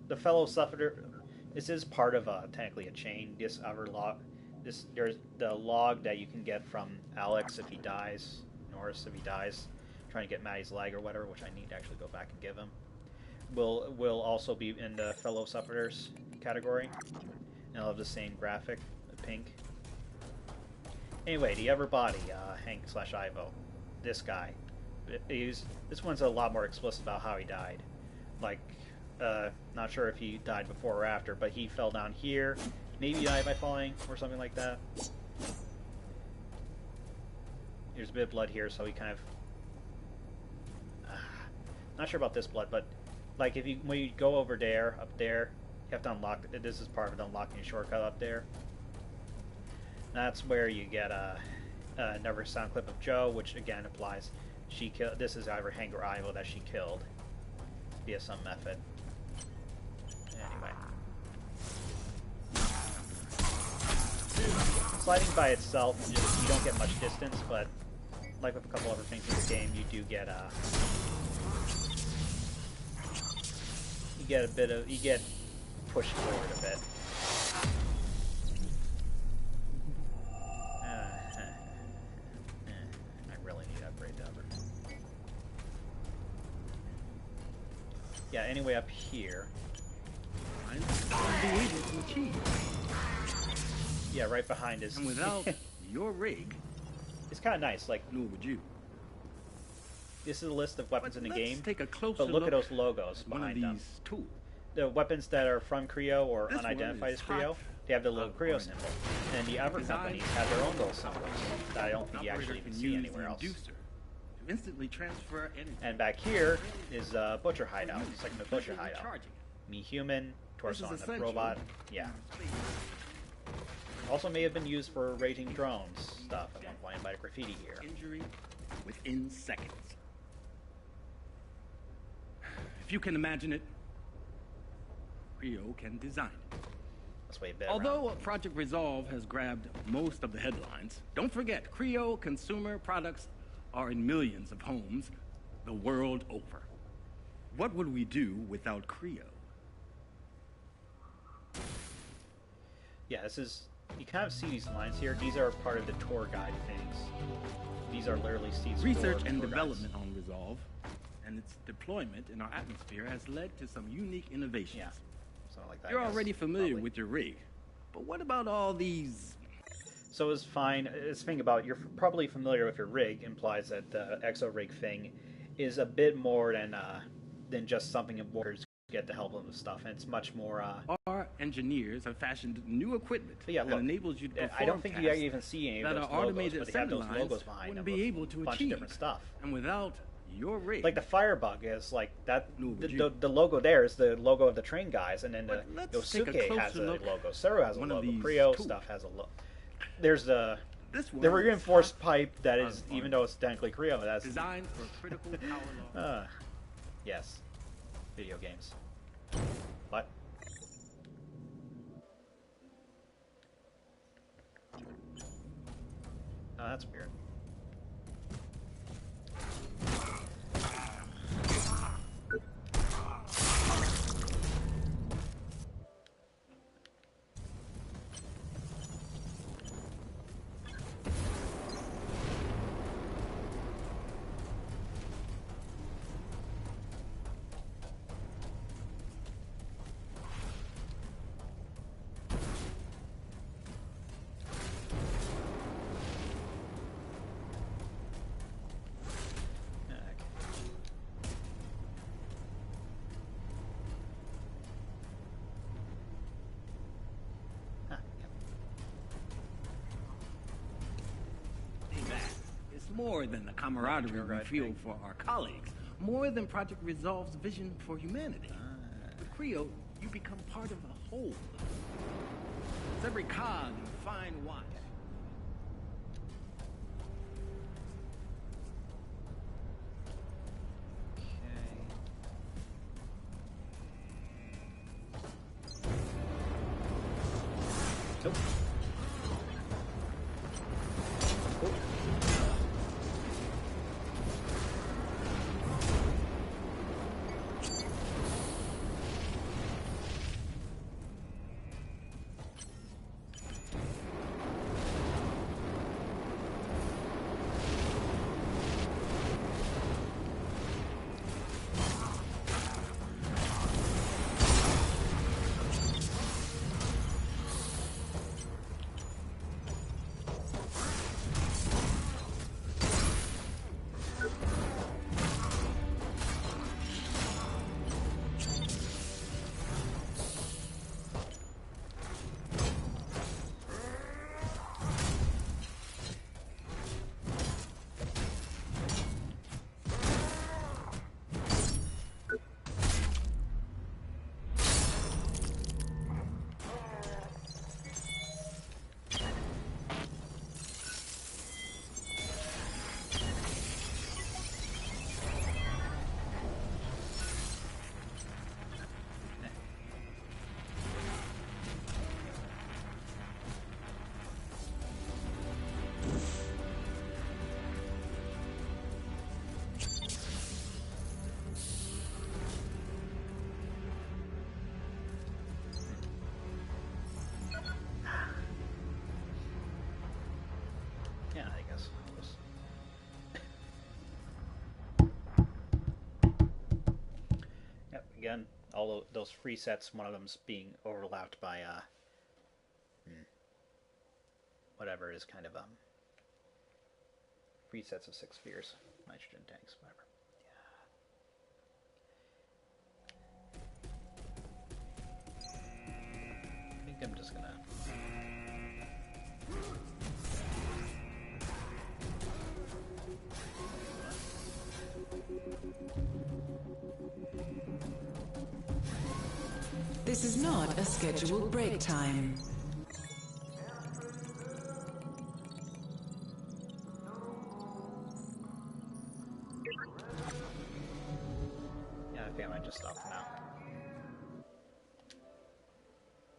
the fellow sufferer. This is part of technically a chain. This other log, there's the log that you can get from Alex if he dies, Norris if he dies, trying to get Maddie's leg or whatever, which I need to actually go back and give him. Will also be in the fellow sufferers category, and it'll have the same graphic, the pink. Anyway, the other body, Hank/Ivo, this guy, this one's a lot more explicit about how he died, like. Not sure if he died before or after, but he fell down here. Maybe he died by falling or something like that. There's a bit of blood here, so he kind of... not sure about this blood, but like if when you go over there, up there, you have to unlock... This is part of unlocking a shortcut up there. That's where you get another sound clip of Joe, which again applies. This is either Hank or Ivo that she killed via some method. Anyway. Sliding by itself, you don't get much distance, but like with a couple other things in the game, you do get you get pushed forward a bit. I really need to upgrade the other. Yeah, anyway, up here. Yeah, right behind is. And without your rig, it's kind of nice. Like, nor would you. This is a list of weapons in the game. Take a closer but look at those logos behind them. Tools. The weapons that are from Creo or unidentified as Creo, they have the little Creo symbol. And the other companies have their own little symbols that I don't think you actually even see anywhere else. Instantly transfer energy. And back here is Butcher Hideout, second to Butcher Hideout. Me human, torso on the robot, yeah. Also may have been used for raging drones stuff at one point by graffiti here. Injury within seconds. If you can imagine it, Creo can design it. That's way better. Although Project Resolve has grabbed most of the headlines, don't forget, Creo consumer products are in millions of homes the world over. What would we do without Creo? Yeah, this is... You kind of see these lines here. These are part of the tour guide things. These are literally Steve's research and development on Resolve and its deployment in our atmosphere has led to some unique innovations. Yeah, something like that. You're already familiar with your rig, but what about all these... So it's fine. This thing about you're probably familiar with your rig implies that the exo rig thing is a bit more than just something warriors get to help them with stuff, and it's much more. Our engineers have fashioned new equipment that enables you to perform I don't think you even see any of those logos, but they have those logos behind them. Be able to a bunch of different stuff. And without your rig, like the Firebug is like that. The logo there is the logo of the train guys, and then the Yosuke has a logo. Seru has a logo. Creo stuff has a logo. There's the reinforced pipe that is, even though it's technically Creo, that's designed for critical power law. Yes, video games. What? Oh, that's weird. more than the camaraderie we feel for our colleagues. More than Project Resolve's vision for humanity. With Creo, you become part of a whole. It's every cog and fine watch. Nope. Yeah, I guess. Yep, again, all of those free sets, one of them's being overlapped by, whatever is kind of, free sets of 6 spheres, nitrogen tanks, whatever. Yeah. I think I'm just gonna... This is not a scheduled break time. Yeah, I think I might just stop for now.